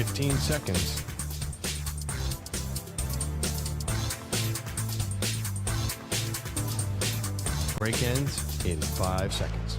15 seconds. Break ends in 5 seconds.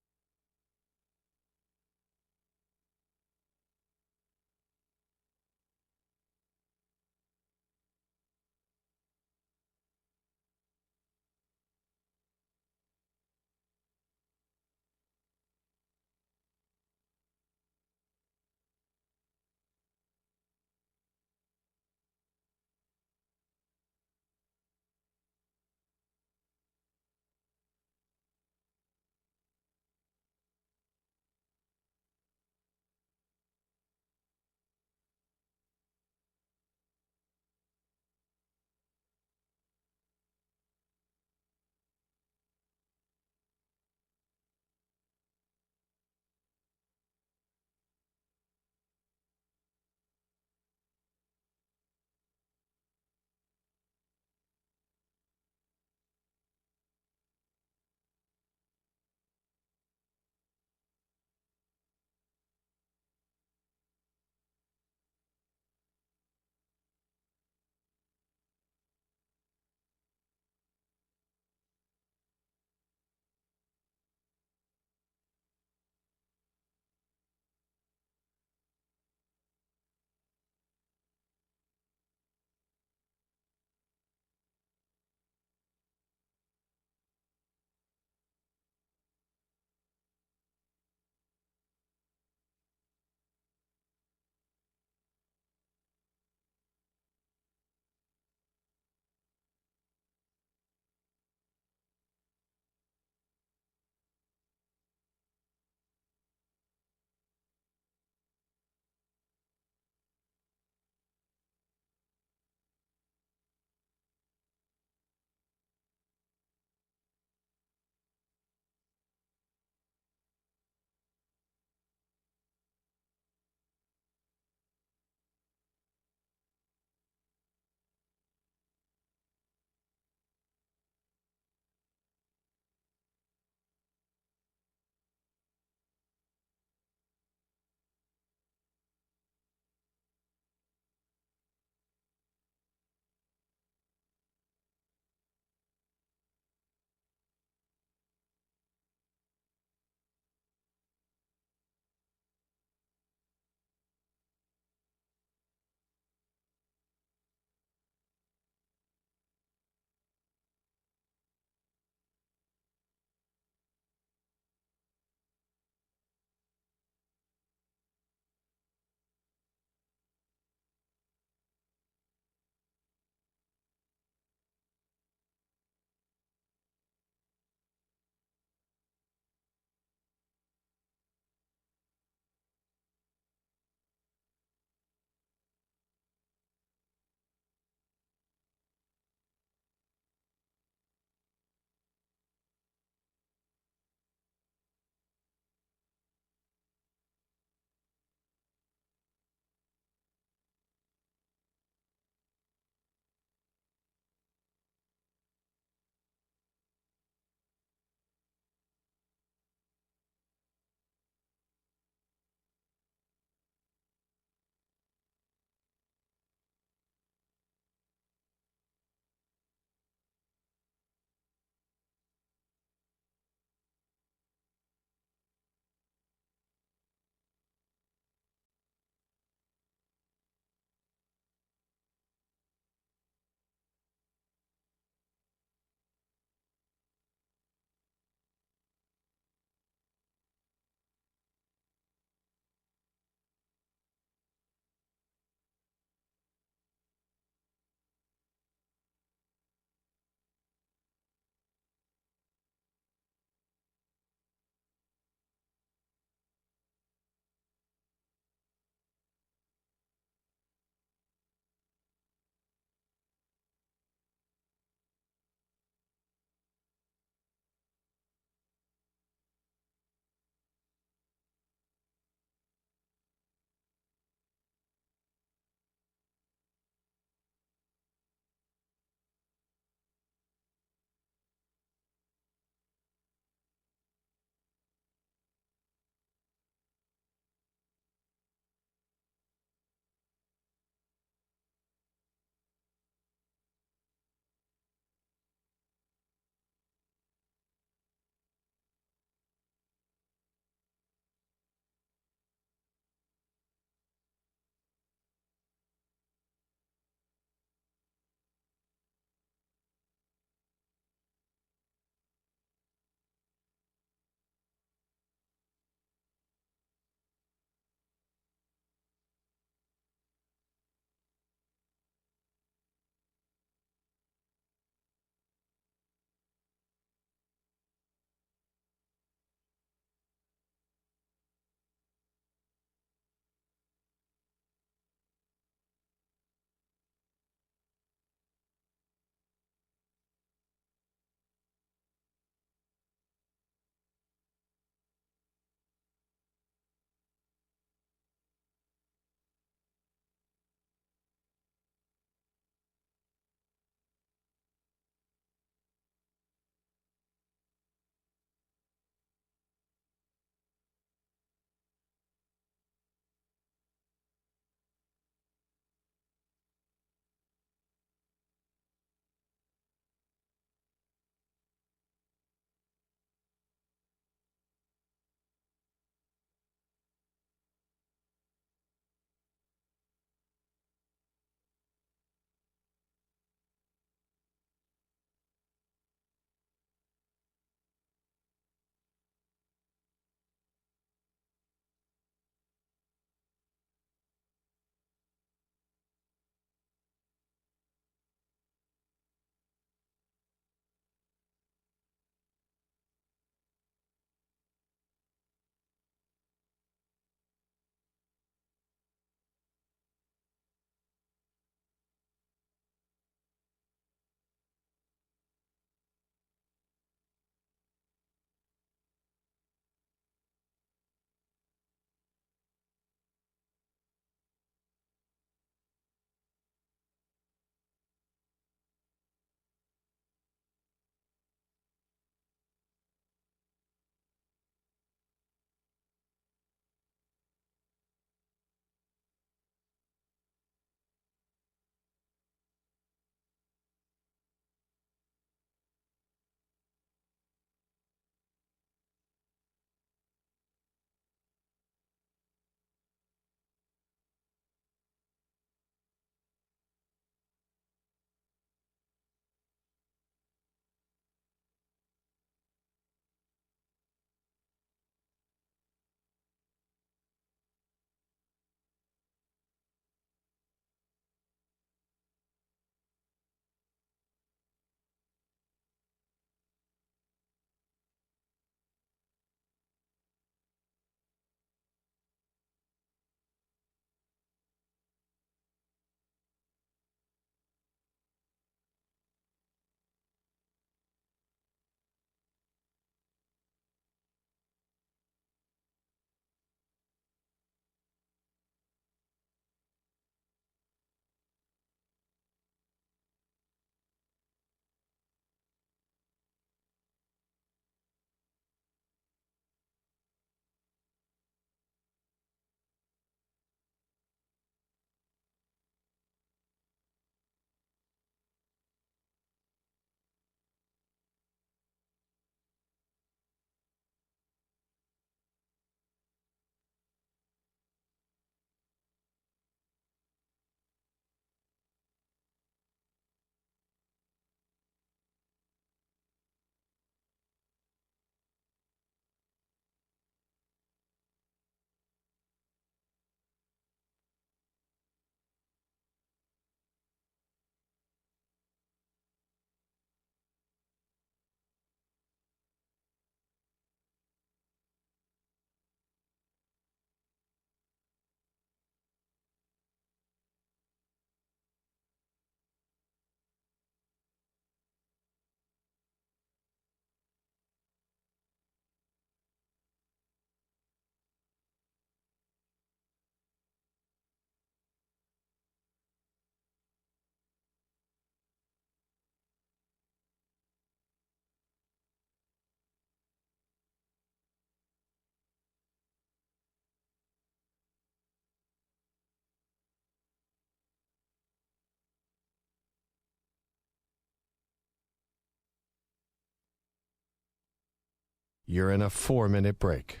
You're in a 4-minute break.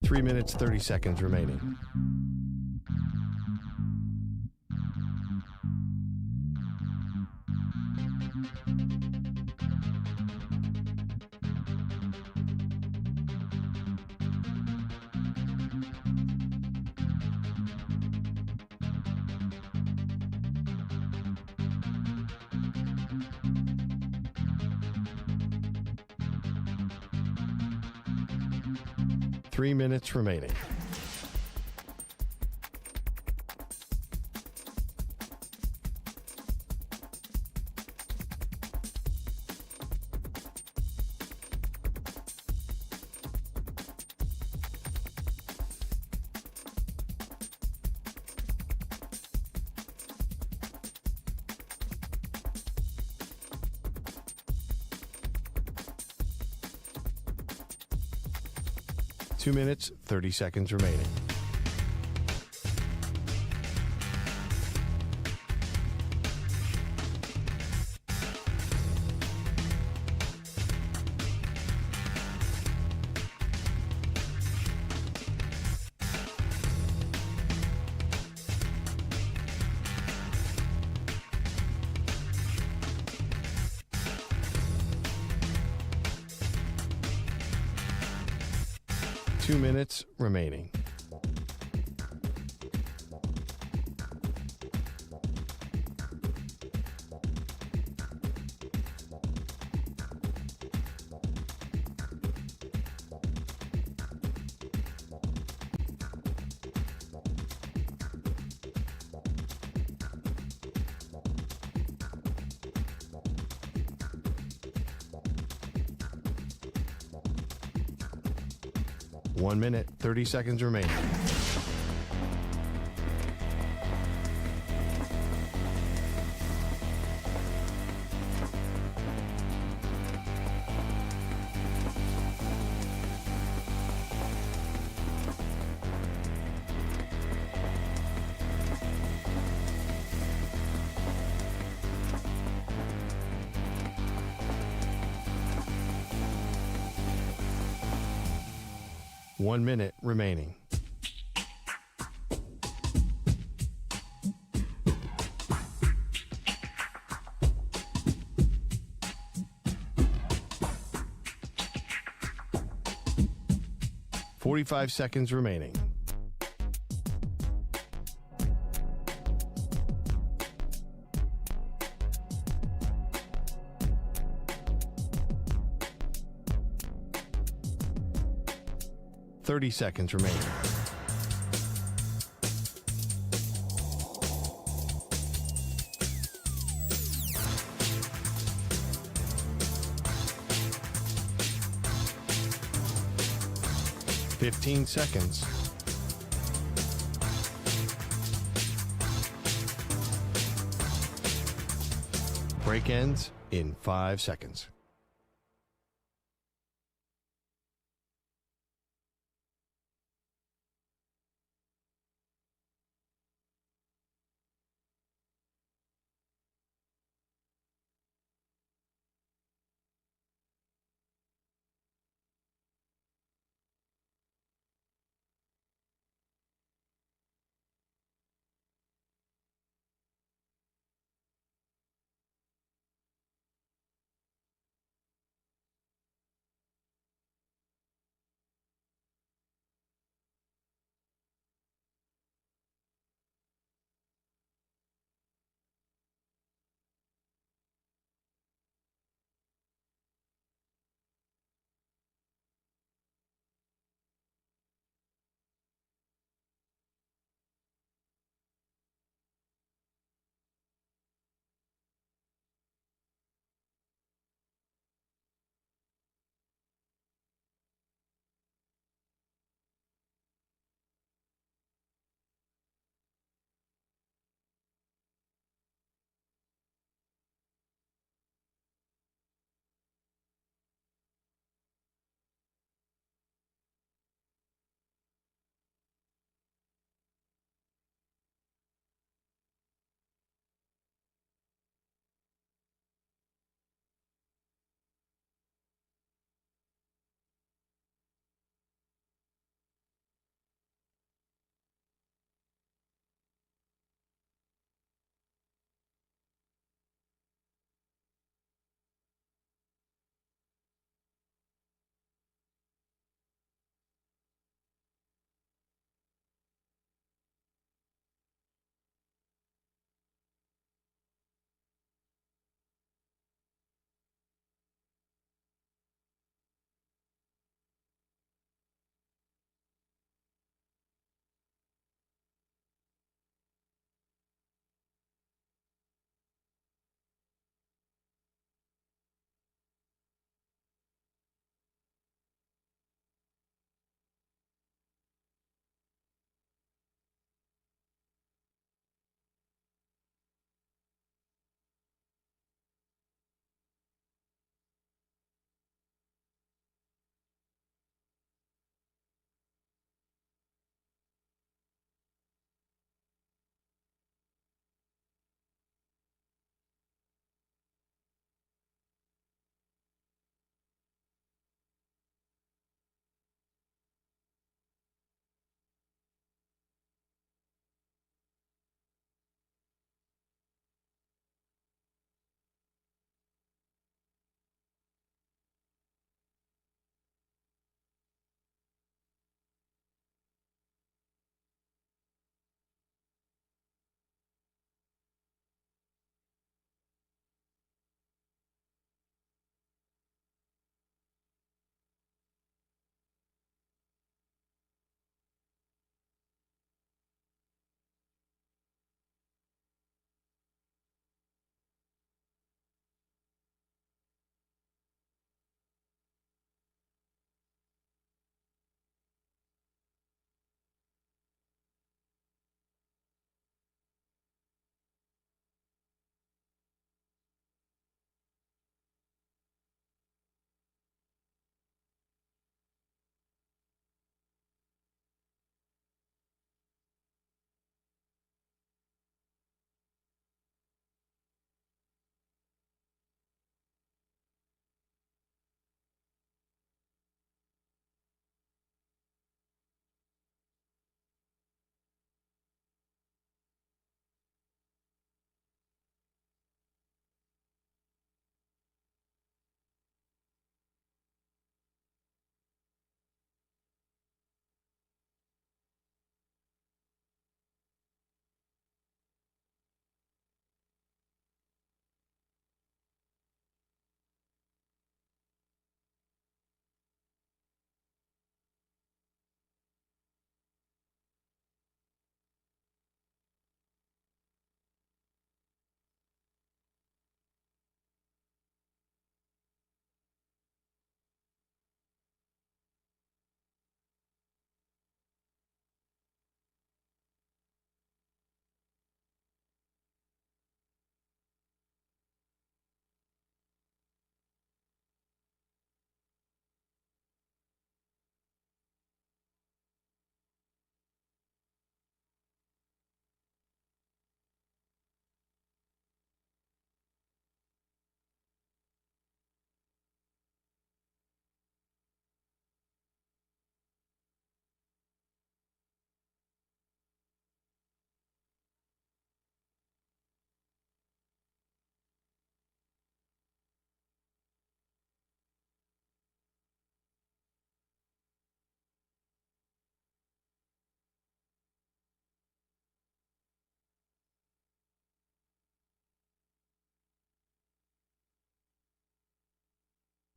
Three minutes, 30 seconds remaining. Three minutes remaining. Two minutes, 30 seconds remaining. Two minutes remaining. One minute, 30 seconds remaining. One minute remaining. Forty-five seconds remaining. Thirty seconds remaining. Fifteen seconds. Break ends in 5 seconds.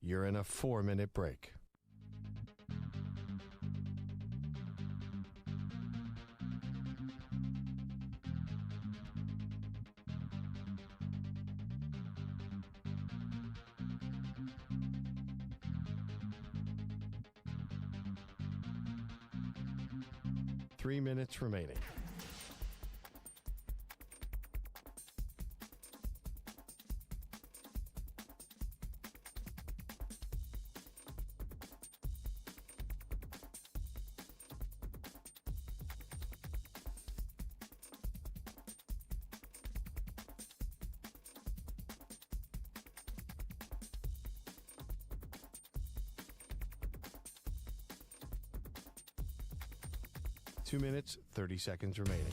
You're in a 4-minute break. Three minutes remaining. Two minutes, 30 seconds remaining.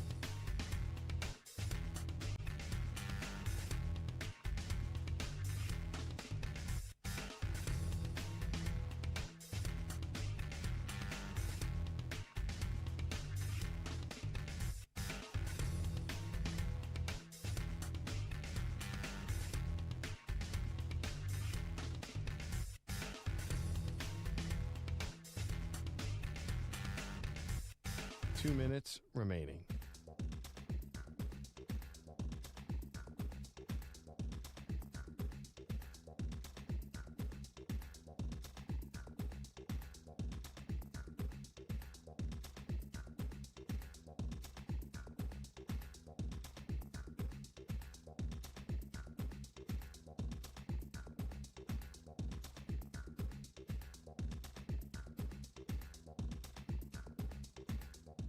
Two minutes remaining.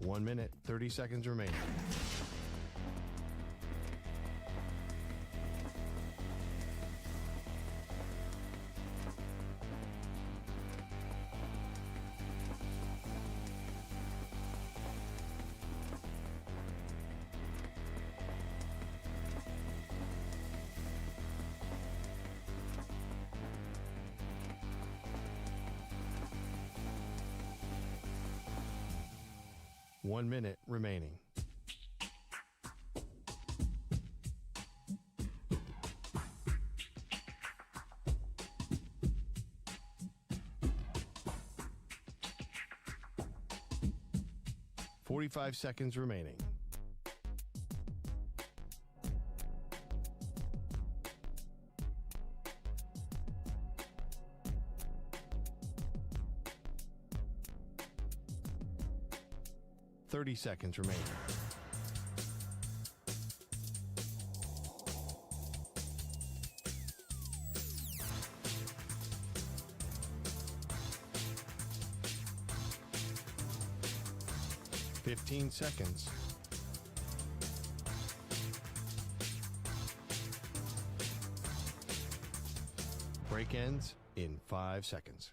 One minute, 30 seconds remaining. One minute remaining. Forty-five seconds remaining. Thirty seconds remaining. Fifteen seconds. Break ends in 5 seconds.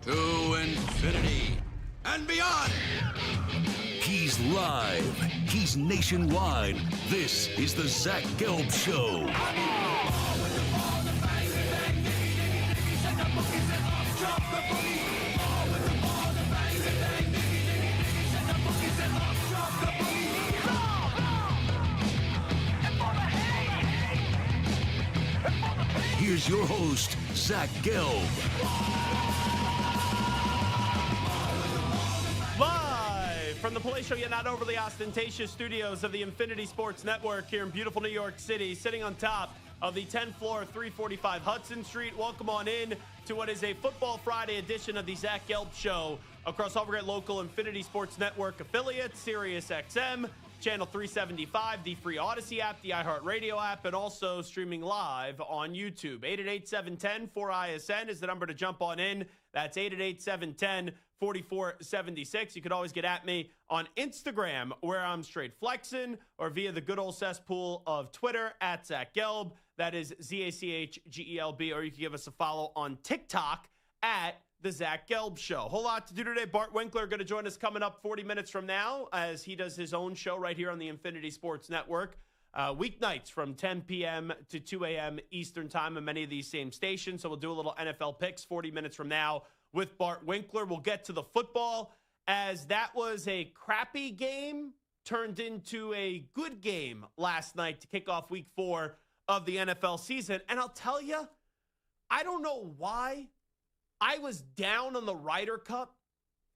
To infinity and beyond. He's live. He's nationwide. This is the Zach Gelb Show. Here's your host, Zach Gelb. From the Palatial yet not overly ostentatious studios of the Infinity Sports Network here in beautiful New York City, sitting on top of the 10th floor of 345 Hudson Street. Welcome on in to what is a Football Friday edition of the Zach Gelb Show across all great local Infinity Sports Network affiliates, Sirius XM, Channel 375, the free Odyssey app, the iHeartRadio app, and also streaming live on YouTube. 888-710-4ISN is the number to jump on in. That's 888-710-4476. You could always get at me on Instagram, where I'm straight flexing, or via the good old cesspool of Twitter, at Zach Gelb. That is ZACHGELB. Or you can give us a follow on TikTok at The Zach Gelb Show. Whole lot to do today. Bart Winkler going to join us coming up 40 minutes from now as he does his own show right here on the Infinity Sports Network. weeknights from 10 p.m. to 2 a.m. Eastern time on many of these same stations. So we'll do a little NFL picks 40 minutes from now with Bart Winkler. We'll get to the football, as that was a crappy game turned into a good game last night to kick off week 4 of the NFL season. And I'll tell you, I don't know why I was down on the Ryder Cup.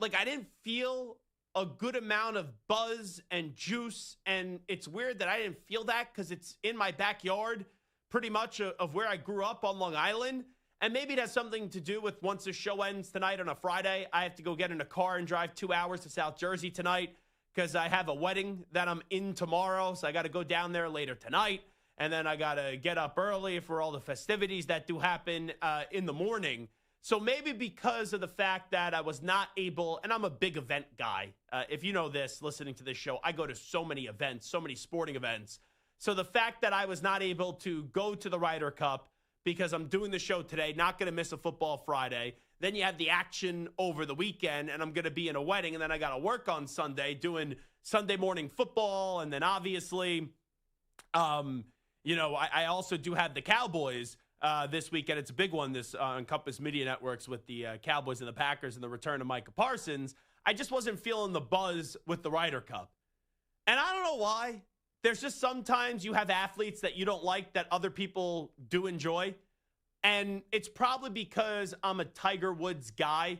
Like, I didn't feel a good amount of buzz and juice. And it's weird that I didn't feel that because it's in my backyard, pretty much of where I grew up on Long Island. And maybe it has something to do with once the show ends tonight on a Friday, I have to go get in a car and drive 2 hours to South Jersey tonight because I have a wedding that I'm in tomorrow. So I got to go down there later tonight. And then I got to get up early for all the festivities that do happen in the morning. So maybe because of the fact that I was not able, and I'm a big event guy. If you know this, listening to this show, I go to so many events, so many sporting events. So the fact that I was not able to go to the Ryder Cup because I'm doing the show today, not going to miss a football Friday. Then you have the action over the weekend, and I'm going to be in a wedding, and then I got to work on Sunday doing Sunday morning football. And then obviously, I also do have the Cowboys this weekend. It's a big one this on Compass Media Networks with the Cowboys and the Packers and the return of Micah Parsons. I just wasn't feeling the buzz with the Ryder Cup. And I don't know why. There's just sometimes you have athletes that you don't like that other people do enjoy. And it's probably because I'm a Tiger Woods guy.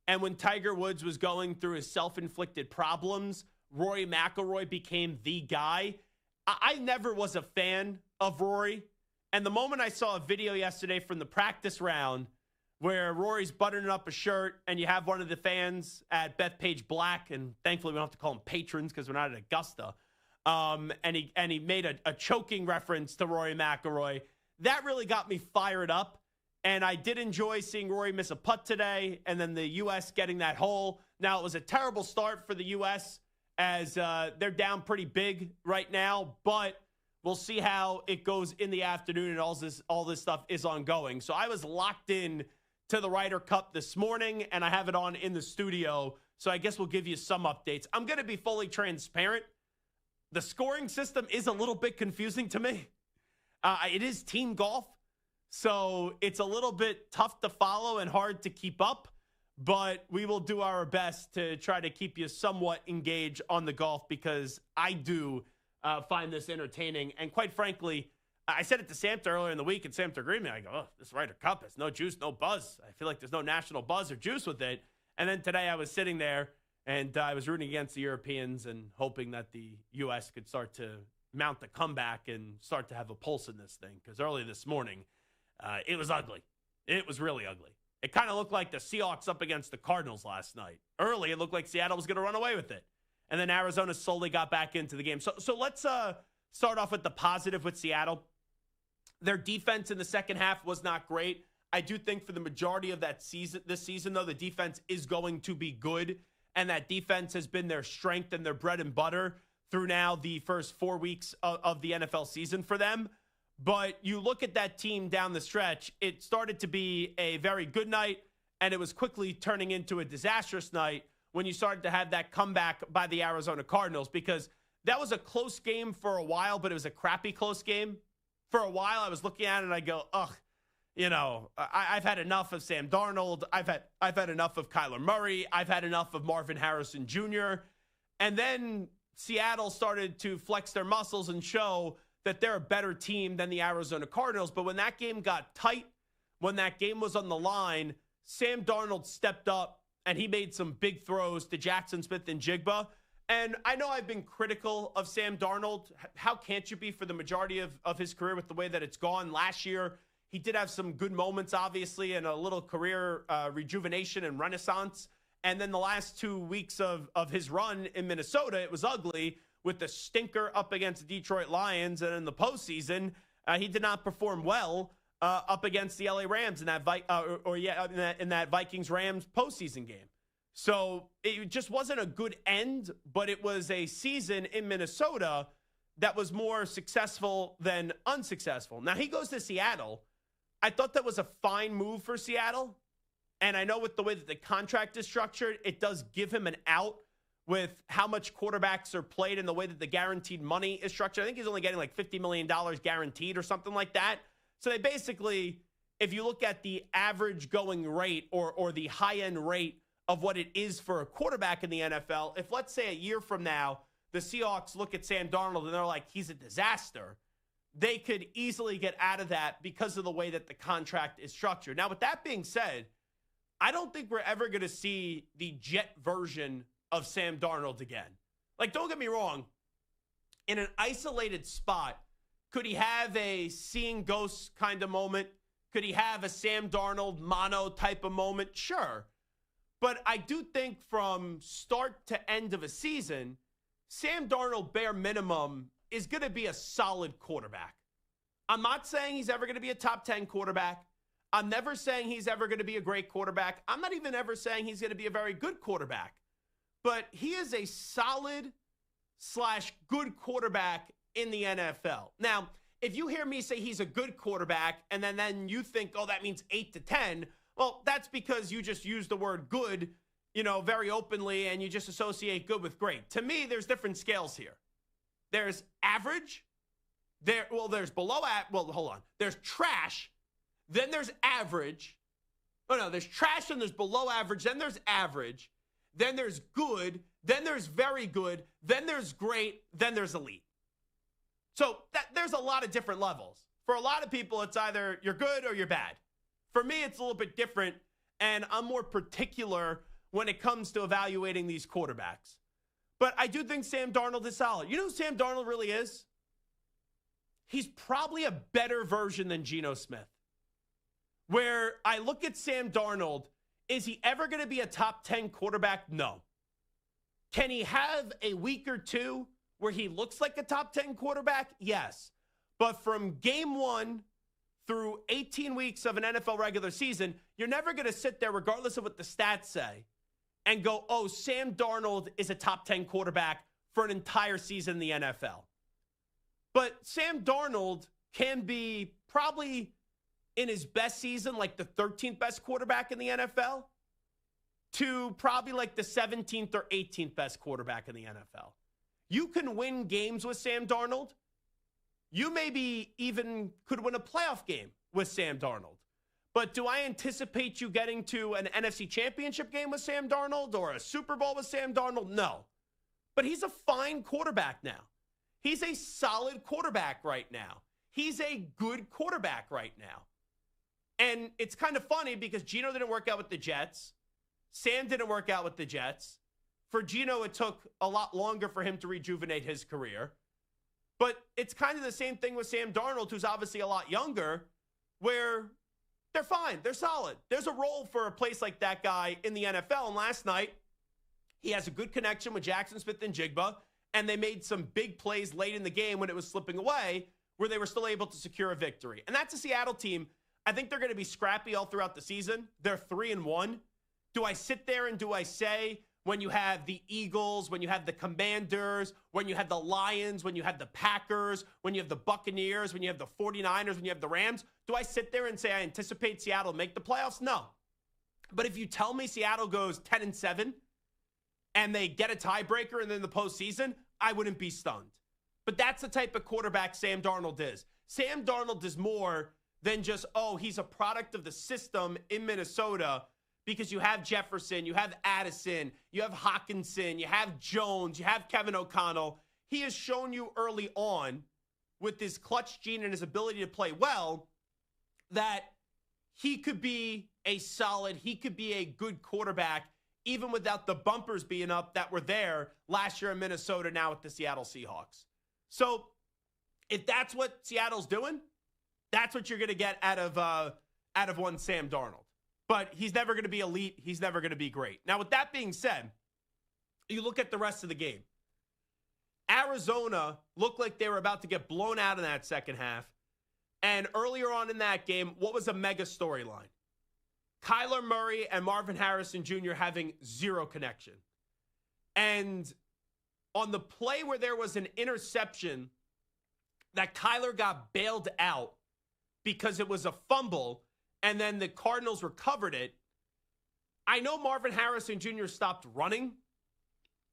And when Tiger Woods was going through his self-inflicted problems, Rory McIlroy became the guy. I never was a fan of Rory. And the moment I saw a video yesterday from the practice round where Rory's buttoning up a shirt and you have one of the fans at Bethpage Black, and thankfully we don't have to call them patrons because we're not at Augusta, and he made a choking reference to Rory McIlroy. That really got me fired up. And I did enjoy seeing Rory miss a putt today and then the U.S. getting that hole. Now, it was a terrible start for the U.S. as they're down pretty big right now, but we'll see how it goes in the afternoon and all this stuff is ongoing. So I was locked in to the Ryder Cup this morning, and I have it on in the studio. So I guess we'll give you some updates. I'm going to be fully transparent. The scoring system is a little bit confusing to me. It is team golf, so it's a little bit tough to follow and hard to keep up, but we will do our best to try to keep you somewhat engaged on the golf because I do find this entertaining. And quite frankly, I said it to Samter earlier in the week, and Samter agreed with me. I go, this Ryder Cup has no juice, no buzz. I feel like there's no national buzz or juice with it. And then today I was sitting there, and I was rooting against the Europeans and hoping that the U.S. could start to mount the comeback and start to have a pulse in this thing. Because early this morning, it was ugly. It was really ugly. It kind of looked like the Seahawks up against the Cardinals last night. Early, it looked like Seattle was going to run away with it. And then Arizona slowly got back into the game. So let's start off with the positive with Seattle. Their defense in the second half was not great. I do think for the majority of this season, though, the defense is going to be good. And that defense has been their strength and their bread and butter through now the first 4 weeks of the NFL season for them. But you look at that team down the stretch, it started to be a very good night, and it was quickly turning into a disastrous night when you started to have that comeback by the Arizona Cardinals, because that was a close game for a while, but it was a crappy close game. For a while, I was looking at it and I go, ugh, I've had enough of Sam Darnold. I've had enough of Kyler Murray. I've had enough of Marvin Harrison Jr. And then Seattle started to flex their muscles and show that they're a better team than the Arizona Cardinals. But when that game got tight, when that game was on the line, Sam Darnold stepped up and he made some big throws to Jackson Smith and Jigba. And I know I've been critical of Sam Darnold. How can't you be for the majority of his career with the way that it's gone? Last year, he did have some good moments, obviously, and a little career rejuvenation and renaissance. And then the last 2 weeks of his run in Minnesota, it was ugly with the stinker up against the Detroit Lions. And in the postseason, he did not perform well up against the LA Rams in that Vikings-Rams postseason game. So it just wasn't a good end, but it was a season in Minnesota that was more successful than unsuccessful. Now, he goes to Seattle. I thought that was a fine move for Seattle. And I know with the way that the contract is structured, it does give him an out with how much quarterbacks are played and the way that the guaranteed money is structured. I think he's only getting like $50 million guaranteed or something like that. So they basically, if you look at the average going rate or the high-end rate of what it is for a quarterback in the NFL, if let's say a year from now, the Seahawks look at Sam Darnold and they're like, he's a disaster, they could easily get out of that because of the way that the contract is structured. Now, with that being said, I don't think we're ever going to see the jet version of Sam Darnold again. Like, don't get me wrong. In an isolated spot, could he have a seeing ghosts kind of moment? Could he have a Sam Darnold mono type of moment? Sure. But I do think from start to end of a season, Sam Darnold, bare minimum, is going to be a solid quarterback. I'm not saying he's ever going to be a top 10 quarterback. I'm never saying he's ever going to be a great quarterback. I'm not even ever saying he's going to be a very good quarterback. But he is a solid / good quarterback in the NFL. Now, if you hear me say he's a good quarterback and then you think, oh, that means 8 to 10, well, that's because you just use the word good, very openly, and you just associate good with great. To me, there's different scales here. There's average. There's below hold on. There's trash. Then there's average. Oh, no, there's trash and there's below average. Then there's average. Then there's good. Then there's very good. Then there's great. Then there's elite. So there's a lot of different levels. For a lot of people, it's either you're good or you're bad. For me, it's a little bit different, and I'm more particular when it comes to evaluating these quarterbacks. But I do think Sam Darnold is solid. You know who Sam Darnold really is? He's probably a better version than Geno Smith. Where I look at Sam Darnold, is he ever going to be a top 10 quarterback? No. Can he have a week or two where he looks like a top 10 quarterback? Yes. But from game one through 18 weeks of an NFL regular season, you're never going to sit there, regardless of what the stats say, and go, oh, Sam Darnold is a top 10 quarterback for an entire season in the NFL. But Sam Darnold can be probably in his best season, like the 13th best quarterback in the NFL, to probably like the 17th or 18th best quarterback in the NFL. You can win games with Sam Darnold. You maybe even could win a playoff game with Sam Darnold. But do I anticipate you getting to an NFC Championship game with Sam Darnold or a Super Bowl with Sam Darnold? No. But he's a fine quarterback now. He's a solid quarterback right now. He's a good quarterback right now. And it's kind of funny because Geno didn't work out with the Jets. Sam didn't work out with the Jets. For Geno, it took a lot longer for him to rejuvenate his career. But it's kind of the same thing with Sam Darnold, who's obviously a lot younger, where they're fine. They're solid. There's a role for a place like that guy in the NFL. And last night, he has a good connection with Jackson Smith-Njigba, and they made some big plays late in the game when it was slipping away, where they were still able to secure a victory. And that's a Seattle team. I think they're going to be scrappy all throughout the season. They're 3-1. Do I sit there and do I say, when you have the Eagles, when you have the Commanders, when you have the Lions, when you have the Packers, when you have the Buccaneers, when you have the 49ers, when you have the Rams, do I sit there and say I anticipate Seattle make the playoffs? No. But if you tell me Seattle goes 10-7 and they get a tiebreaker and then the postseason, I wouldn't be stunned. But that's the type of quarterback Sam Darnold is. Sam Darnold is more than just, oh, he's a product of the system in Minnesota, because you have Jefferson, you have Addison, you have Hawkinson, you have Jones, you have Kevin O'Connell. He has shown you early on with his clutch gene and his ability to play well that he could be a good quarterback, even without the bumpers being up that were there last year in Minnesota, now with the Seattle Seahawks. So if that's what Seattle's doing, that's what you're going to get out of one Sam Darnold. But he's never going to be elite. He's never going to be great. Now, with that being said, you look at the rest of the game. Arizona looked like they were about to get blown out in that second half. And earlier on in that game, what was a mega storyline? Kyler Murray and Marvin Harrison Jr. having zero connection. And on the play where there was an interception that Kyler got bailed out because it was a fumble, and then the Cardinals recovered it. I know Marvin Harrison Jr. stopped running,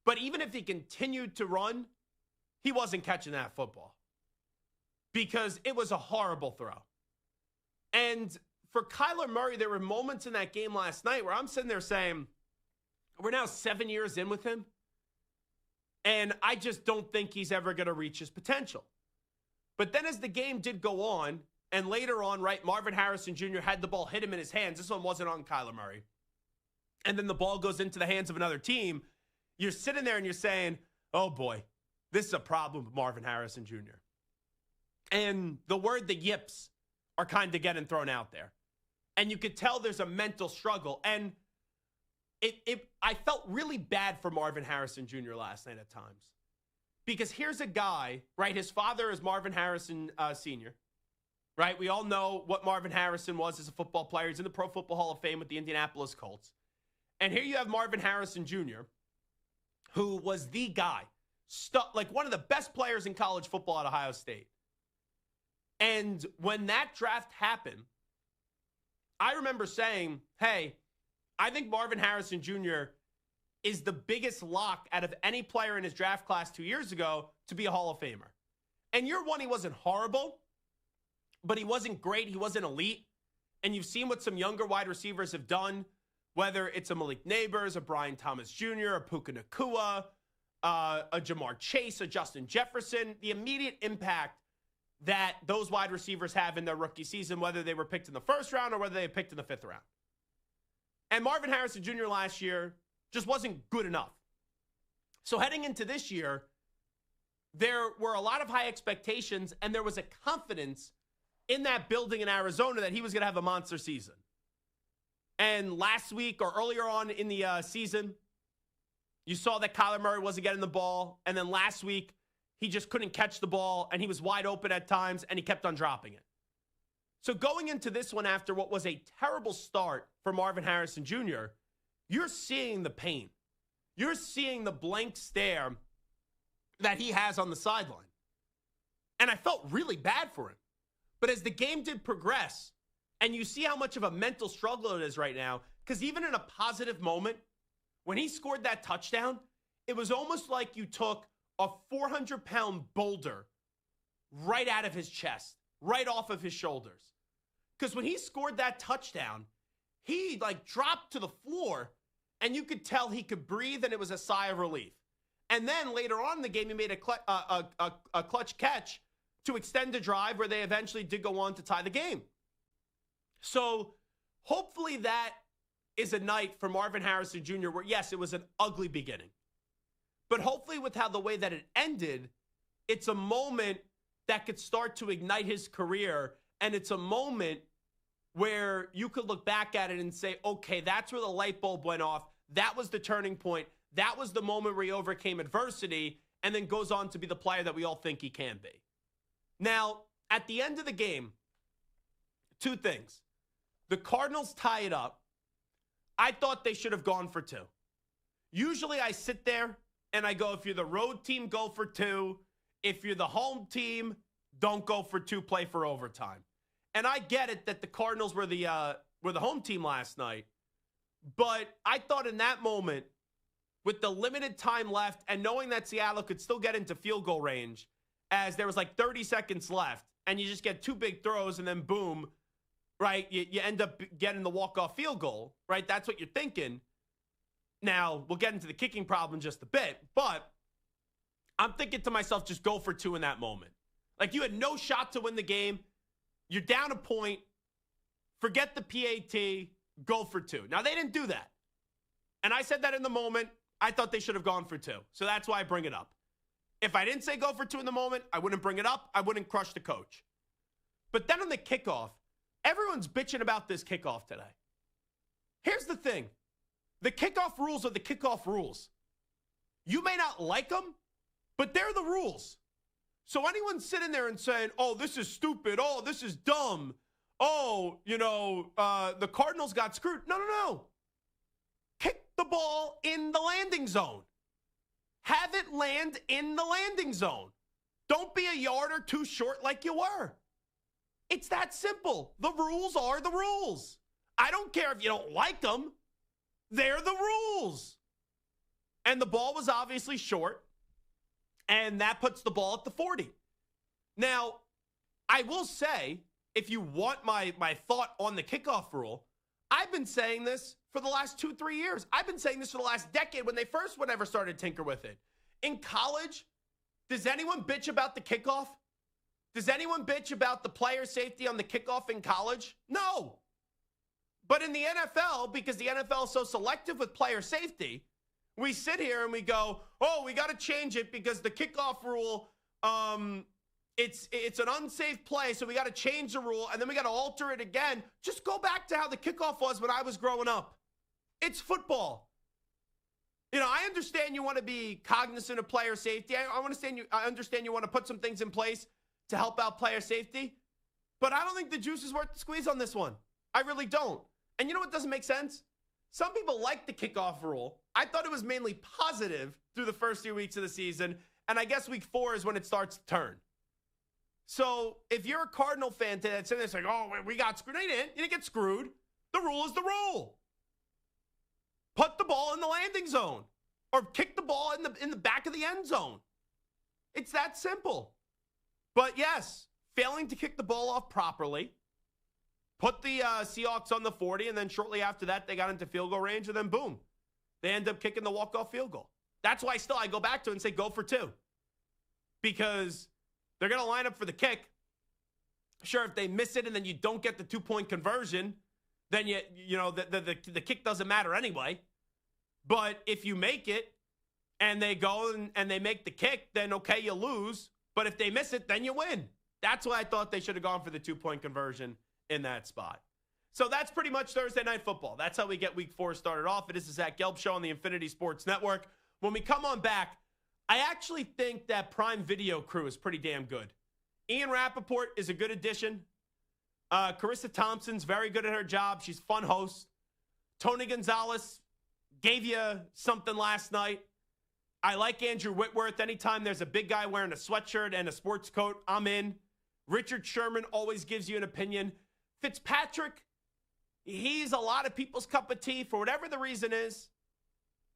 But even if he continued to run, he wasn't catching that football because it was a horrible throw. And for Kyler Murray, there were moments in that game last night where I'm sitting there saying, we're now 7 years in with him, and I just don't think he's ever going to reach his potential. But then as the game did go on, and later on, right, Marvin Harrison Jr. had the ball hit him in his hands. This one wasn't on Kyler Murray. And then the ball goes into the hands of another team. You're sitting there and you're saying, oh boy, this is a problem with Marvin Harrison Jr. And the word, the yips, are kind of getting thrown out there. And you could tell there's a mental struggle. And I felt really bad for Marvin Harrison Jr. last night at times. Because here's a guy, right? His father is Marvin Harrison Sr., right? We all know what Marvin Harrison was as a football player. He's in the Pro Football Hall of Fame with the Indianapolis Colts. And here you have Marvin Harrison Jr., who was the guy, like one of the best players in college football at Ohio State. And when that draft happened, I remember saying, hey, I think Marvin Harrison Jr. is the biggest lock out of any player in his draft class 2 years ago to be a Hall of Famer. And year one, he wasn't horrible, but he wasn't great. He wasn't elite. And you've seen what some younger wide receivers have done, whether it's a Malik Neighbors, a Brian Thomas Jr., a Puka Nacua, a Jamar Chase, a Justin Jefferson, the immediate impact that those wide receivers have in their rookie season, whether they were picked in the first round or whether they were picked in the fifth round. And Marvin Harrison Jr. last year just wasn't good enough. So heading into this year, there were a lot of high expectations, and there was a confidence in that building in Arizona that he was going to have a monster season. And last week or earlier on in the season, you saw that Kyler Murray wasn't getting the ball. And then last week, he just couldn't catch the ball, and he was wide open at times, and he kept on dropping it. So going into this one after what was a terrible start for Marvin Harrison Jr., you're seeing the pain. You're seeing the blank stare that he has on the sideline. And I felt really bad for him. But as the game did progress, and you see how much of a mental struggle it is right now, because even in a positive moment, when he scored that touchdown, it was almost like you took a 400-pound boulder right out of his chest, right off of his shoulders. Because when he scored that touchdown, he dropped to the floor, and you could tell he could breathe, and it was a sigh of relief. And then later on in the game, he made a clutch catch to extend the drive where they eventually did go on to tie the game. So hopefully that is a night for Marvin Harrison Jr. where, yes, it was an ugly beginning. But hopefully with the way that it ended, it's a moment that could start to ignite his career. And it's a moment where you could look back at it and say, okay, that's where the light bulb went off. That was the turning point. That was the moment where he overcame adversity and then goes on to be the player that we all think he can be. Now, at the end of the game, two things. The Cardinals tie it up. I thought they should have gone for two. Usually I sit there and I go, if you're the road team, go for two. If you're the home team, don't go for two, play for overtime. And I get it that the Cardinals were the home team last night. But I thought in that moment, with the limited time left and knowing that Seattle could still get into field goal range, as there was 30 seconds left, and you just get two big throws and then boom, right? You end up getting the walk-off field goal, right? That's what you're thinking. Now, we'll get into the kicking problem in just a bit, but I'm thinking to myself, just go for two in that moment. You had no shot to win the game. You're down a point. Forget the PAT. Go for two. Now, they didn't do that. And I said that in the moment. I thought they should have gone for two. So that's why I bring it up. If I didn't say go for two in the moment, I wouldn't bring it up. I wouldn't crush the coach. But then on the kickoff, everyone's bitching about this kickoff today. Here's the thing. The kickoff rules are the kickoff rules. You may not like them, but they're the rules. So anyone sitting there and saying, oh, this is stupid. Oh, this is dumb. Oh, the Cardinals got screwed. No. Kick the ball in the landing zone. Have it land in the landing zone. Don't be a yard or two short like you were. It's that simple. The rules are the rules. I don't care if you don't like them. They're the rules. And the ball was obviously short, and that puts the ball at the 40. Now, I will say, if you want my thought on the kickoff rule, I've been saying this for the last 2-3 years. I've been saying this for the last decade when they first ever started tinker with it. In college, does anyone bitch about the kickoff? Does anyone bitch about the player safety on the kickoff in college? No. But in the NFL, because the NFL is so selective with player safety, we sit here and we go, oh, we got to change it because the kickoff rule, it's an unsafe play, so we got to change the rule, and then we got to alter it again. Just go back to how the kickoff was when I was growing up. It's football. You know, I understand you want to be cognizant of player safety. I understand you want to put some things in place to help out player safety, but I don't think the juice is worth the squeeze on this one. I really don't. And you know what doesn't make sense? Some people like the kickoff rule. I thought it was mainly positive through the first few weeks of the season, and I guess week 4 is when it starts to turn. So if you're a Cardinal fan today that's saying this, like, oh, we got screwed. No, you didn't get screwed. The rule is the rule. Put the ball in the landing zone or kick the ball in the back of the end zone. It's that simple. But yes, failing to kick the ball off properly, put the Seahawks on the 40, and then shortly after that, they got into field goal range, and then boom, they end up kicking the walk-off field goal. That's why I go back to it and say go for 2. Because they're going to line up for the kick. Sure, if they miss it and then you don't get the 2-point conversion, then you know the kick doesn't matter anyway. But if you make it and they go and they make the kick, then okay, you lose. But if they miss it, then you win. That's why I thought they should have gone for the 2-point conversion in that spot. So that's pretty much Thursday Night Football. That's how we get week 4 started off. It is the Zach Gelb Show on the Infinity Sports Network. When we come on back, I actually think that Prime Video crew is pretty damn good. Ian Rappaport is a good addition. Carissa Thompson's very good at her job. She's a fun host. Tony Gonzalez gave you something last night. I like Andrew Whitworth. Anytime there's a big guy wearing a sweatshirt and a sports coat, I'm in. Richard Sherman always gives you an opinion. Fitzpatrick, he's a lot of people's cup of tea for whatever the reason is.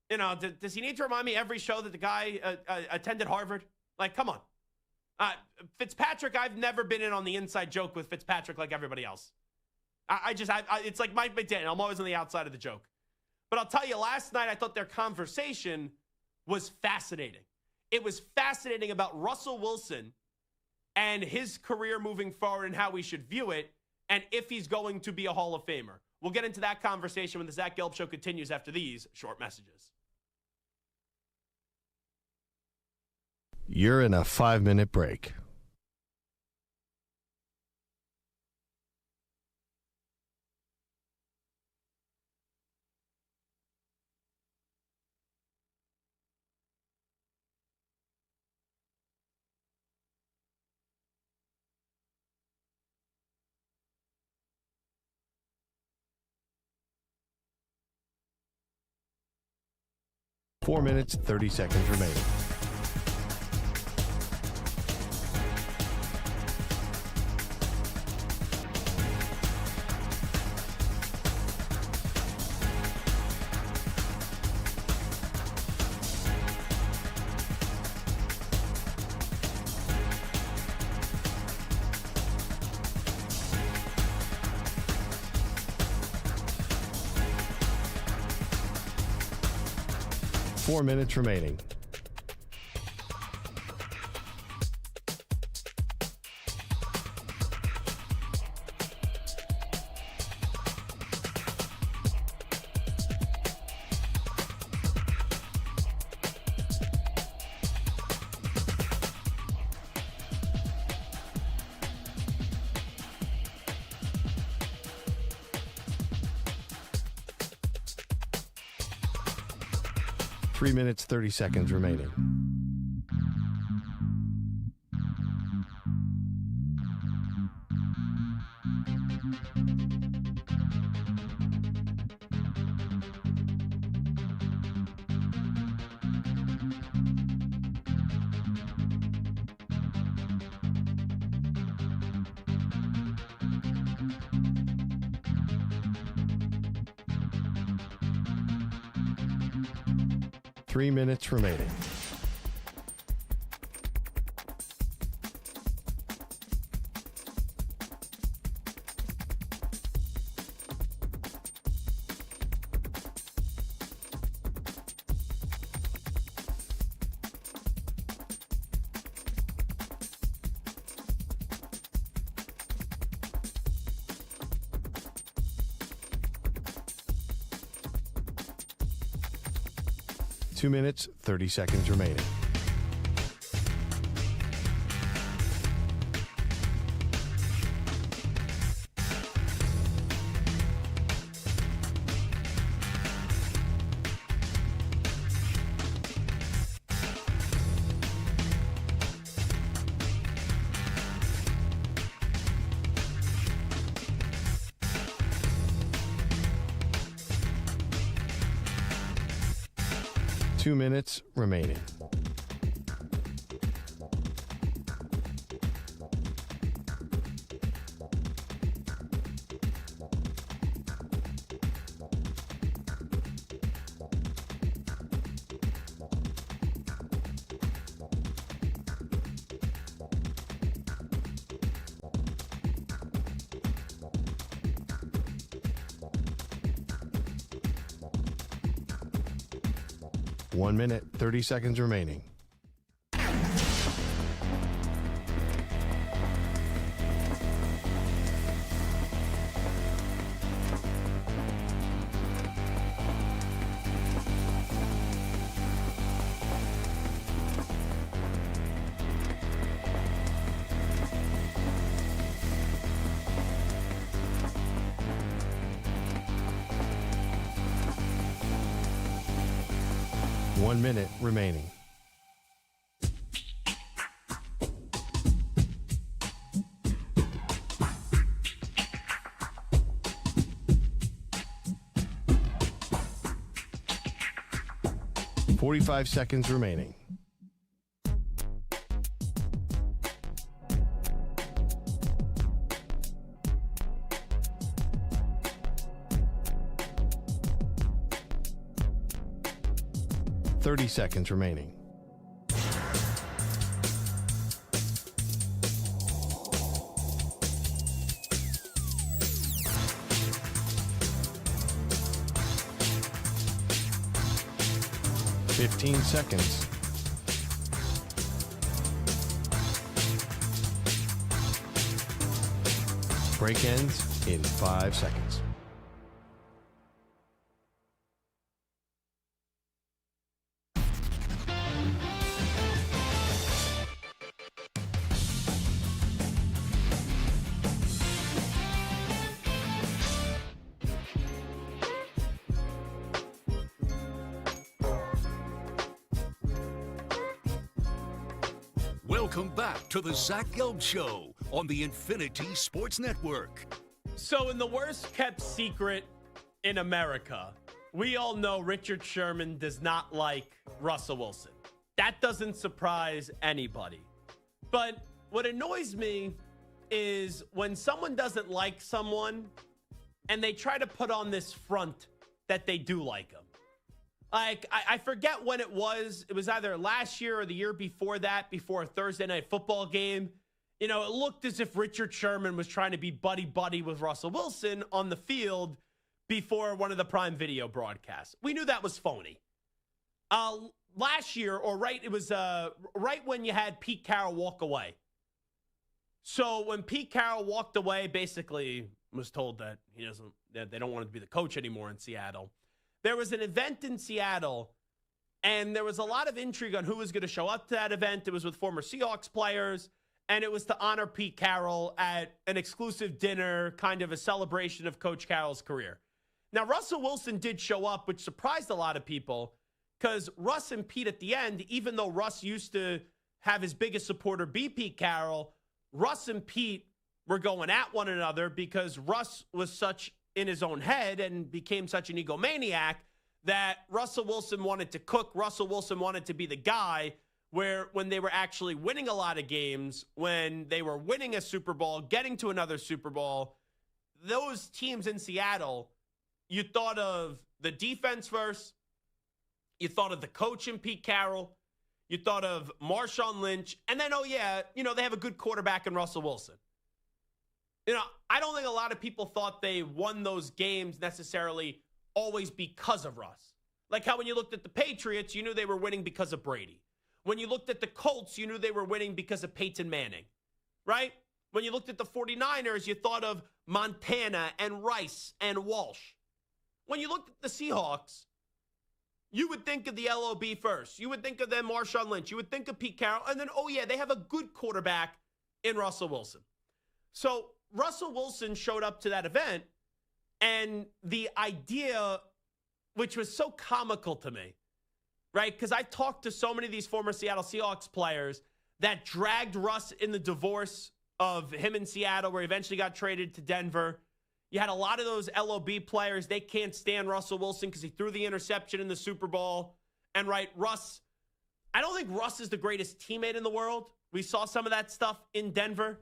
You know, does he need to remind me every show that the guy attended Harvard? Like, come on. Fitzpatrick, I've never been in on the inside joke with Fitzpatrick like everybody else. It's like Mike McDaniel. I'm always on the outside of the joke. But I'll tell you, last night I thought their conversation was fascinating. It was fascinating about Russell Wilson and his career moving forward and how we should view it and if he's going to be a Hall of Famer. We'll get into that conversation when the Zach Gelb Show continues after these short messages. You're in a 5-minute break. Four minutes, 30 seconds remaining. Four minutes remaining. Three minutes, 30 seconds remaining. 3 minutes remaining. Two minutes, 30 seconds remaining. Two minutes remaining. One minute, 30 seconds remaining. One minute remaining. Forty-five seconds remaining. Thirty seconds remaining. Fifteen seconds. Break ends in 5 seconds. Welcome back to the Zach Gelb Show on the Infinity Sports Network. So in the worst kept secret in America, we all know Richard Sherman does not like Russell Wilson. That doesn't surprise anybody. But what annoys me is when someone doesn't like someone and they try to put on this front that they do like them. Like, I forget when it was. It was either last year or the year before that, before a Thursday night football game. You know, it looked as if Richard Sherman was trying to be buddy-buddy with Russell Wilson on the field before one of the Prime Video broadcasts. We knew that was phony. Last year, or it was right when you had Pete Carroll walk away. So when Pete Carroll walked away, basically was told that they don't want him to be the coach anymore in Seattle. There was an event in Seattle, and there was a lot of intrigue on who was going to show up to that event. It was with former Seahawks players, and it was to honor Pete Carroll at an exclusive dinner, kind of a celebration of Coach Carroll's career. Now, Russell Wilson did show up, which surprised a lot of people, because Russ and Pete at the end, even though Russ used to have his biggest supporter be Pete Carroll, Russ and Pete were going at one another because Russ was such in his own head and became such an egomaniac that Russell Wilson wanted to cook. Russell Wilson wanted to be the guy where when they were actually winning a lot of games, when they were winning a Super Bowl, getting to another Super Bowl, those teams in Seattle, you thought of the defense first, You thought of the coach in Pete Carroll. You thought of Marshawn Lynch. And then, they have a good quarterback in Russell Wilson. I don't think a lot of people thought they won those games necessarily always because of Russ. Like how when you looked at the Patriots, you knew they were winning because of Brady. When you looked at the Colts, you knew they were winning because of Peyton Manning, right? When you looked at the 49ers, you thought of Montana and Rice and Walsh. When you looked at the Seahawks, you would think of the LOB first. You would think of them Marshawn Lynch. You would think of Pete Carroll. And then, they have a good quarterback in Russell Wilson. So Russell Wilson showed up to that event, and the idea, which was so comical to me, right? Because I talked to so many of these former Seattle Seahawks players that dragged Russ in the divorce of him in Seattle, where he eventually got traded to Denver. You had a lot of those LOB players. They can't stand Russell Wilson because he threw the interception in the Super Bowl. And, Russ, I don't think Russ is the greatest teammate in the world. We saw some of that stuff in Denver.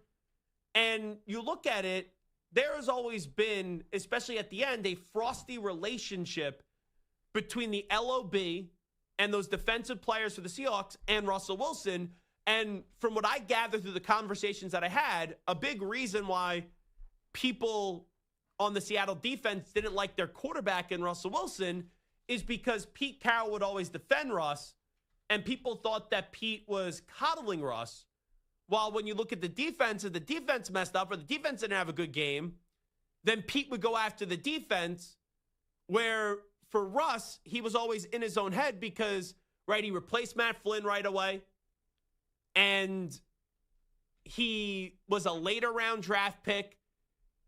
And you look at it, there has always been, especially at the end, a frosty relationship between the LOB and those defensive players for the Seahawks and Russell Wilson. And from what I gathered through the conversations that I had, a big reason why people on the Seattle defense didn't like their quarterback in Russell Wilson is because Pete Carroll would always defend Russ, and people thought that Pete was coddling Russ. While when you look at the defense, if the defense messed up or the defense didn't have a good game, then Pete would go after the defense, where for Russ, he was always in his own head because, he replaced Matt Flynn right away. And he was a later round draft pick.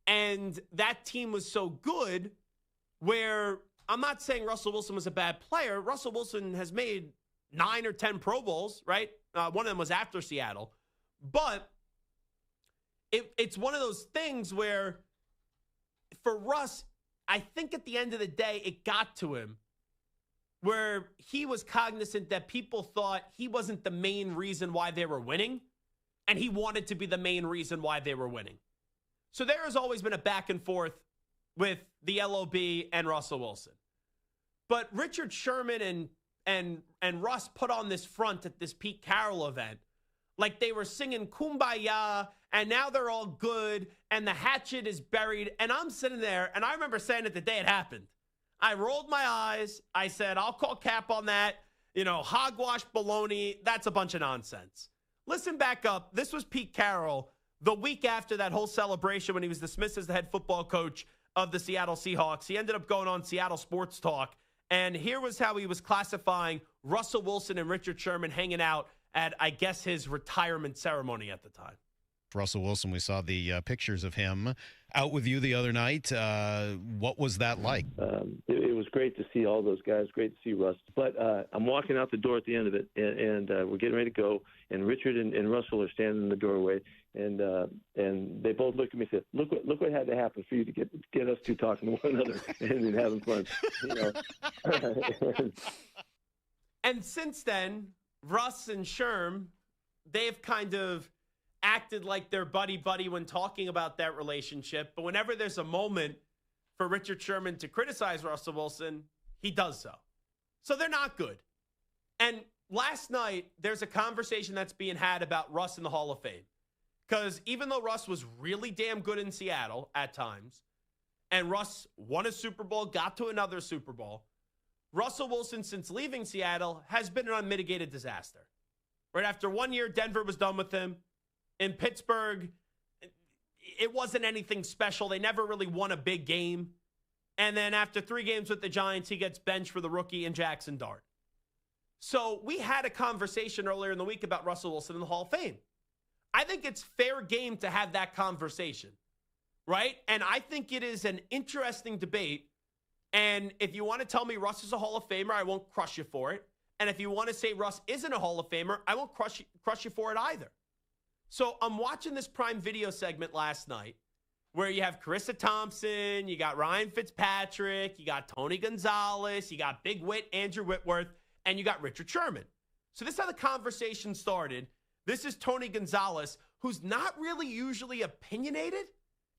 And that team was so good where I'm not saying Russell Wilson was a bad player. Russell Wilson has made 9 or 10 Pro Bowls, right? One of them was after Seattle. But it's one of those things where for Russ, I think at the end of the day, it got to him where he was cognizant that people thought he wasn't the main reason why they were winning, and he wanted to be the main reason why they were winning. So there has always been a back and forth with the LOB and Russell Wilson. But Richard Sherman and Russ put on this front at this Pete Carroll event like they were singing Kumbaya, and now they're all good, and the hatchet is buried. And I'm sitting there, and I remember saying it the day it happened. I rolled my eyes. I said, I'll call cap on that. Hogwash baloney. That's a bunch of nonsense. Listen back up. This was Pete Carroll the week after that whole celebration when he was dismissed as the head football coach of the Seattle Seahawks. He ended up going on Seattle Sports Talk, and here was how he was classifying Russell Wilson and Richard Sherman hanging out at, I guess, his retirement ceremony at the time. Russell Wilson, we saw the pictures of him out with you the other night. What was that like? It was great to see all those guys, great to see Russ. But I'm walking out the door at the end of it, and we're getting ready to go, and Richard and Russell are standing in the doorway, and they both looked at me and said, look what had to happen for you to get us two talking to one another and having fun. And since then, Russ and Sherm, they've kind of acted like they're buddy-buddy when talking about that relationship. But whenever there's a moment for Richard Sherman to criticize Russell Wilson, he does so. So they're not good. And last night, there's a conversation that's being had about Russ in the Hall of Fame. Because even though Russ was really damn good in Seattle at times, and Russ won a Super Bowl, got to another Super Bowl, Russell Wilson, since leaving Seattle, has been an unmitigated disaster. Right after 1 year, Denver was done with him. In Pittsburgh, it wasn't anything special. They never really won a big game. And then after 3 games with the Giants, he gets benched for the rookie in Jackson Dart. So we had a conversation earlier in the week about Russell Wilson in the Hall of Fame. I think it's fair game to have that conversation, right? And I think it is an interesting debate. And if you want to tell me Russ is a Hall of Famer, I won't crush you for it. And if you want to say Russ isn't a Hall of Famer, I won't crush you for it either. So I'm watching this Prime Video segment last night where you have Carissa Thompson, you got Ryan Fitzpatrick, you got Tony Gonzalez, you got Big Wit, Andrew Whitworth, and you got Richard Sherman. So this is how the conversation started. This is Tony Gonzalez, who's not really usually opinionated,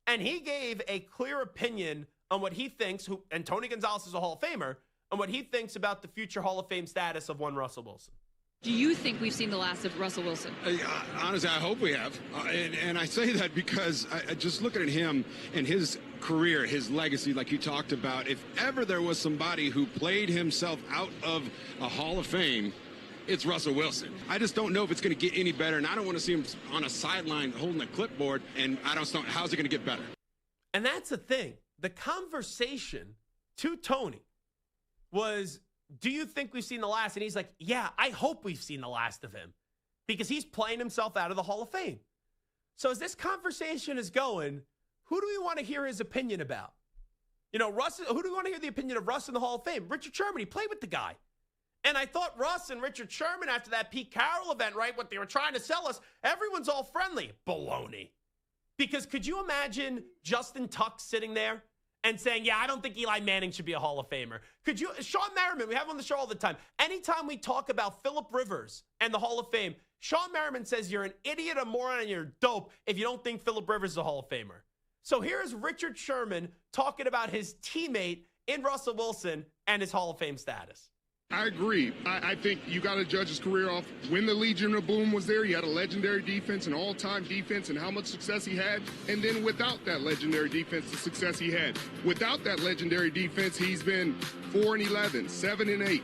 and he gave a clear opinion on what he thinks, and Tony Gonzalez is a Hall of Famer, on what he thinks about the future Hall of Fame status of one Russell Wilson. Do you think we've seen the last of Russell Wilson? Honestly, I hope we have. And I say that because just looking at him and his career, his legacy, like you talked about, if ever there was somebody who played himself out of a Hall of Fame, it's Russell Wilson. I just don't know if it's going to get any better, and I don't want to see him on a sideline holding a clipboard, and I don't know how's it going to get better. And that's the thing. The conversation to Tony was, do you think we've seen the last? And he's like, yeah, I hope we've seen the last of him because he's playing himself out of the Hall of Fame. So as this conversation is going, who do we want to hear his opinion about? You know, Russ, who do we want to hear the opinion of Russ in the Hall of Fame? Richard Sherman, he played with the guy. And I thought Russ and Richard Sherman, after that Pete Carroll event, right, what they were trying to sell us, everyone's all friendly. Baloney. Because could you imagine Justin Tuck sitting there and saying, yeah, I don't think Eli Manning should be a Hall of Famer? Could you, Sean Merriman, we have him on the show all the time. Anytime we talk about Phillip Rivers and the Hall of Fame, Sean Merriman says you're an idiot, a moron, and you're dope if you don't think Phillip Rivers is a Hall of Famer. So here's Richard Sherman talking about his teammate in Russell Wilson and his Hall of Fame status. I agree. I think you got to judge his career off when the Legion of Boom was there. He had a legendary defense, an all-time defense, and how much success he had. And then without that legendary defense, the success he had. Without that legendary defense, he's been 4-11, 7-8,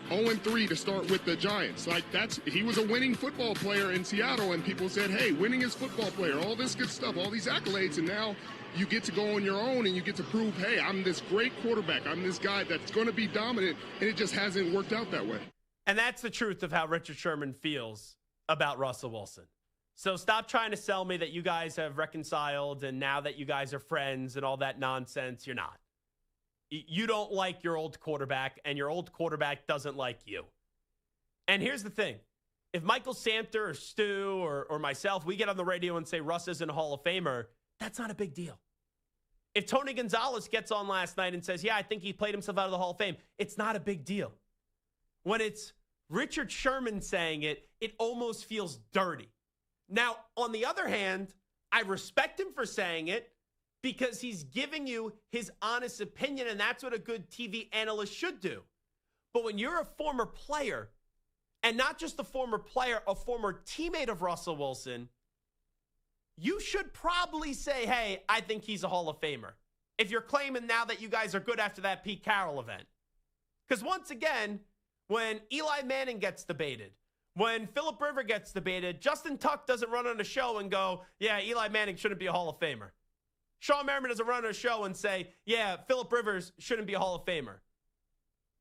0-3 to start with the Giants. He was a winning football player in Seattle, and people said, hey, winning is football player, all this good stuff, all these accolades, and now you get to go on your own and you get to prove, hey, I'm this great quarterback. I'm this guy that's going to be dominant, and it just hasn't worked out that way. And that's the truth of how Richard Sherman feels about Russell Wilson. So stop trying to sell me that you guys have reconciled and now that you guys are friends and all that nonsense. You're not. You don't like your old quarterback, and your old quarterback doesn't like you. And here's the thing. If Michael Samter or Stu or myself, we get on the radio and say Russ isn't a Hall of Famer, that's not a big deal. If Tony Gonzalez gets on last night and says, yeah, I think he played himself out of the Hall of Fame, it's not a big deal. When it's Richard Sherman saying it, it almost feels dirty. Now, on the other hand, I respect him for saying it because he's giving you his honest opinion, and that's what a good TV analyst should do. But when you're a former player, and not just a former player, a former teammate of Russell Wilson, you should probably say, hey, I think he's a Hall of Famer. If you're claiming now that you guys are good after that Pete Carroll event. Because once again, when Eli Manning gets debated, when Phillip Rivers gets debated, Justin Tuck doesn't run on a show and go, yeah, Eli Manning shouldn't be a Hall of Famer. Sean Merriman doesn't run on a show and say, yeah, Phillip Rivers shouldn't be a Hall of Famer.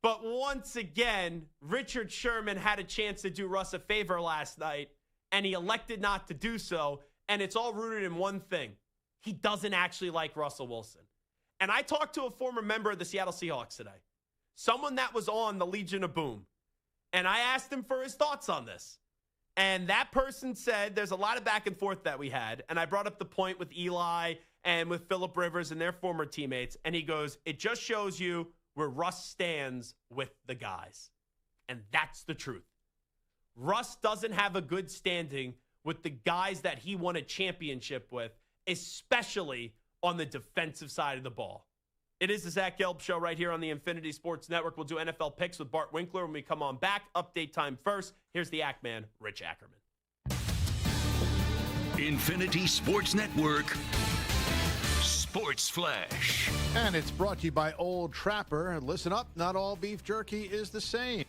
But once again, Richard Sherman had a chance to do Russ a favor last night, and he elected not to do so. And it's all rooted in one thing. He doesn't actually like Russell Wilson. And I talked to a former member of the Seattle Seahawks today, someone that was on the Legion of Boom. And I asked him for his thoughts on this. And that person said there's a lot of back and forth that we had. And I brought up the point with Eli and with Phillip Rivers and their former teammates. And he goes, it just shows you where Russ stands with the guys. And that's the truth. Russ doesn't have a good standing with the guys that he won a championship with, especially on the defensive side of the ball. It is the Zach Gelb Show right here on the Infinity Sports Network. We'll do NFL picks with Bart Winkler when we come on back. Update time first. Here's the Act Man, Rich Ackerman. Infinity Sports Network Sports Flash. And it's brought to you by Old Trapper. Listen up, not all beef jerky is the same.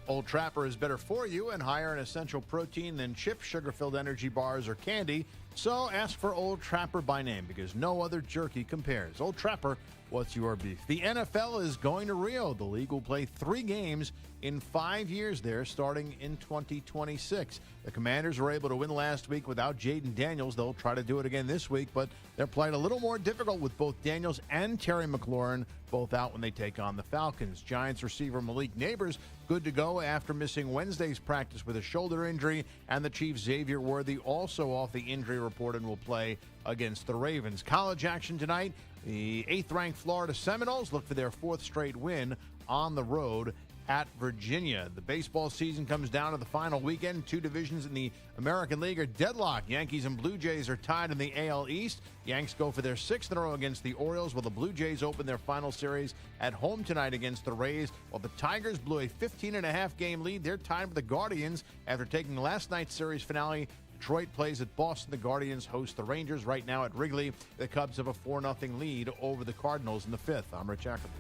Old Trapper is better for you and higher in essential protein than chips, sugar-filled energy bars, or candy. So ask for Old Trapper by name because no other jerky compares. Old Trapper, what's your beef? The NFL is going to Rio. The league will play 3 games in 5 years there, starting in 2026. The Commanders were able to win last week without Jaden Daniels. They'll try to do it again this week, but they're playing a little more difficult with both Daniels and Terry McLaurin both out when they take on the Falcons. Giants receiver Malik Neighbors good to go after missing Wednesday's practice with a shoulder injury, and the Chiefs' Xavier Worthy also off the injury report and will play against the Ravens. College action tonight. The 8th-ranked Florida Seminoles look for their 4th straight win on the road at Virginia. The baseball season comes down to the final weekend. Two divisions in the American League are deadlocked. Yankees and Blue Jays are tied in the AL East. Yanks go for their 6th in a row against the Orioles, while the Blue Jays open their final series at home tonight against the Rays. While the Tigers blew a 15.5 game lead, they're tied with the Guardians after taking last night's series finale. Detroit plays at Boston. The Guardians host the Rangers right now at Wrigley. The Cubs have a 4-0 lead over the Cardinals in the 5th. I'm Rich Ackerman.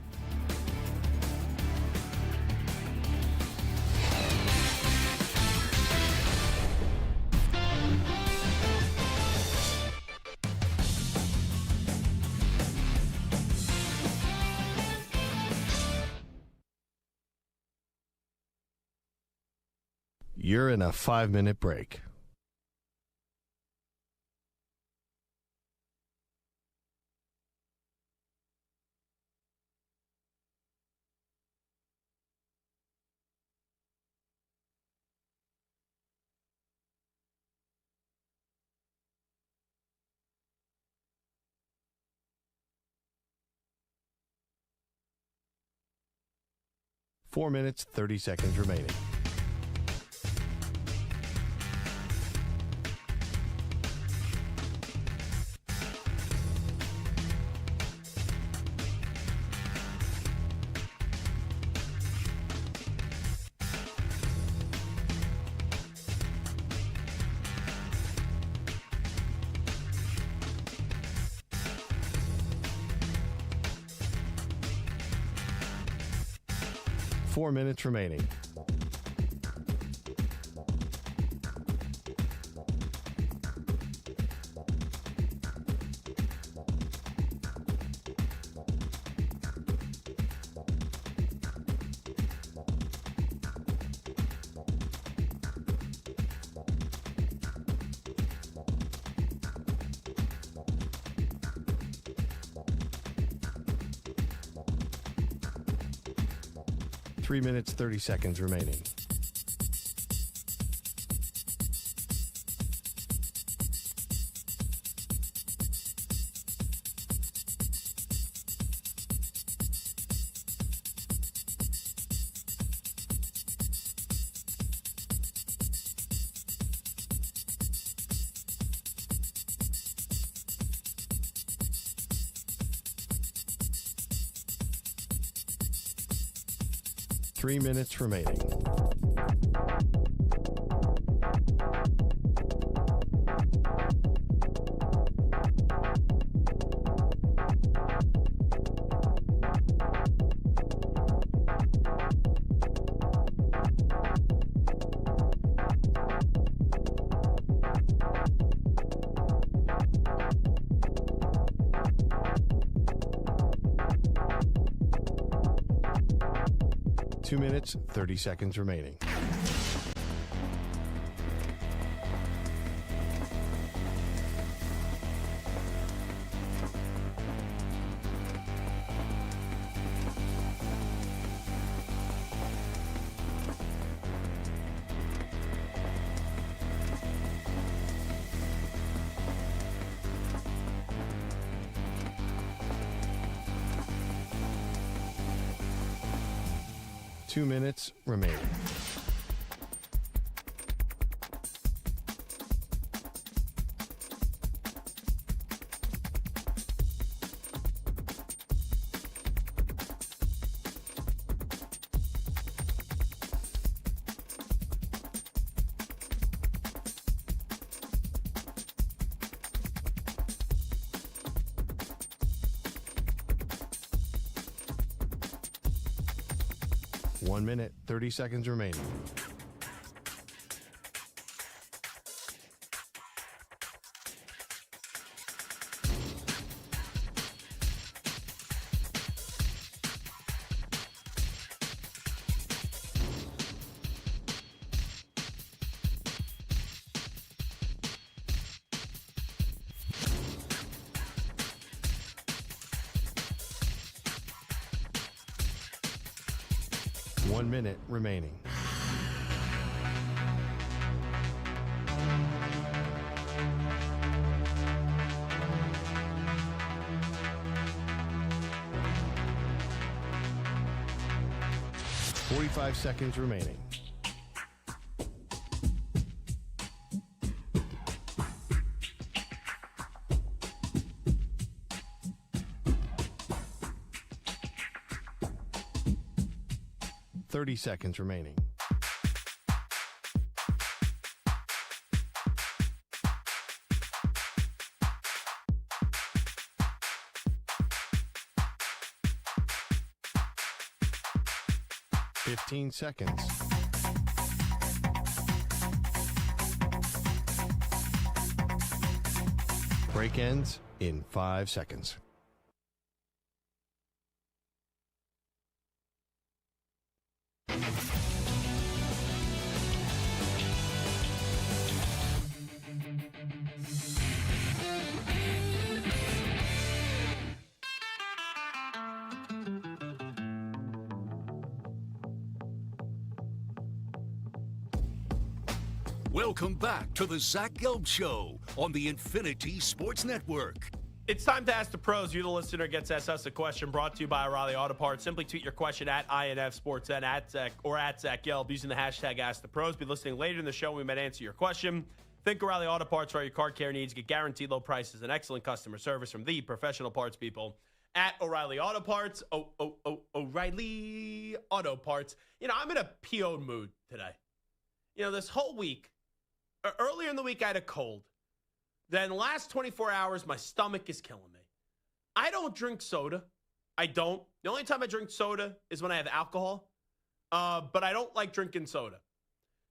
You're in a 5-minute break. Four minutes, 30 seconds remaining. Four minutes remaining. Three minutes, 30 seconds remaining. Three minutes remaining. Two minutes, 30 seconds remaining. Two minutes remaining. One minute, 30 seconds remaining. One minute remaining. 45 seconds remaining. Seconds remaining. Seconds. Break ends in 5 seconds. Welcome back to the Zach Gelb Show on the Infinity Sports Network. It's time to ask the pros. You, the listener, gets to ask us a question brought to you by O'Reilly Auto Parts. Simply tweet your question at INFSportsN at Zach Gelb using the hashtag Ask the Pros. Be listening later in the show. We might answer your question. Think O'Reilly Auto Parts for all your car care needs. Get guaranteed low prices and excellent customer service from the professional parts people at O'Reilly Auto Parts. O'Reilly Auto Parts. You know, I'm in a PO mood today. You know, this whole week, earlier in the week, I had a cold. Then the last 24 hours, my stomach is killing me. I don't drink soda. I don't. The only time I drink soda is when I have alcohol. But I don't like drinking soda.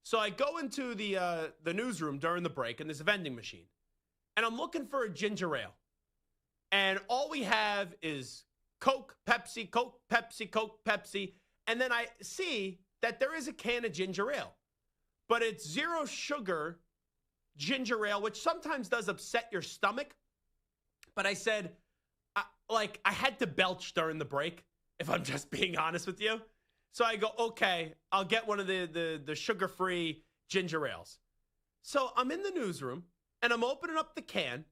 So I go into the newsroom during the break, and there's a vending machine. And I'm looking for a ginger ale. And all we have is Coke, Pepsi, Coke, Pepsi, Coke, Pepsi. And then I see that there is a can of ginger ale. But it's zero sugar ginger ale, which sometimes does upset your stomach. But I said, I had to belch during the break, if I'm just being honest with you. So I go, okay, I'll get one of the sugar-free ginger ales. So I'm in the newsroom, and I'm opening up the can,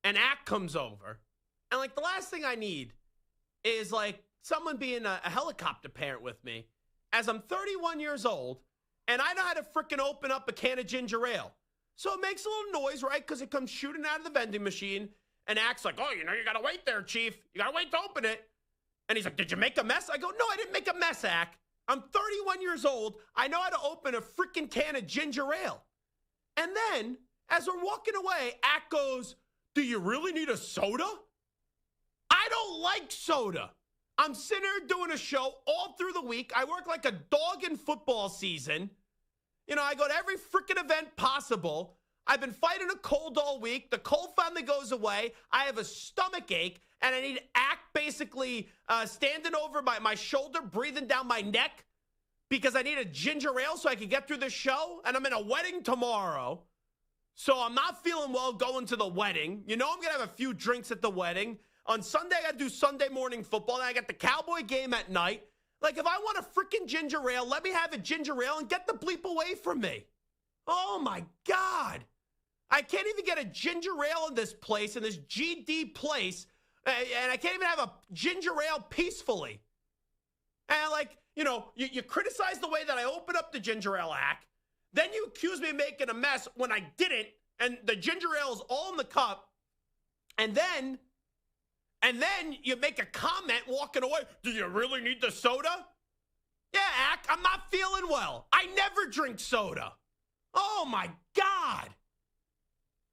and Ack comes over. And, the last thing I need is, someone being a helicopter parent with me, as I'm 31 years old, and I know how to freaking open up a can of ginger ale. So it makes a little noise, right? Because it comes shooting out of the vending machine. And Ack's like, oh, you got to wait there, Chief. You got to wait to open it. And he's like, did you make a mess? I go, no, I didn't make a mess, Ack. I'm 31 years old. I know how to open a freaking can of ginger ale. And then, as we're walking away, Ack goes, do you really need a soda? I don't like soda. I'm sitting here doing a show all through the week. I work like a dog in football season. You know, I go to every freaking event possible. I've been fighting a cold all week. The cold finally goes away. I have a stomach ache, and I need Ack basically standing over my shoulder, breathing down my neck because I need a ginger ale so I can get through the show. And I'm in a wedding tomorrow, so I'm not feeling well going to the wedding. You know I'm going to have a few drinks at the wedding. On Sunday, I got to do Sunday morning football, and I got the Cowboy game at night. If I want a freaking ginger ale, let me have a ginger ale and get the bleep away from me. Oh, my God. I can't even get a ginger ale in this place, in this GD place, and I can't even have a ginger ale peacefully. And, you criticize the way that I open up the ginger ale Ack. Then you accuse me of making a mess when I didn't, and the ginger ale is all in the cup. And then you make a comment walking away. Do you really need the soda? Yeah, Ack, I'm not feeling well. I never drink soda. Oh, my God.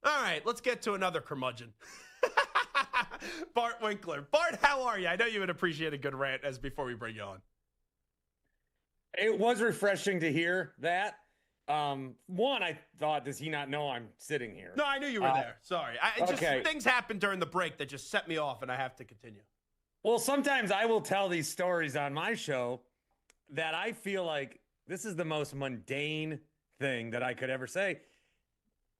All right, let's get to another curmudgeon. Bart Winkler. Bart, how are you? I know you would appreciate a good rant as before we bring you on. It was refreshing to hear that. One, I thought, does he not know I'm sitting here? No, I knew you were there. Sorry. Things happened during the break that just set me off, and I have to continue. Well, sometimes I will tell these stories on my show that I feel like this is the most mundane thing that I could ever say.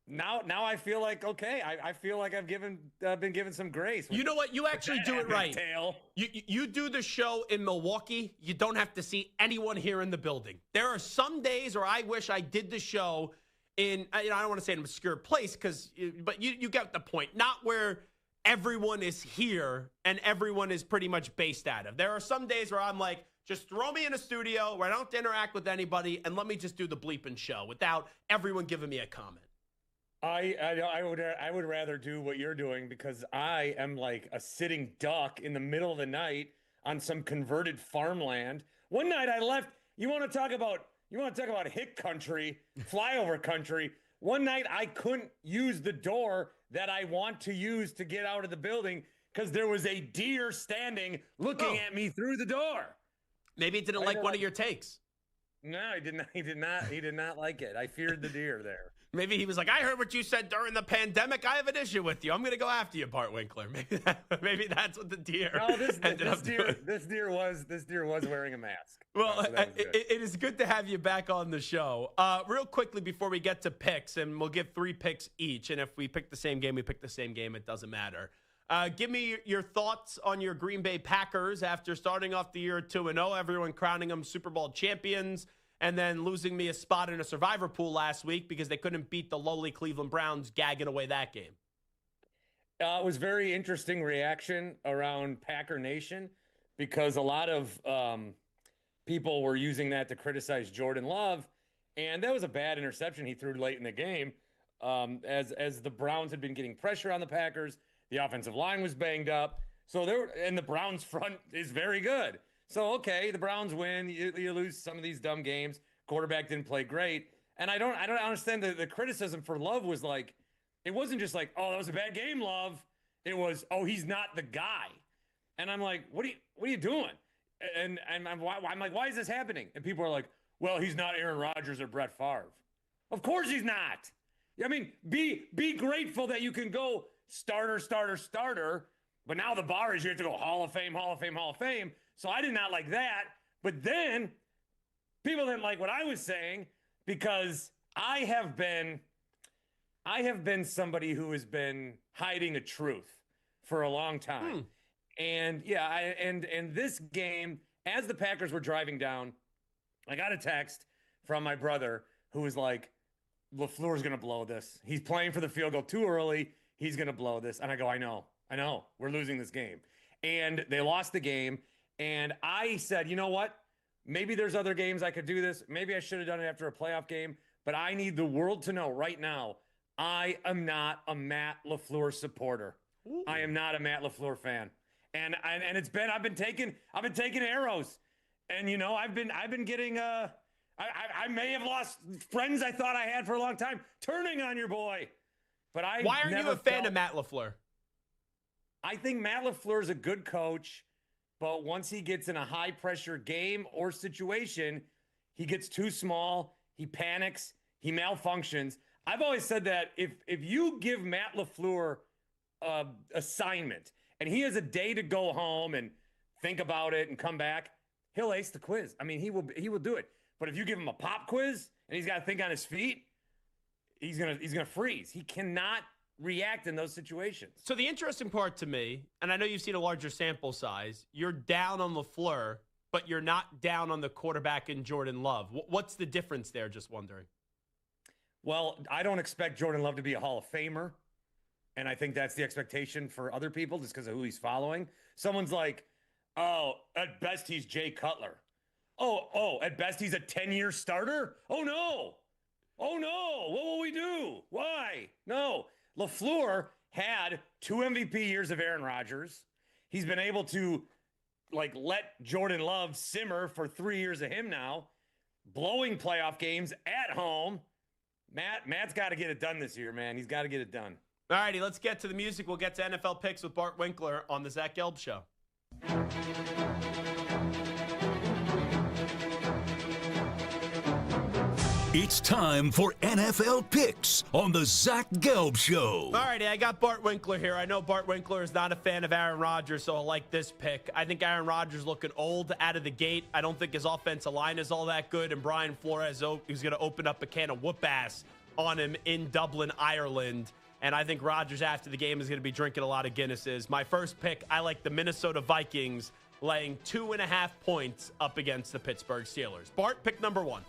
Now I feel like, okay, I feel like I've been given some grace. You know what? You actually do it right. You do the show in Milwaukee. You don't have to see anyone here in the building. There are some days where I wish I did the show in, I don't want to say an obscure place, but you get the point. Not where everyone is here and everyone is pretty much based out of. There are some days where I'm like, just throw me in a studio where I don't have to interact with anybody and let me just do the bleeping show without everyone giving me a comment. I would rather do what you're doing because I am like a sitting duck in the middle of the night on some converted farmland. One night I left. You want to talk about hick country, flyover country. One night I couldn't use the door that I want to use to get out of the building because there was a deer standing looking at me through the door. Maybe it didn't like one of your takes. No, he did not. He did not like it. I feared the deer there. Maybe he was like, I heard what you said during the pandemic. I have an issue with you. I'm going to go after you, Bart Winkler. Maybe that's what the deer ended up doing. This deer was wearing a mask. Well, so it is good to have you back on the show. Real quickly before we get to picks, and we'll give 3 picks each. And if we pick the same game, we pick the same game. It doesn't matter. Give me your thoughts on your Green Bay Packers after starting off the year 2-0, everyone crowning them Super Bowl champions, and then losing me a spot in a survivor pool last week because they couldn't beat the lowly Cleveland Browns, gagging away that game. It was very interesting reaction around Packer Nation because a lot of people were using that to criticize Jordan Love, and that was a bad interception he threw late in the game. As the Browns had been getting pressure on the Packers, the offensive line was banged up. And the Browns front is very good. So, okay, the Browns win. You lose some of these dumb games. Quarterback didn't play great. And I don't understand the criticism for Love was like, it wasn't just like, oh, that was a bad game, Love. It was, oh, he's not the guy. And I'm like, what are you doing? And I'm like, why is this happening? And people are like, well, he's not Aaron Rodgers or Brett Favre. Of course he's not. I mean, be grateful that you can go starter, but now the bar is you have to go Hall of Fame. So I did not like that. But then people didn't like what I was saying because I have been somebody who has been hiding a truth for a long time. And yeah, and this game, as the Packers were driving down, I got a text from my brother who was like, LaFleur's going to blow this. He's playing for the field goal too early. He's going to blow this. And I go, I know. We're losing this game. And they lost the game. And I said, you know what? Maybe there's other games I could do this. Maybe I should have done it after a playoff game. But I need the world to know right now, I am not a Matt LaFleur supporter. Ooh. I am not a Matt LaFleur fan. And I've been taking arrows. And you know, I've been getting I may have lost friends I thought I had for a long time turning on your boy. But why aren't you a fan of Matt LaFleur? I think Matt LaFleur is a good coach, but once he gets in a high-pressure game or situation, he gets too small, he panics, he malfunctions. I've always said that if you give Matt LaFleur an assignment and he has a day to go home and think about it and come back, he'll ace the quiz. I mean, he will do it. But if you give him a pop quiz and he's got to think on his feet, he's gonna freeze. He cannot react in those situations. So the interesting part to me, and I know you've seen a larger sample size, you're down on LaFleur, but you're not down on the quarterback in Jordan Love. What's the difference there? Just wondering. Well, I don't expect Jordan Love to be a Hall of Famer, and I think that's the expectation for other people just because of who he's following. Someone's like, oh, at best he's Jay Cutler. Oh, at best he's a 10-year starter? Oh, no. What will we do? Why? No. LaFleur had 2 MVP years of Aaron Rodgers. He's been able to, let Jordan Love simmer for 3 years of him now, blowing playoff games at home. Matt's got to get it done this year, man. He's got to get it done. All righty, let's get to the music. We'll get to NFL picks with Bart Winkler on the Zach Gelb Show. It's time for NFL picks on the Zach Gelb Show. All righty, I got Bart Winkler here. I know Bart Winkler is not a fan of Aaron Rodgers, so I like this pick. I think Aaron Rodgers looking old out of the gate. I don't think his offensive line is all that good, and Brian Flores is going to open up a can of whoop-ass on him in Dublin, Ireland. And I think Rodgers after the game is going to be drinking a lot of Guinnesses. My first pick, I like the Minnesota Vikings laying 2.5 points up against the Pittsburgh Steelers. Bart, pick number 1.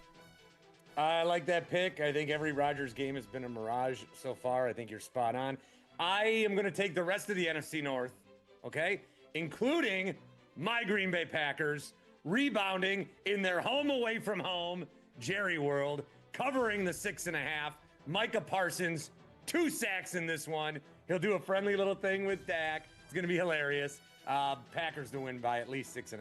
I like that pick. I think every Rodgers game has been a mirage so far. I think you're spot on. I am going to take the rest of the NFC North, okay, including my Green Bay Packers rebounding in their home away from home, Jerry World, covering the 6.5. Micah Parsons, 2 sacks in this one. He'll do a friendly little thing with Dak. It's going to be hilarious. Packers to win by at least 6.5.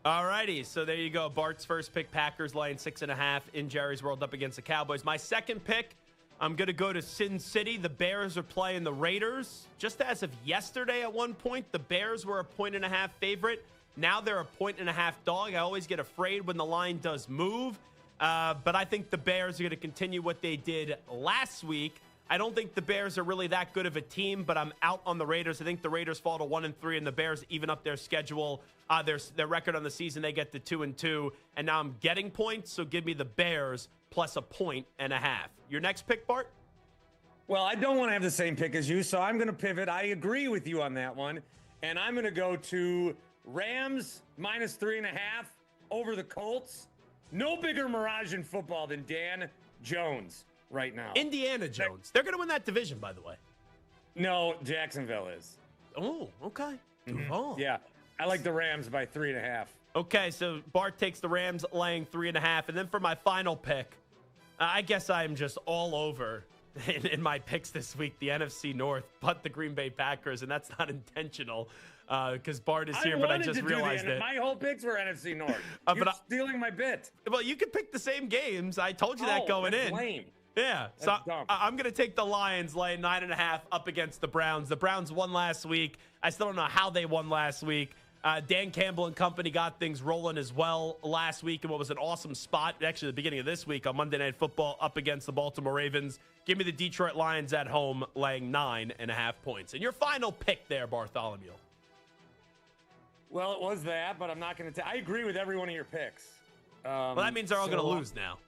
All righty, so there you go. Bart's first pick, Packers laying 6.5 in Jerry's World up against the Cowboys. My second pick, I'm going to go to Sin City. The Bears are playing the Raiders. Just as of yesterday at one point, the Bears were a 1.5 favorite. Now they're a 1.5 dog. I always get afraid when the line does move. But I think the Bears are going to continue what they did last week. I don't think the Bears are really that good of a team, but I'm out on the Raiders. I think the Raiders fall to 1-3, and the Bears even up their schedule, their record on the season. They get to 2-2, and now I'm getting points. So give me the Bears plus a 1.5. Your next pick, Bart? Well, I don't want to have the same pick as you, so I'm going to pivot. I agree with you on that one, and I'm going to go to Rams minus 3.5 over the Colts. No bigger mirage in football than Dan Jones right now. Indiana Jones. They're going to win that division, by the way. No, Jacksonville is. Oh, okay. Yeah, I like the Rams by 3.5. Okay, so Bart takes the Rams laying 3.5. And then for my final pick, I guess I'm just all over in my picks this week, the NFC North, but the Green Bay Packers, and that's not intentional because Bart is here, but I just realized it. My whole picks were NFC North. You're stealing my bit. Well, you could pick the same games. I told you that going in. Lame. Yeah, so I'm going to take the Lions laying 9.5 up against the Browns. The Browns won last week. I still don't know how they won last week. Dan Campbell and company got things rolling as well last week in what was an awesome spot, actually the beginning of this week on Monday Night Football up against the Baltimore Ravens. Give me the Detroit Lions at home laying 9.5 points. And your final pick there, Bartholomew. Well, it was that, but I'm not going to I agree with every one of your picks. Well, that means they're all going to lose now.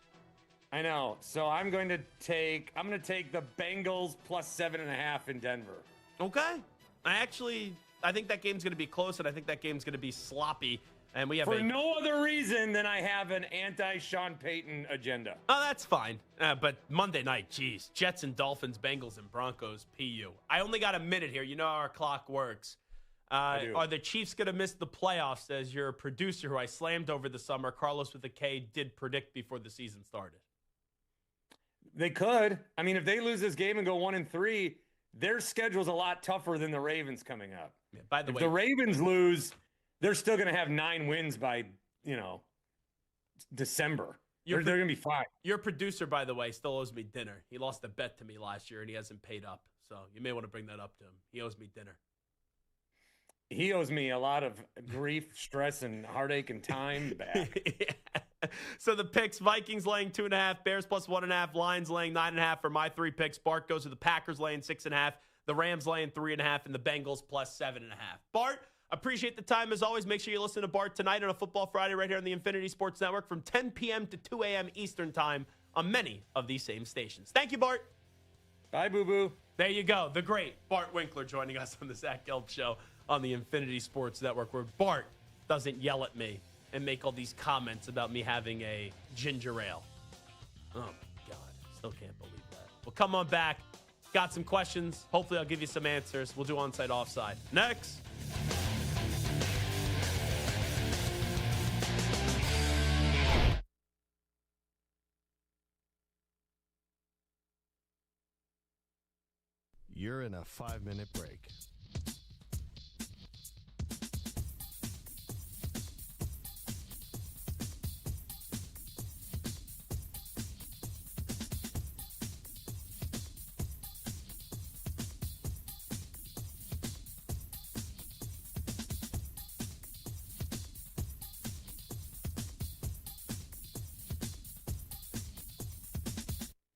I know. So I'm going to take the Bengals plus 7.5 in Denver. Okay. I think that game's going to be close, and I think that game's going to be sloppy. And we have for no other reason than I have an anti-Sean Payton agenda. Oh, that's fine. But Monday night, geez, Jets and Dolphins, Bengals and Broncos, PU. I only got a minute here. You know how our clock works. Are the Chiefs going to miss the playoffs? As your producer, who I slammed over the summer, Carlos with a K, did predict before the season started. They could. I mean, if they lose this game and go 1-3, their schedule's a lot tougher than the Ravens coming up. Yeah, by the way, if the Ravens lose, they're still going to have 9 wins by, December. They're going to be fine. Your producer, by the way, still owes me dinner. He lost a bet to me last year, and he hasn't paid up. So you may want to bring that up to him. He owes me dinner. He owes me a lot of grief, stress, and heartache and time back. Yeah. So the picks, Vikings laying 2.5, Bears plus 1.5, Lions laying 9.5 for my 3 picks. Bart goes to the Packers laying 6.5, the Rams laying 3.5, and the Bengals plus 7.5. Bart, appreciate the time as always. Make sure you listen to Bart tonight on a Football Friday right here on the Infinity Sports Network from 10 p.m. to 2 a.m. Eastern time on many of these same stations. Thank you, Bart. Bye, boo-boo. There you go. The great Bart Winkler joining us on the Zach Gelb Show on the Infinity Sports Network, where Bart doesn't yell at me and make all these comments about me having a ginger ale. Oh, my God. Still can't believe that. Well, come on back. Got some questions. Hopefully, I'll give you some answers. We'll do onside, offside. Next. You're in a 5-minute break.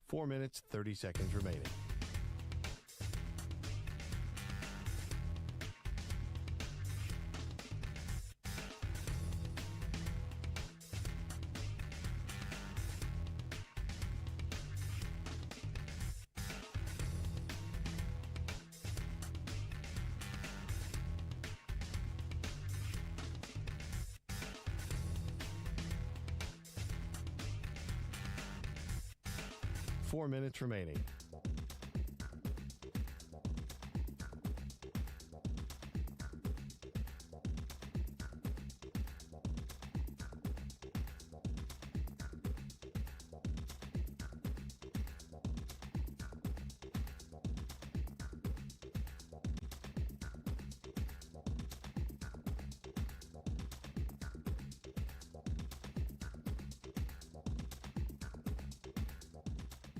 Four minutes, 30 seconds remaining. Four minutes remaining.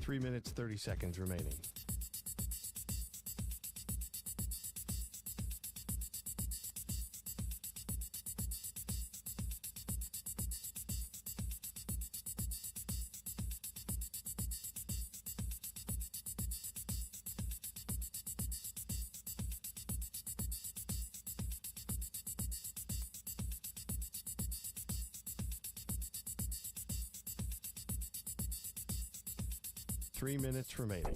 3 minutes, 30 seconds remaining. Three minutes remaining.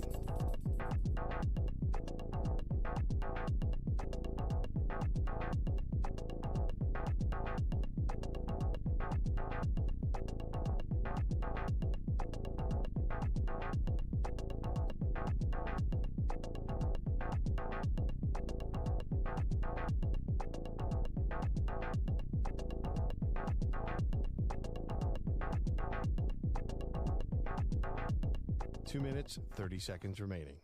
Two minutes, 30 seconds remaining.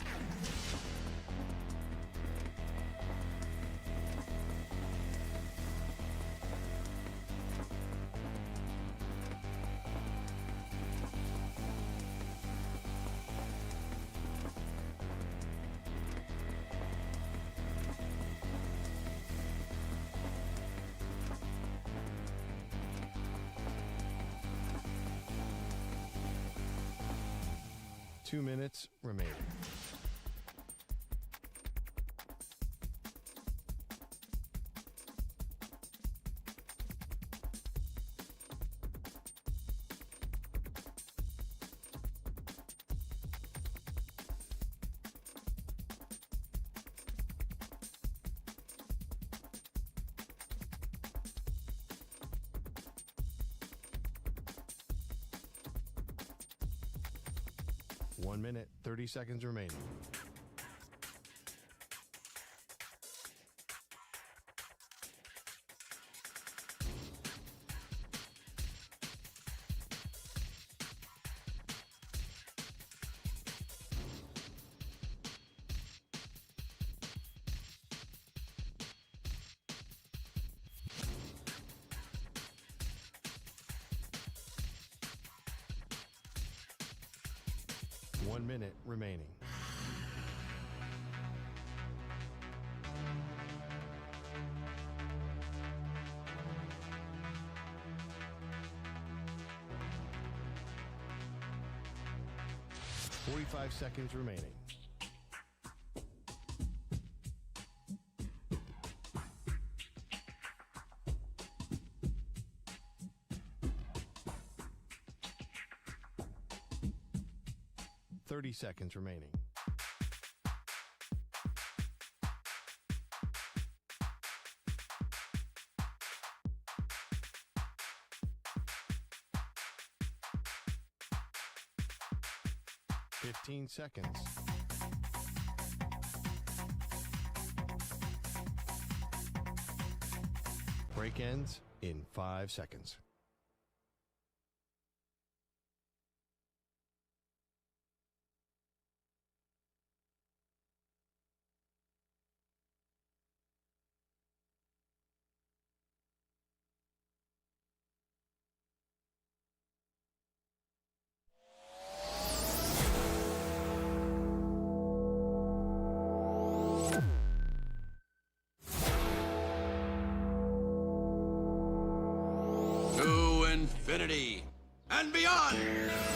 Two minutes remaining. One minute, 30 seconds remaining. One minute remaining. Forty-five seconds remaining. Thirty seconds remaining. Fifteen seconds. Break ends in 5 seconds. Infinity and beyond.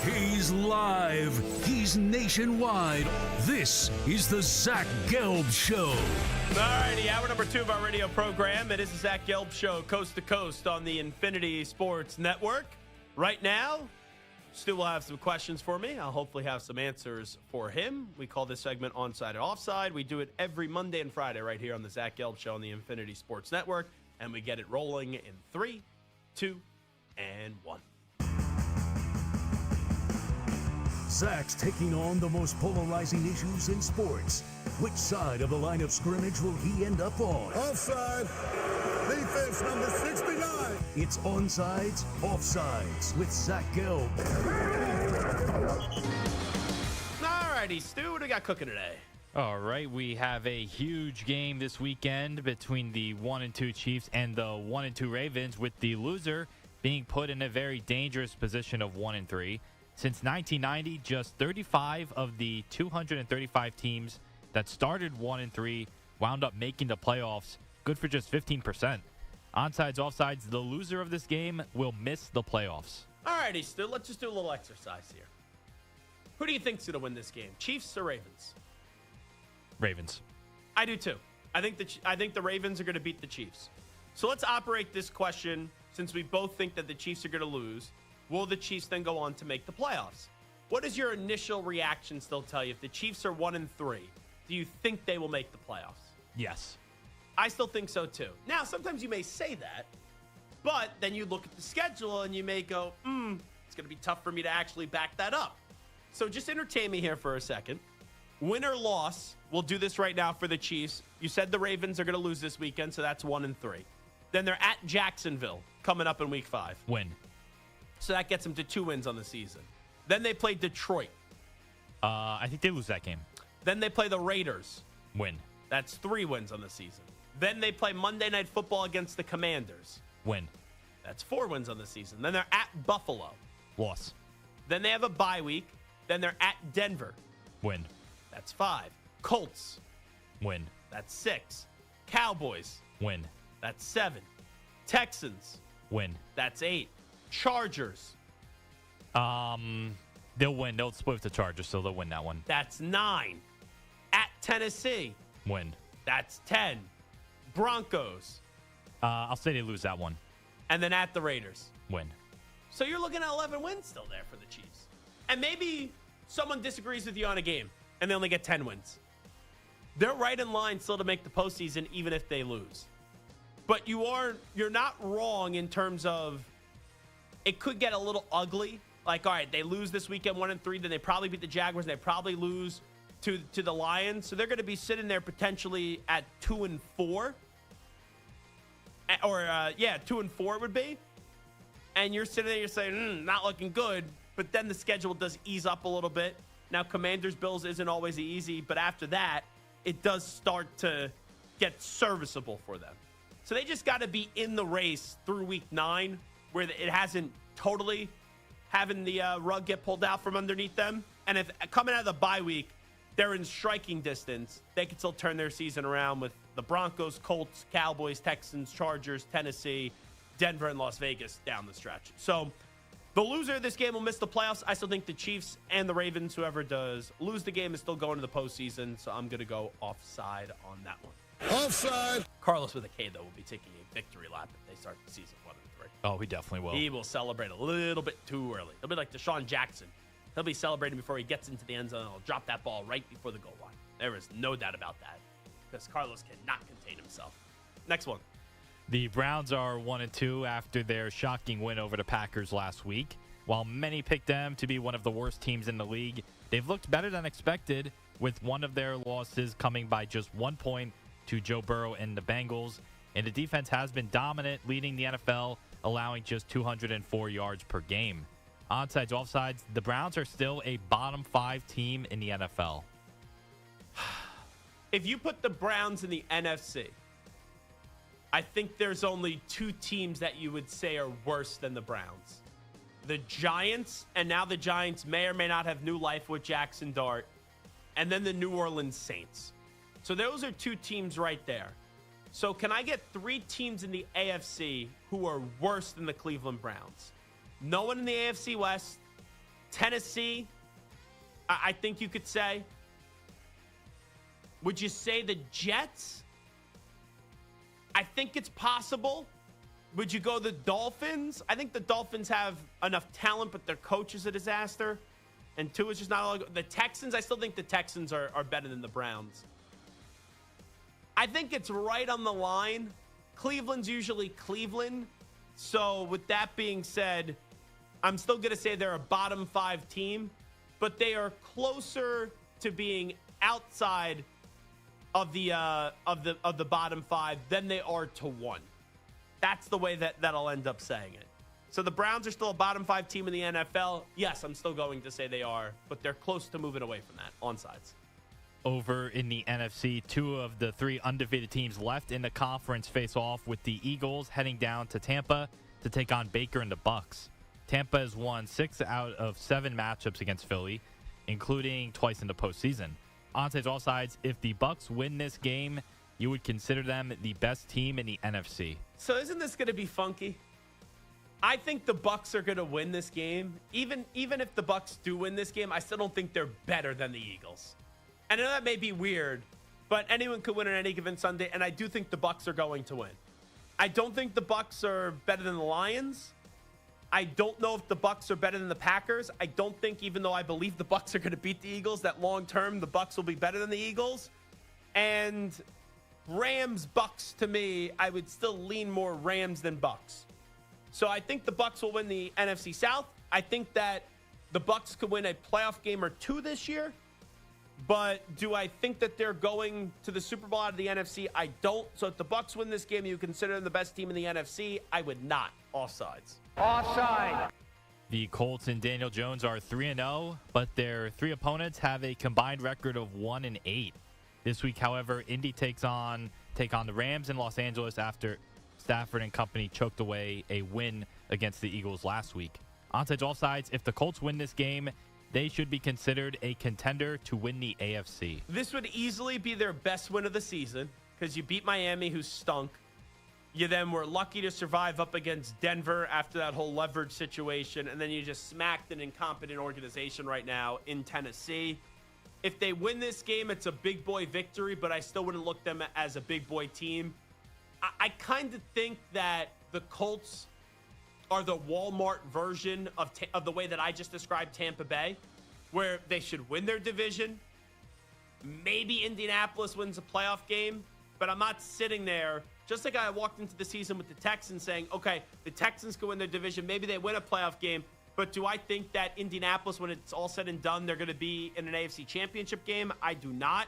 He's live. He's nationwide. This is the Zach Gelb Show. All righty, hour number 2 of our radio program. It is the Zach Gelb Show, coast to coast on the Infinity Sports Network. Right now, Stu will have some questions for me. I'll hopefully have some answers for him. We call this segment Onside and Offside. We do it every Monday and Friday right here on the Zach Gelb Show on the Infinity Sports Network, and we get it rolling in 3, 2, and 1. Zach's taking on the most polarizing issues in sports. Which side of the line of scrimmage will he end up on? Offside. Defense number 69. It's Onsides, Offsides with Zach Gelb. All righty, Stu, what do we got cooking today? All right, we have a huge game this weekend between the 1-2 Chiefs and the 1-2 Ravens, with the loser being put in a very dangerous position of 1-3. Since 1990, just 35 of the 235 teams that started 1-3 wound up making the playoffs, good for just 15%. Onside, offsides, the loser of this game will miss the playoffs. All righty, Stu, let's just do a little exercise here. Who do you think's going to win this game, Chiefs or Ravens? Ravens. I do too. I think the Ravens are going to beat the Chiefs. So let's operate this question, since we both think that the Chiefs are going to lose. Will the Chiefs then go on to make the playoffs? What does your initial reaction still tell you? If the Chiefs are 1-3, do you think they will make the playoffs? Yes. I still think so too. Now, sometimes you may say that, but then you look at the schedule and you may go, it's going to be tough for me to actually back that up. So just entertain me here for a second. Win or loss, we'll do this right now for the Chiefs. You said the Ravens are going to lose this weekend, so that's 1-3. Then they're at Jacksonville coming up in week 5. Win. So that gets them to 2 wins on the season. Then they play Detroit. I think they lose that game. Then they play the Raiders. Win. That's 3 wins on the season. Then they play Monday Night Football against the Commanders. Win. That's 4 wins on the season. Then they're at Buffalo. Loss. Then they have a bye week. Then they're at Denver. Win. That's 5. Colts. Win. That's 6. Cowboys. Win. That's 7. Texans. Win. That's 8. Chargers. They'll win. They'll split with the Chargers, so they'll win that one. That's 9. At Tennessee. Win. That's 10. Broncos. I'll say they lose that one. And then at the Raiders. Win. So you're looking at 11 wins still there for the Chiefs. And maybe someone disagrees with you on a game and they only get 10 wins. They're right in line still to make the postseason even if they lose. But you're not wrong in terms of it could get a little ugly. Like, all right, they lose this weekend 1-3, then they probably beat the Jaguars, and they probably lose to the Lions. So they're going to be sitting there potentially at 2-4. Or 2-4 would be. And you're sitting there, you're saying, not looking good. But then the schedule does ease up a little bit. Now, Commanders Bills isn't always easy, but after that, it does start to get serviceable for them. So they just got to be in the race through week 9, where it hasn't totally having the rug get pulled out from underneath them. And if coming out of the bye week, they're in striking distance, they can still turn their season around with the Broncos, Colts, Cowboys, Texans, Chargers, Tennessee, Denver, and Las Vegas down the stretch. So the loser of this game will miss the playoffs. I still think the Chiefs and the Ravens, whoever does lose the game, is still going to the postseason. So I'm going to go offside on that one. Offside. Carlos with a K, though, will be taking a victory lap if they start the season 1-3. Oh, he definitely will. He will celebrate a little bit too early. He'll be like Deshaun Jackson. He'll be celebrating before he gets into the end zone. He'll drop that ball right before the goal line. There is no doubt about that because Carlos cannot contain himself. Next one. The Browns are 1-2 after their shocking win over the Packers last week. While many picked them to be one of the worst teams in the league, they've looked better than expected, with one of their losses coming by just 1 point to Joe Burrow and the Bengals. And the defense has been dominant, leading the NFL, allowing just 204 yards per game. Onsides, offsides, the Browns are still a bottom 5 team in the NFL. If you put the Browns in the NFC, I think there's only 2 teams that you would say are worse than the Browns. The Giants, and now the Giants may or may not have new life with Jackson Dart, and then the New Orleans Saints. So those are 2 teams right there. So can I get 3 teams in the AFC who are worse than the Cleveland Browns? No one in the AFC West. Tennessee, I think you could say. Would you say the Jets? I think it's possible. Would you go the Dolphins? I think the Dolphins have enough talent, but their coach is a disaster. And 2 is just not all. The Texans, I still think the Texans are better than the Browns. I think it's right on the line. Cleveland's usually Cleveland. So with that being said, I'm still going to say they're a bottom 5 team, but they are closer to being outside of the bottom 5 than they are to 1. That's the way that I'll end up saying it. So the Browns are still a bottom 5 team in the NFL. Yes, I'm still going to say they are, but they're close to moving away from that on sides. Over in the NFC, 2 of the 3 undefeated teams left in the conference face off, with the Eagles heading down to Tampa to take on Baker and the Bucks. Tampa has won 6 out of 7 matchups against Philly, including twice in the postseason. Onstage all sides, if the Bucs win this game, you would consider them the best team in the NFC. So isn't this going to be funky? I think the Bucs are going to win this game. Even if the Bucs do win this game, I still don't think they're better than the Eagles. And I know that may be weird, but anyone could win on any given Sunday, and I do think the Bucs are going to win. I don't think the Bucs are better than the Lions. I don't know if the Bucs are better than the Packers. I don't think, even though I believe the Bucs are going to beat the Eagles, that long term the Bucs will be better than the Eagles. And Rams Bucs, to me, I would still lean more Rams than Bucs. So I think the Bucs will win the NFC South. I think that the Bucs could win a playoff game or 2 this year. But do I think that they're going to the Super Bowl out of the NFC? I don't. So if the Bucs win this game, you consider them the best team in the NFC? I would not. Offsides. Offside. The Colts and Daniel Jones are 3-0, but their 3 opponents have a combined record of 1-8. This week, however, Indy take on the Rams in Los Angeles after Stafford and company choked away a win against the Eagles last week. Onstage all sides, if the Colts win this game, they should be considered a contender to win the AFC. This would easily be their best win of the season because you beat Miami, who stunk. You then were lucky to survive up against Denver after that whole leverage situation, and then you just smacked an incompetent organization right now in Tennessee. If they win this game, it's a big boy victory, but I still wouldn't look them as a big boy team. I kind of think that the Colts are the Walmart version of the way that I just described Tampa Bay, where they should win their division. Maybe Indianapolis wins a playoff game, but I'm not sitting there, just like I walked into the season with the Texans saying, okay, the Texans can win their division. Maybe they win a playoff game, but do I think that Indianapolis, when it's all said and done, they're going to be in an AFC championship game? I do not.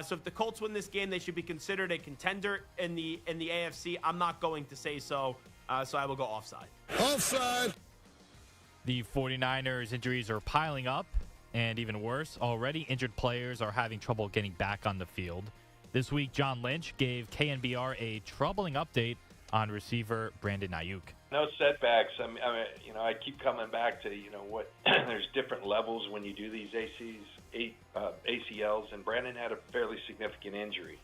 So if the Colts win this game, they should be considered a contender in the AFC. I'm not going to say so, so I will go offside. Offside. The 49ers injuries are piling up, and even worse, already injured players are having trouble getting back on the field. This week, John Lynch gave KNBR a troubling update on receiver Brandon Ayuk. No setbacks. I mean, I keep coming back to, what there's different levels when you do these ACLs, and Brandon had a fairly significant injury,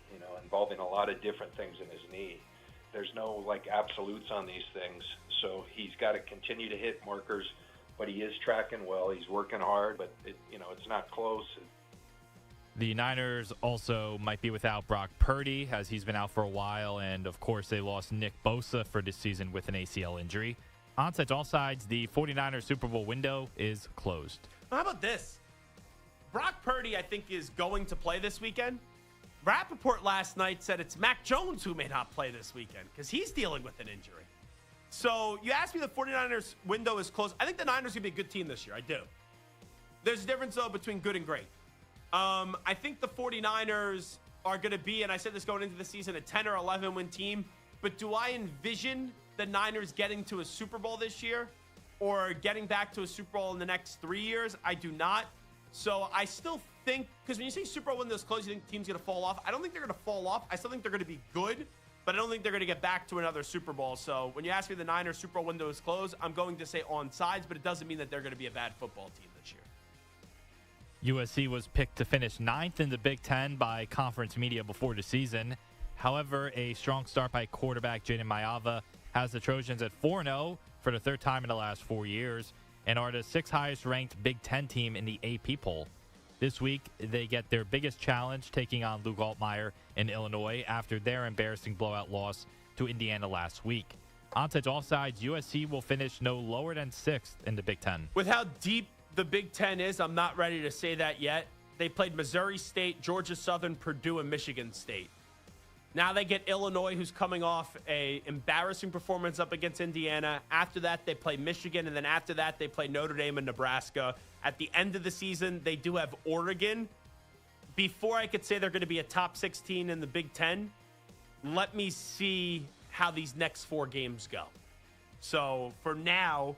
involving a lot of different things in his knee. There's no absolutes on these things, so he's got to continue to hit markers, but he is tracking well. He's working hard, but it's not close. The Niners also might be without Brock Purdy, as he's been out for a while, and of course they lost Nick Bosa for this season with an ACL injury. Onside all sides, the 49ers Super Bowl window is closed. How about this? Brock Purdy, I think, is going to play this weekend. Rappaport last night said it's Mac Jones who may not play this weekend because he's dealing with an injury. So you asked me the 49ers window is closed. I think the Niners are going to be a good team this year. I do. There's a difference, though, between good and great. I think the 49ers are going to be, and I said this going into the season, a 10 or 11 win team. But do I envision the Niners getting to a Super Bowl this year or getting back to a Super Bowl in the next 3 years? I do not. So I still think, because when you say Super Bowl window is closed, you think the team's going to fall off. I don't think they're going to fall off. I still think they're going to be good, but I don't think they're going to get back to another Super Bowl. So when you ask me the Niners Super Bowl window is closed, I'm going to say on sides, but it doesn't mean that they're going to be a bad football team this year. USC was picked to finish 9th in the Big Ten by conference media before the season. However, a strong start by quarterback Jaden Mayava has the Trojans at 4-0 for the 3rd time in the last 4 years and are the 6th highest ranked Big Ten team in the AP poll. This week, they get their biggest challenge taking on Luke Altmaier in Illinois after their embarrassing blowout loss to Indiana last week. Onside all sides, USC will finish no lower than 6th in the Big Ten. With how deep the Big Ten is, I'm not ready to say that yet. They played Missouri State, Georgia Southern, Purdue, and Michigan State. Now they get Illinois, who's coming off a embarrassing performance up against Indiana. After that, they play Michigan, and then after that, they play Notre Dame and Nebraska. At the end of the season, they do have Oregon. Before I could say they're going to be a top 16 in the Big Ten, let me see how these next 4 games go. So for now,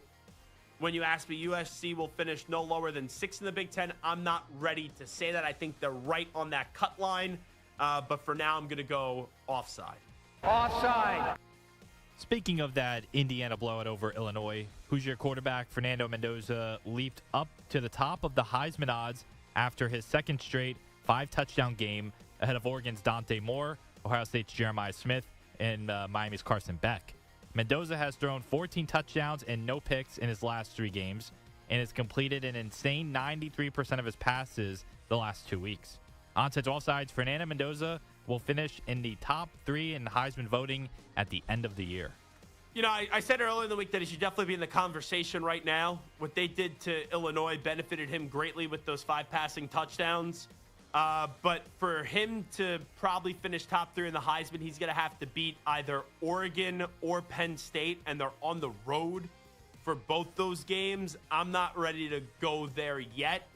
when you ask me, USC will finish no lower than 6 in the Big Ten. I'm not ready to say that. I think they're right on that cut line. But for now, I'm going to go offside. Offside. Speaking of that Indiana blowout over Illinois, Hoosier quarterback Fernando Mendoza leaped up to the top of the Heisman odds after his second straight 5-touchdown game ahead of Oregon's Dante Moore, Ohio State's Jeremiah Smith, and Miami's Carson Beck. Mendoza has thrown 14 touchdowns and no picks in his last 3 games and has completed an insane 93% of his passes the last 2 weeks. Onside to offsides, Fernando Mendoza will finish in the top 3 in Heisman voting at the end of the year. You know, I said earlier in the week that he should definitely be in the conversation right now. What they did to Illinois benefited him greatly with those 5 passing touchdowns. But for him to probably finish top 3 in the Heisman, he's going to have to beat either Oregon or Penn State, and they're on the road for both those games. I'm not ready to go there yet.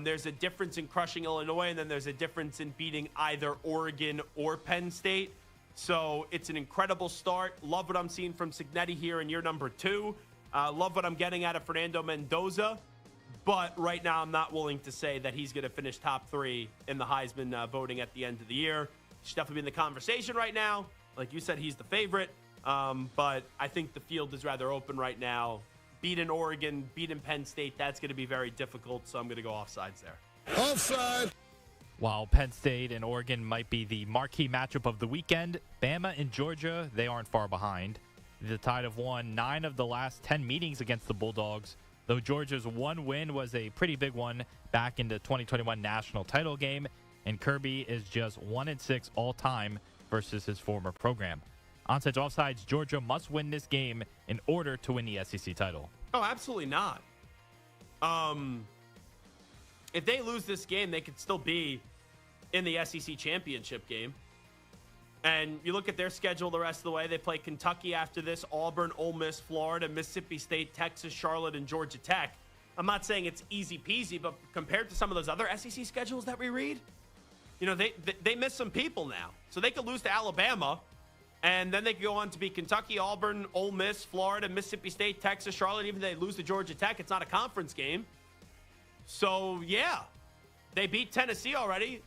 There's a difference in crushing Illinois, and then there's a difference in beating either Oregon or Penn State. So it's an incredible start. Love what I'm seeing from Cignetti here in year number 2. Love what I'm getting out of Fernando Mendoza. But right now, I'm not willing to say that he's going to finish top 3 in the Heisman voting at the end of the year. He should definitely be in the conversation right now. Like you said, he's the favorite. But I think the field is rather open right now. Beating Oregon, beating Penn State, that's going to be very difficult. So I'm going to go offsides there. Offside. While Penn State and Oregon might be the marquee matchup of the weekend, Bama and Georgia, they aren't far behind. The Tide have won 9 of the last 10 meetings against the Bulldogs, though Georgia's one win was a pretty big one back in the 2021 national title game, and Kirby is just 1-6 all-time versus his former program. Onside to offsides, Georgia must win this game in order to win the SEC title. Oh, absolutely not. If they lose this game, they could still be in the SEC championship game. And you look at their schedule the rest of the way. They play Kentucky after this, Auburn, Ole Miss, Florida, Mississippi State, Texas, Charlotte, and Georgia Tech. I'm not saying it's easy peasy, but compared to some of those other SEC schedules that we read, you know, they miss some people now. So they could lose to Alabama, and then they could go on to be Kentucky, Auburn, Ole Miss, Florida, Mississippi State, Texas, Charlotte. Even if they lose to Georgia Tech, it's not a conference game. So, yeah, they beat Tennessee already.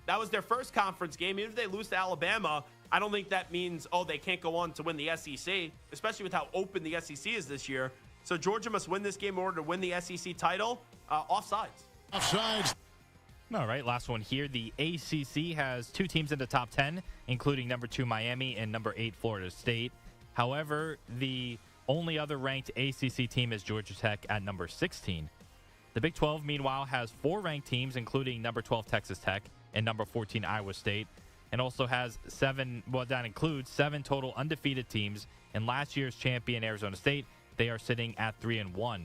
That was their first conference game. Even if they lose to Alabama, I don't think that means, oh, they can't go on to win the SEC, especially with how open the SEC is this year. So Georgia must win this game in order to win the SEC title. Offsides. Offsides. All right, last one here. The ACC has 2 teams in the top 10, including number 2 Miami and number 8 Florida State. However, the only other ranked ACC team is Georgia Tech at number 16. The Big 12, meanwhile, has 4 ranked teams, including number 12 Texas Tech and number 14 Iowa State, and also has 7, well, that includes 7 total undefeated teams. And last year's champion Arizona State, they are sitting at 3-1.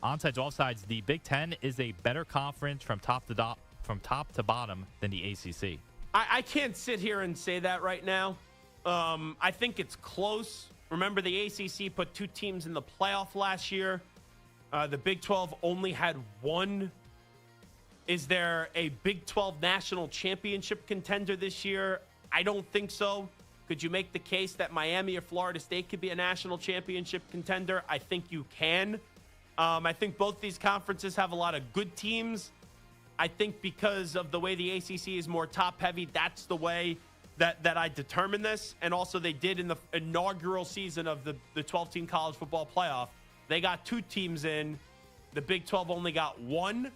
Onside to offsides, the Big 10 is a better conference from top to bottom than the ACC. I can't sit here and say that right now. I think it's close. Remember, the ACC put 2 teams in the playoff last year. The Big 12 only had 1. Is there a Big 12 national championship contender this year? I don't think so. Could you make the case that Miami or Florida State could be a national championship contender? I think you can. I think both these conferences have a lot of good teams. I think because of the way the ACC is more top-heavy, that's the way that I determine this. And also they did in the inaugural season of the 12-team college football playoff. They got 2 teams in. The Big 12 only got 1.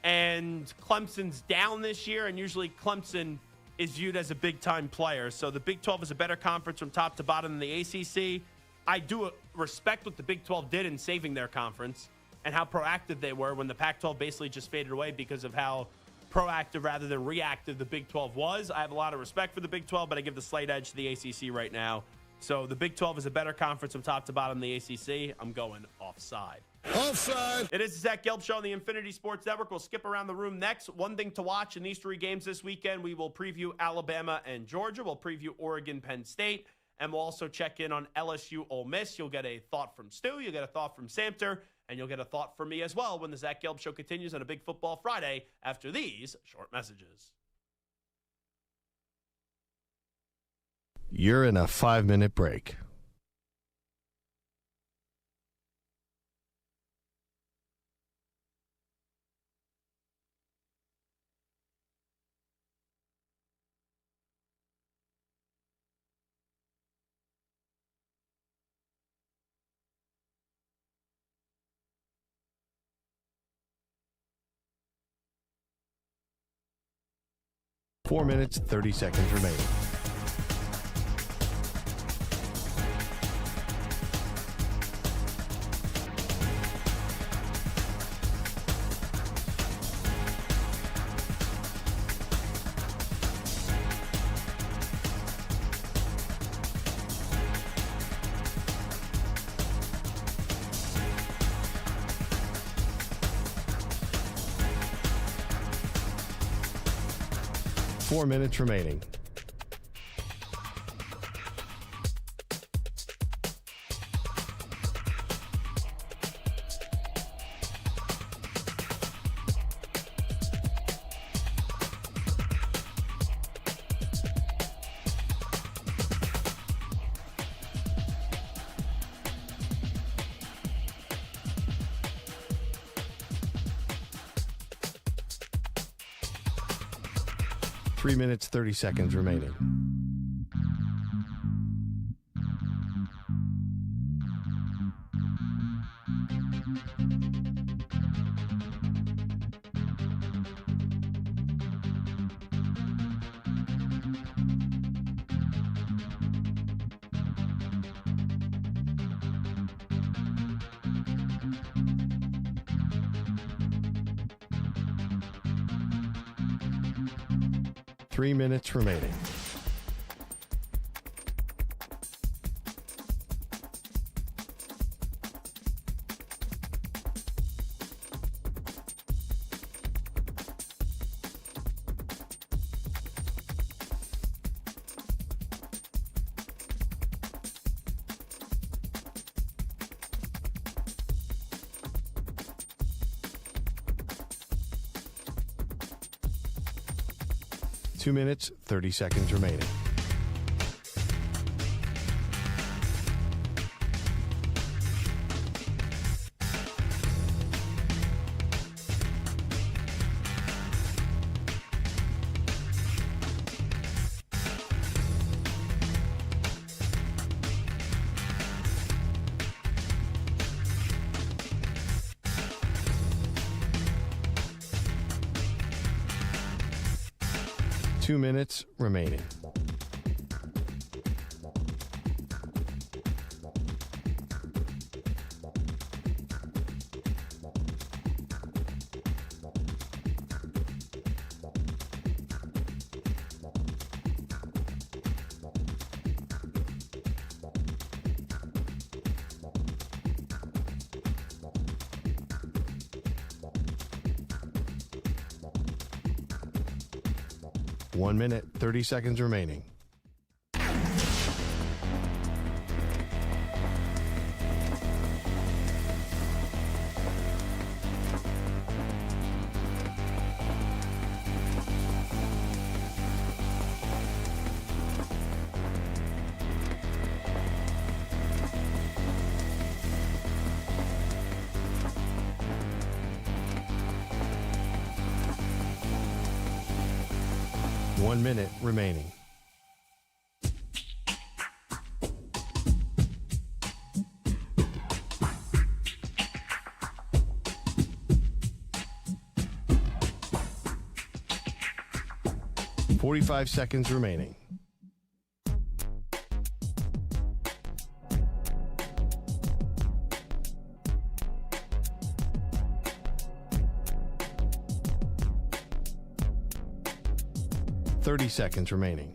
And Clemson's down this year, and usually Clemson is viewed as a big-time player. So the Big 12 is a better conference from top to bottom than the ACC. I do respect what the Big 12 did in saving their conference and how proactive they were when the Pac-12 basically just faded away because of how proactive rather than reactive the Big 12 was. I have a lot of respect for the Big 12, but I give the slight edge to the ACC right now. So the Big 12 is a better conference from top to bottom than the ACC. I'm going offside. Offside. It is the Zach Gelb Show on the Infinity Sports Network. We'll skip around the room next. One thing to watch in these 3 games this weekend, we will preview Alabama and Georgia. We'll preview Oregon, Penn State. And we'll also check in on LSU, Ole Miss. You'll get a thought from Stu. You'll get a thought from Samter. And you'll get a thought from me as well when the Zach Gelb Show continues on a Big Football Friday after these short messages. You're in a 5-minute break. 4 minutes, 30 seconds remaining. Four minutes remaining. Three minutes, 30 seconds remaining. Three minutes remaining. Two minutes, 30 seconds remaining. Two minutes remaining. One minute, 30 seconds remaining. One minute remaining. .45 seconds remaining. .30 seconds remaining.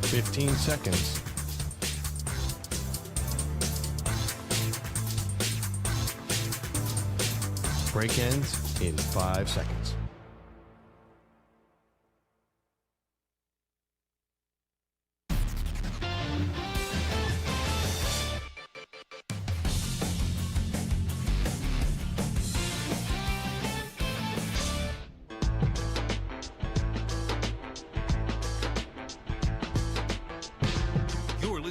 .15 seconds. Break ends in 5 seconds.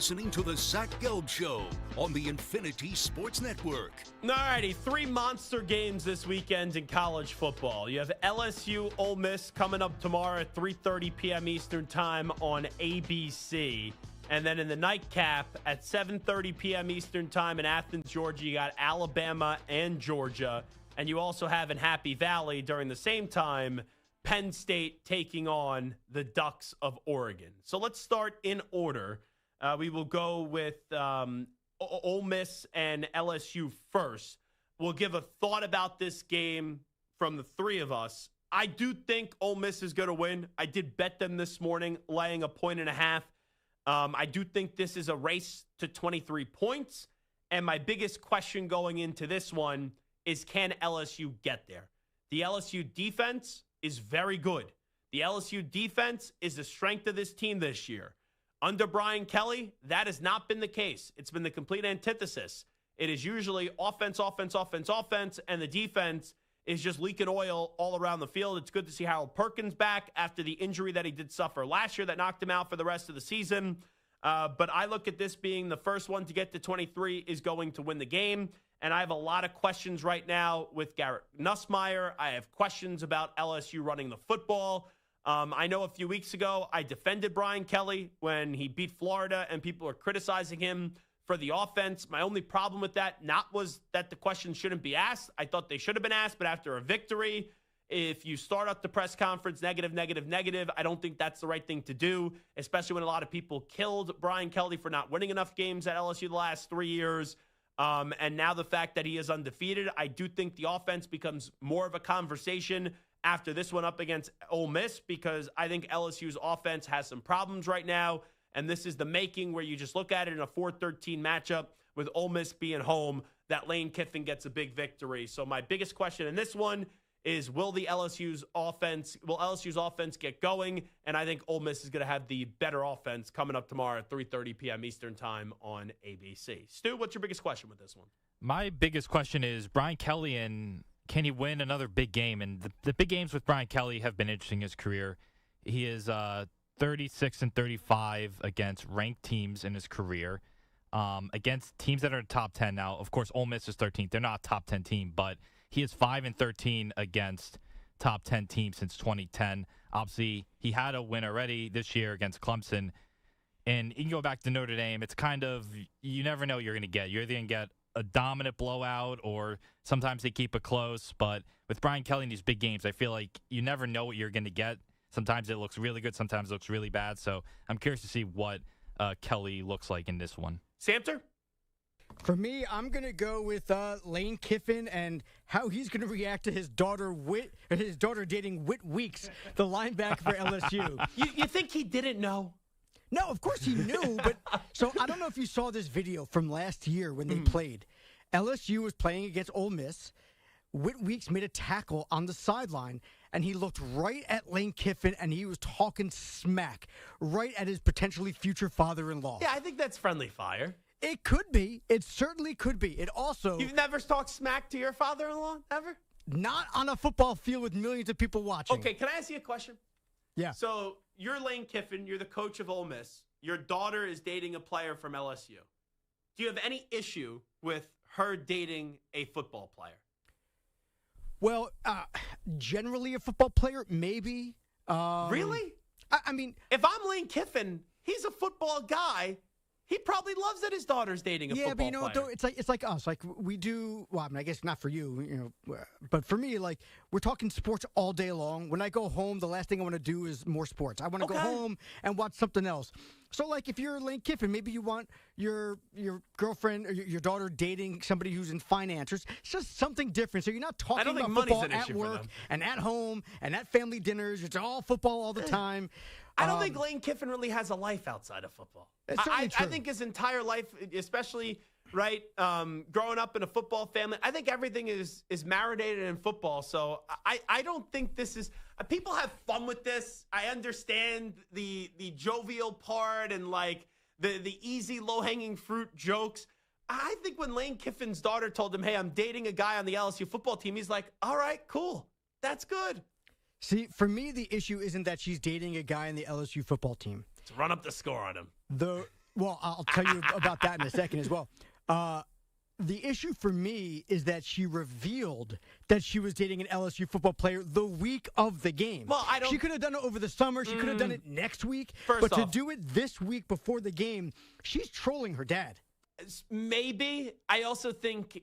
listening to the Zach Gelb Show on the Infinity Sports Network. Alrighty, 3 monster games this weekend in college football. You have LSU Ole Miss coming up tomorrow at 3:30 p.m. Eastern Time on ABC. And then in the nightcap at 7:30 p.m. Eastern Time in Athens, Georgia, you got Alabama and Georgia. And you also have in Happy Valley during the same time, Penn State taking on the Ducks of Oregon. So let's start in order. We will go with Ole Miss and LSU first. We'll give a thought about this game from the three of us. I do think Ole Miss is going to win. I did bet them this morning, laying 1.5 points. I do think this is a race to 23 points. And my biggest question going into this one is, can LSU get there? The LSU defense is very good. The LSU defense is the strength of this team this year. Under Brian Kelly, that has not been the case. It's been the complete antithesis. It is usually offense, and the defense is just leaking oil all around the field. It's good to see Harold Perkins back after the injury that he did suffer last year that knocked him out for the rest of the season. But I look at this being the first one to get to 23 is going to win the game. And I have a lot of questions right now with Garrett Nussmeier. I have questions about LSU running the football. I know a few weeks ago I defended Brian Kelly when he beat Florida and people were criticizing him for the offense. My only problem with that was that the questions shouldn't be asked. I thought they should have been asked, but after a victory, if you start up the press conference negative, I don't think that's the right thing to do, especially when a lot of people killed Brian Kelly for not winning enough games at LSU the last 3 years. And now the fact that he is undefeated, I do think the offense becomes more of a conversation after this one up against Ole Miss, because I think LSU's offense has some problems right now. And this is the making where you just look at it in a 4-13 matchup with Ole Miss being home, that Lane Kiffin gets a big victory. So my biggest question in this one is, will LSU's offense get going? And I think Ole Miss is going to have the better offense coming up tomorrow at 3:30 p.m. Eastern Time on ABC. Stu, what's your biggest question with this one? My biggest question is Brian Kelly, and can he win another big game? And the big games with Brian Kelly have been interesting in his career. He is 36-35 against ranked teams in his career, against teams that are top 10 now. Of course, Ole Miss is 13th. They're not a top 10 team, but he is 5-13 against top 10 teams since 2010. Obviously, he had a win already this year against Clemson. And you can go back to Notre Dame. It's kind of, you never know what you're going to get. You're either going to get a dominant blowout, or sometimes they keep it close. But with Brian Kelly in these big games, I feel like you never know what you're going to get. Sometimes it looks really good. Sometimes it looks really bad. So I'm curious to see what Kelly looks like in this one. Samter? For me, I'm going to go with Lane Kiffin and how he's going to react to his daughter dating Whit Weeks, the linebacker for LSU. You think he didn't know? No, of course he knew. But so I don't know if you saw this video from last year when they played. LSU was playing against Ole Miss. Whit Weeks made a tackle on the sideline, and he looked right at Lane Kiffin, and he was talking smack right at his potentially future father-in-law. Yeah, I think that's friendly fire. It could be. It certainly could be. It also... You've never talked smack to your father-in-law, ever? Not on a football field with millions of people watching. Okay, can I ask you a question? Yeah. So, you're Lane Kiffin. You're the coach of Ole Miss. Your daughter is dating a player from LSU. Do you have any issue with her dating a football player? Well, generally a football player, maybe. Really? I mean... If I'm Lane Kiffin, he's a football guy. He probably loves that his daughter's dating a football player. Yeah, but you know, it's like us. Like we do. Well, I mean, I guess not for you, but for me, like we're talking sports all day long. When I go home, the last thing I want to do is more sports. I want to go home and watch something else. So, like, if you're Lane Kiffin, maybe you want your girlfriend or your daughter dating somebody who's in finance. It's just something different. So you're not talking about football at work and at home and at family dinners. It's all football all the time. I don't think Lane Kiffin really has a life outside of football. I think his entire life, especially growing up in a football family, I think everything is marinated in football. So I don't think this is people have fun with this. I understand the jovial part and like the easy low hanging fruit jokes. I think when Lane Kiffin's daughter told him, "Hey, I'm dating a guy on the LSU football team," he's like, "All right, cool, that's good." See, for me, the issue isn't that she's dating a guy on the LSU football team. Let's run up the score on him. Well, I'll tell you about that in a second as well. The issue for me is that she revealed that she was dating an LSU football player the week of the game. Well, I don't. She could have done it over the summer. She could have done it next week. First but off, to do it this week before the game, she's trolling her dad. Maybe. I also think,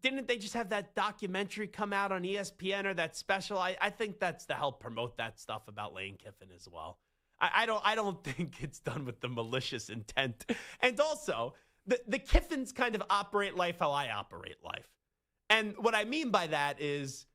didn't they just have that documentary come out on ESPN or that special? I think that's to help promote that stuff about Lane Kiffin as well. I don't think it's done with the malicious intent. And also, the Kiffins kind of operate life how I operate life. And what I mean by that is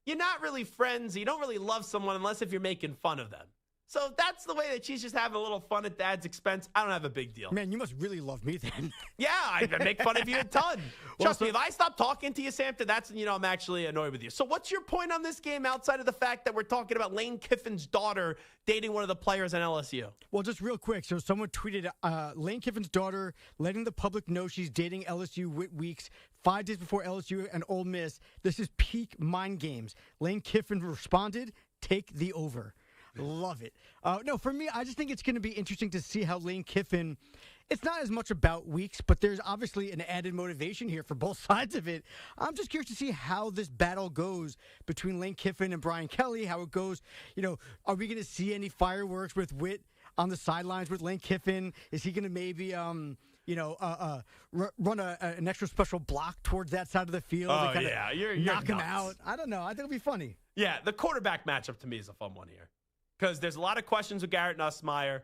you're not really friends. You don't really love someone unless if you're making fun of them. So if that's the way that she's just having a little fun at Dad's expense, I don't have a big deal. Man, you must really love me then. Yeah, I make fun of you a ton. Trust me, if I stop talking to you, Samson, that's, I'm actually annoyed with you. So what's your point on this game outside of the fact that we're talking about Lane Kiffin's daughter dating one of the players in LSU? Well, just real quick. So someone tweeted, Lane Kiffin's daughter letting the public know she's dating LSU Weeks 5 days before LSU and Ole Miss. This is peak mind games. Lane Kiffin responded, take the over. Love it. No, for me, I just think it's going to be interesting to see how Lane Kiffin, it's not as much about Weeks, but there's obviously an added motivation here for both sides of it. I'm just curious to see how this battle goes between Lane Kiffin and Brian Kelly, how it goes. Are we going to see any fireworks with Witt on the sidelines with Lane Kiffin? Is he going to maybe, run an extra special block towards that side of the field? Oh, yeah. You're knock him nuts. out. I don't know. I think it'll be funny. Yeah, the quarterback matchup to me is a fun one here. Because there's a lot of questions with Garrett Nussmeier,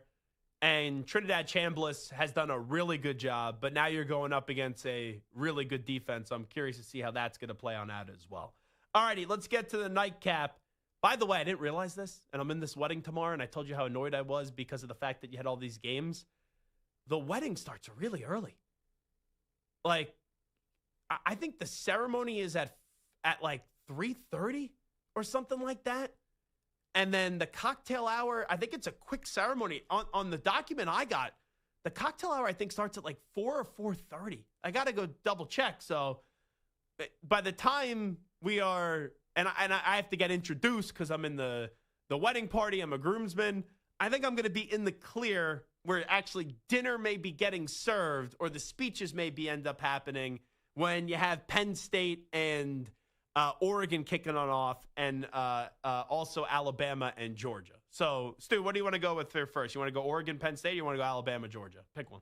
and Trinidad Chambliss has done a really good job, but now you're going up against a really good defense. So I'm curious to see how that's going to play on out as well. All righty, let's get to the nightcap. By the way, I didn't realize this, and I'm in this wedding tomorrow, and I told you how annoyed I was because of the fact that you had all these games. The wedding starts really early. Like, I think the ceremony is at like 3:30 or something like that. And then the cocktail hour, I think it's a quick ceremony. On the document I got, the cocktail hour, I think, starts at like 4 or 4:30. I got to go double check. So by the time we are, and I have to get introduced because I'm in the wedding party. I'm a groomsman. I think I'm going to be in the clear where actually dinner may be getting served or the speeches maybe end up happening when you have Penn State and Oregon kicking on off, and also Alabama and Georgia. So, Stu, what do you want to go with first? You want to go Oregon, Penn State, or you want to go Alabama, Georgia? Pick one.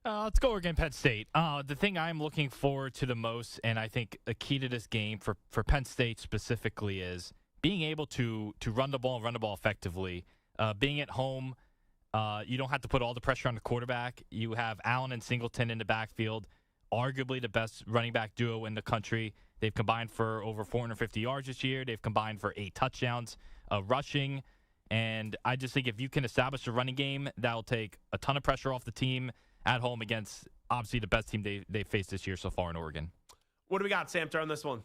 Let's go Oregon, Penn State. The thing I'm looking forward to the most, and I think a key to this game for Penn State specifically, is being able to run the ball and run the ball effectively. Being at home, you don't have to put all the pressure on the quarterback. You have Allen and Singleton in the backfield, arguably the best running back duo in the country. They've combined for over 450 yards this year. They've combined for 8 touchdowns rushing. And I just think if you can establish a running game, that'll take a ton of pressure off the team at home against, obviously, the best team they've faced this year so far in Oregon. What do we got, Sam, on this one?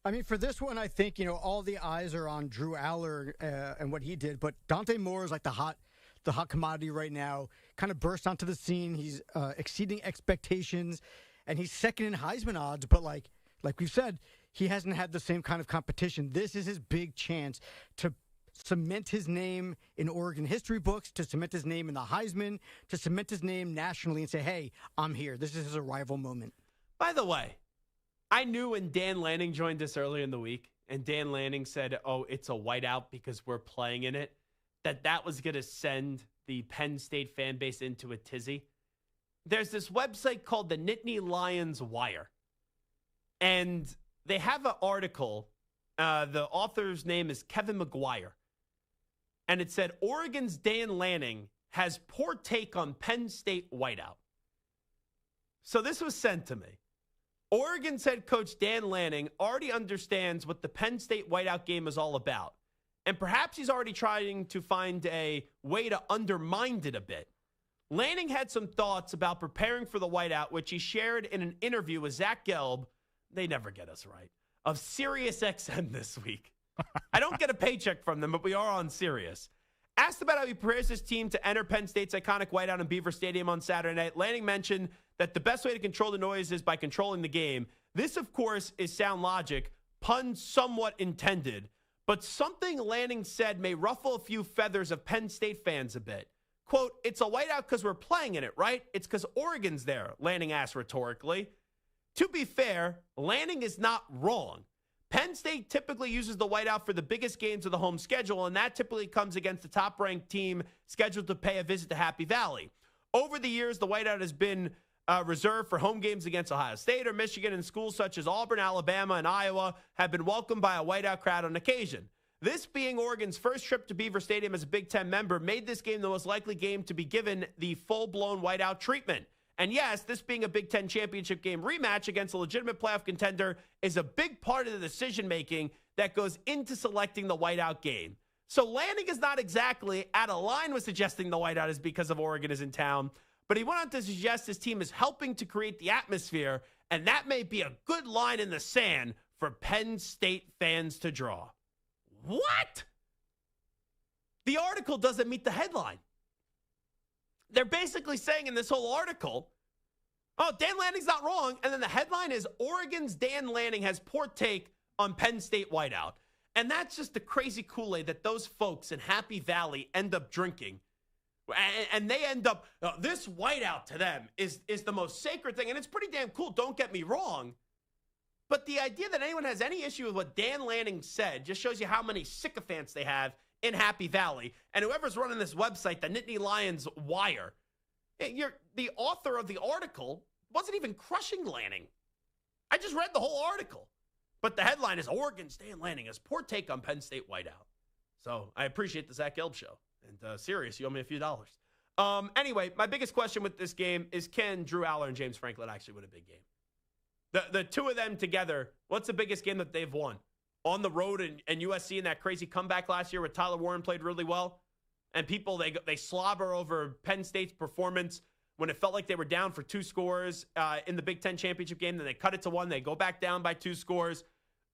I mean, for this one, I think, all the eyes are on Drew Aller and what he did. But Dante Moore is like the hot commodity right now. Kind of burst onto the scene. He's exceeding expectations. And he's second in Heisman odds. But like we've said, he hasn't had the same kind of competition. This is his big chance to cement his name in Oregon history books, to cement his name in the Heisman, to cement his name nationally and say, hey, I'm here. This is his arrival moment. By the way, I knew when Dan Lanning joined us earlier in the week, and Dan Lanning said, oh, it's a whiteout because we're playing in it, that was going to send the Penn State fan base into a tizzy. There's this website called the Nittany Lions Wire. And they have an article. The author's name is Kevin McGuire. And it said, Oregon's Dan Lanning has poor take on Penn State whiteout. So this was sent to me. Oregon's head coach Dan Lanning already understands what the Penn State whiteout game is all about. And perhaps he's already trying to find a way to undermine it a bit. Lanning had some thoughts about preparing for the whiteout, which he shared in an interview with Zach Gelb. They never get us right. Of SiriusXM this week. I don't get a paycheck from them, but we are on Sirius. Asked about how he prepares his team to enter Penn State's iconic whiteout in Beaver Stadium on Saturday night, Lanning mentioned that the best way to control the noise is by controlling the game. This, of course, is sound logic, pun somewhat intended, but something Lanning said may ruffle a few feathers of Penn State fans a bit. quote, it's a whiteout because we're playing in it, right? It's because Oregon's there, Lanning asked rhetorically. To be fair, Lanning is not wrong. Penn State typically uses the whiteout for the biggest games of the home schedule, and that typically comes against the top-ranked team scheduled to pay a visit to Happy Valley. Over the years, the whiteout has been reserved for home games against Ohio State or Michigan, and schools such as Auburn, Alabama, and Iowa have been welcomed by a whiteout crowd on occasion. This being Oregon's first trip to Beaver Stadium as a Big Ten member made this game the most likely game to be given the full-blown whiteout treatment. And yes, this being a Big Ten championship game rematch against a legitimate playoff contender is a big part of the decision-making that goes into selecting the whiteout game. So Lanning is not exactly out of line with suggesting the whiteout is because of Oregon is in town, but he went on to suggest his team is helping to create the atmosphere, and that may be a good line in the sand for Penn State fans to draw. What? The article doesn't meet the headline. They're basically saying in this whole article, oh, Dan Lanning's not wrong. And then the headline is Oregon's Dan Lanning has poor take on Penn State whiteout. And that's just the crazy Kool-Aid that those folks in Happy Valley end up drinking. And they end up, this whiteout to them is the most sacred thing. And it's pretty damn cool. Don't get me wrong. But the idea that anyone has any issue with what Dan Lanning said just shows you how many sycophants they have in Happy Valley. And whoever's running this website, the Nittany Lions Wire, the author of the article wasn't even crushing Lanning. I just read the whole article. But the headline is Oregon's Dan Lanning has poor take on Penn State whiteout. So I appreciate the Zach Gelb Show. And serious, you owe me a few dollars. Anyway, my biggest question with this game is, can Drew Aller and James Franklin actually win a big game? The two of them together, what's the biggest game that they've won? On the road and USC in that crazy comeback last year where Tyler Warren played really well. And people, they slobber over Penn State's performance when it felt like they were down for 2 scores in the Big Ten championship game. Then they cut it to 1. They go back down by 2 scores.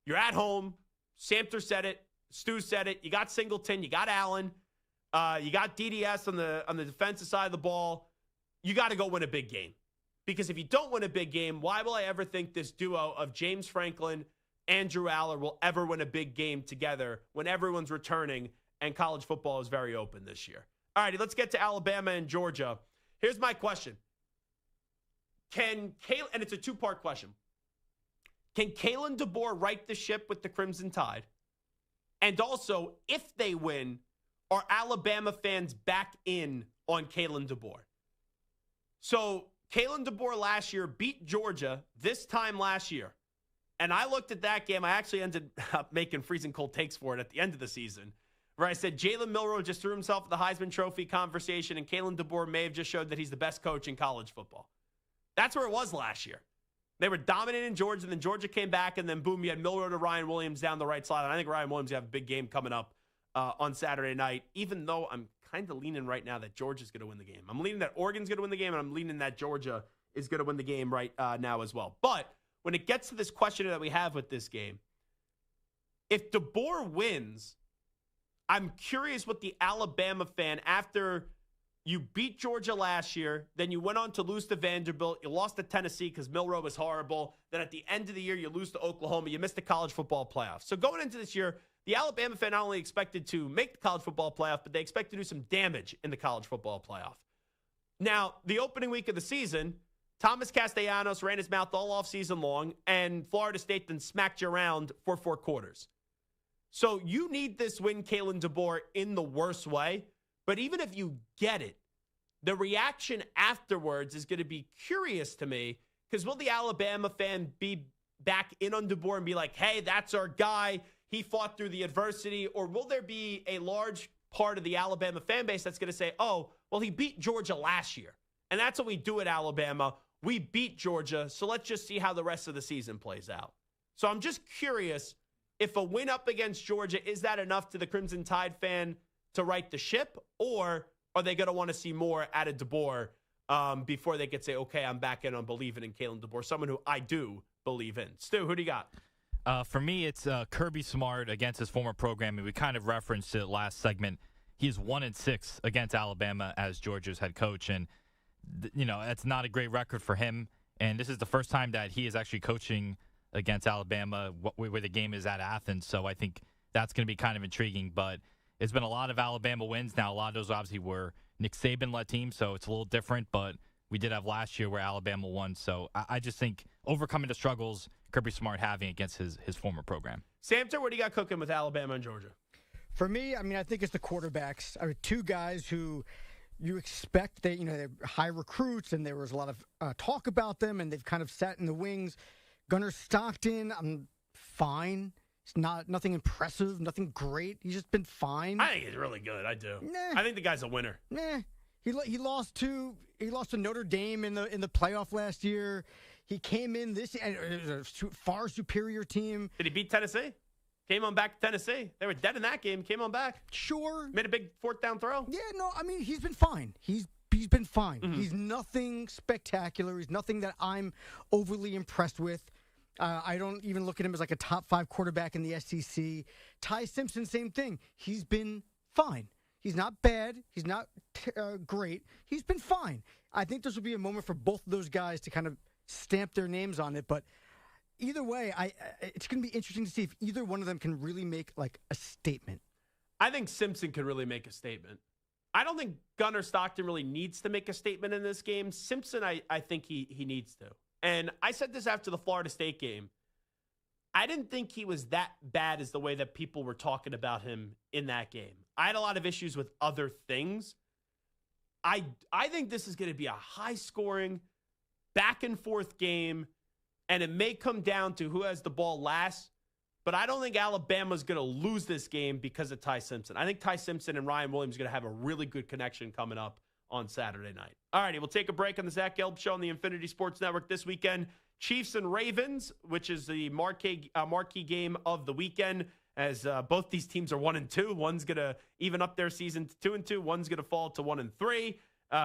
You're at home. Samter said it. Stu said it. You got Singleton. You got Allen. You got DDS on the defensive side of the ball. You got to go win a big game. Because if you don't win a big game, why will I ever think this duo of James Franklin and Drew Aller will ever win a big game together when everyone's returning and college football is very open this year? All righty, let's get to Alabama and Georgia. Here's my question. And it's a 2-part question. Can Kalen DeBoer right the ship with the Crimson Tide? And also, if they win, are Alabama fans back in on Kalen DeBoer? So Kalen DeBoer last year beat Georgia this time last year. And I looked at that game. I actually ended up making freezing cold takes for it at the end of the season, where I said Jalen Milroe just threw himself in the Heisman Trophy conversation, and Kalen DeBoer may have just showed that he's the best coach in college football. That's where it was last year. They were dominating Georgia, and then Georgia came back, and then boom, you had Milroe to Ryan Williams down the right side. And I think Ryan Williams will have a big game coming up on Saturday night, even though I'm kind of leaning right now that Georgia's going to win the game. I'm leaning that Oregon's going to win the game, and I'm leaning that Georgia is going to win the game right now as well. But when it gets to this question that we have with this game, if DeBoer wins, I'm curious what the Alabama fan, after you beat Georgia last year, then you went on to lose to Vanderbilt, you lost to Tennessee because Milroe was horrible, then at the end of the year you lose to Oklahoma, you missed the college football playoff. So going into this year, the Alabama fan not only expected to make the college football playoff, but they expect to do some damage in the college football playoff. Now, the opening week of the season, Thomas Castellanos ran his mouth all off season long, and Florida State then smacked you around for 4 quarters. So you need this win, Kalen DeBoer, in the worst way. But even if you get it, the reaction afterwards is going to be curious to me, because will the Alabama fan be back in on DeBoer and be like, hey, that's our guy, he fought through the adversity? Or will there be a large part of the Alabama fan base that's going to say, oh, well, he beat Georgia last year, and that's what we do at Alabama. We beat Georgia, so let's just see how the rest of the season plays out. So I'm just curious, if a win up against Georgia, is that enough to the Crimson Tide fan to right the ship? Or are they going to want to see more out of DeBoer before they could say, okay, I'm back in on believing in Kalen DeBoer, someone who I do believe in? Stu, who do you got? For me, it's Kirby Smart against his former program. And we kind of referenced it last segment. He's 1-6 against Alabama as Georgia's head coach. And, that's not a great record for him. And this is the first time that he is actually coaching against Alabama where the game is at Athens. So I think that's going to be kind of intriguing. But it's been a lot of Alabama wins. Now, a lot of those obviously were Nick Saban-led team, so it's a little different, but we did have last year where Alabama won. So I just think overcoming the struggles Kirby Smart having against his former program. Samter, what do you got cooking with Alabama and Georgia? For me, I mean, I think it's the quarterbacks. I mean, two guys who you expect they're high recruits, and there was a lot of talk about them, and they've kind of sat in the wings. Gunnar Stockton, I'm fine. It's nothing impressive, nothing great. He's just been fine. I think he's really good. I do. Nah. I think the guy's a winner. Nah. He lost to Notre Dame in the playoff last year. He came in this year, and it was a far superior team. Did he beat Tennessee? Came on back to Tennessee. They were dead in that game. Came on back. Sure. Made a big fourth down throw. Yeah, no, I mean, he's been fine. He's been fine. Mm-hmm. He's nothing spectacular. He's nothing that I'm overly impressed with. I don't even look at him as like a top 5 quarterback in the SEC. Ty Simpson, same thing. He's been fine. He's not bad. He's not great. He's been fine. I think this will be a moment for both of those guys to kind of stamp their names on it. But either way, it's going to be interesting to see if either one of them can really make like a statement. I think Simpson can really make a statement. I don't think Gunnar Stockton really needs to make a statement in this game. Simpson, I think he needs to. And I said this after the Florida State game. I didn't think he was that bad as the way that people were talking about him in that game. I had a lot of issues with other things. I think this is going to be a high-scoring, back-and-forth game, and it may come down to who has the ball last, but I don't think Alabama's going to lose this game because of Ty Simpson. I think Ty Simpson and Ryan Williams are going to have a really good connection coming up on Saturday night. All righty, we'll take a break on the Zach Gelb Show on the Infinity Sports Network this weekend. Chiefs and Ravens, which is the marquee game of the weekend, as both these teams are 1-2. One's going to even up their season to 2-2. One's going to fall to 1-3.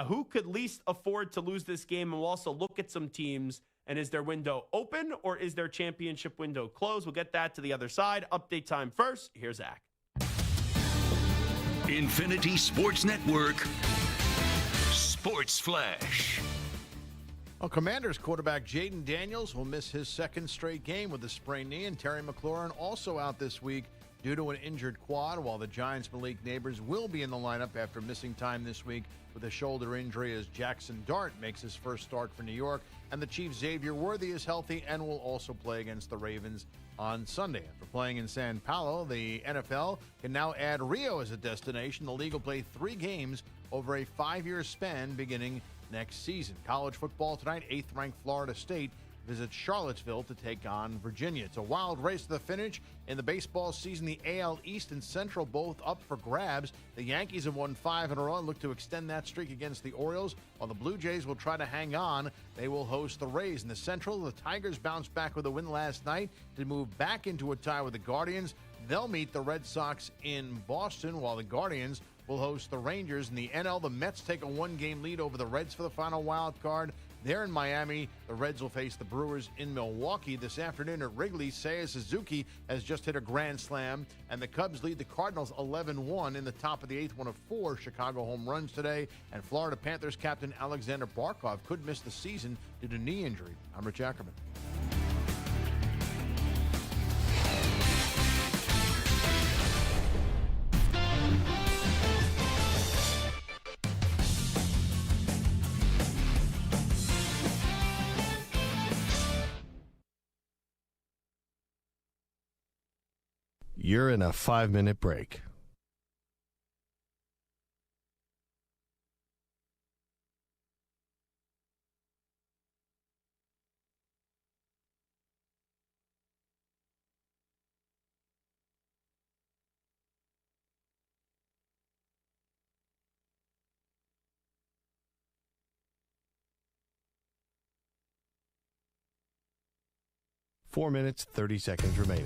Who could least afford to lose this game? And we'll also look at some teams. And is their window open or is their championship window closed? We'll get that to the other side. Update time first. Here's Zach. Infinity Sports Network. Sports Flash. Well, Commanders quarterback Jaden Daniels will miss his second straight game with a sprained knee, and Terry McLaurin also out this week due to an injured quad, while the Giants' Malik Neighbors will be in the lineup after missing time this week with a shoulder injury as Jackson Dart makes his first start for New York, and the Chiefs' Xavier Worthy is healthy and will also play against the Ravens on Sunday. After playing in San Paulo, the NFL can now add Rio as a destination. The league will play 3 games over a 5-year span beginning next season. College football tonight, 8th-ranked Florida State visits Charlottesville to take on Virginia. It's a wild race to the finish. In the baseball season, the AL East and Central both up for grabs. The Yankees have won 5 in a row and look to extend that streak against the Orioles, while the Blue Jays will try to hang on. They will host the Rays. In the Central, the Tigers bounced back with a win last night to move back into a tie with the Guardians. They'll meet the Red Sox in Boston, while the Guardians will host the Rangers. In the NL, the Mets take a 1-game lead over the Reds for the final wild card. There in Miami, the Reds will face the Brewers in Milwaukee. This afternoon at Wrigley, Seiya Suzuki has just hit a grand slam, and the Cubs lead the Cardinals 11-1 in the top of the 8th, one of 4 Chicago home runs today. And Florida Panthers captain Alexander Barkov could miss the season due to knee injury. I'm Rich Ackerman. You're in a 5-minute break. Four minutes, 30 seconds remaining.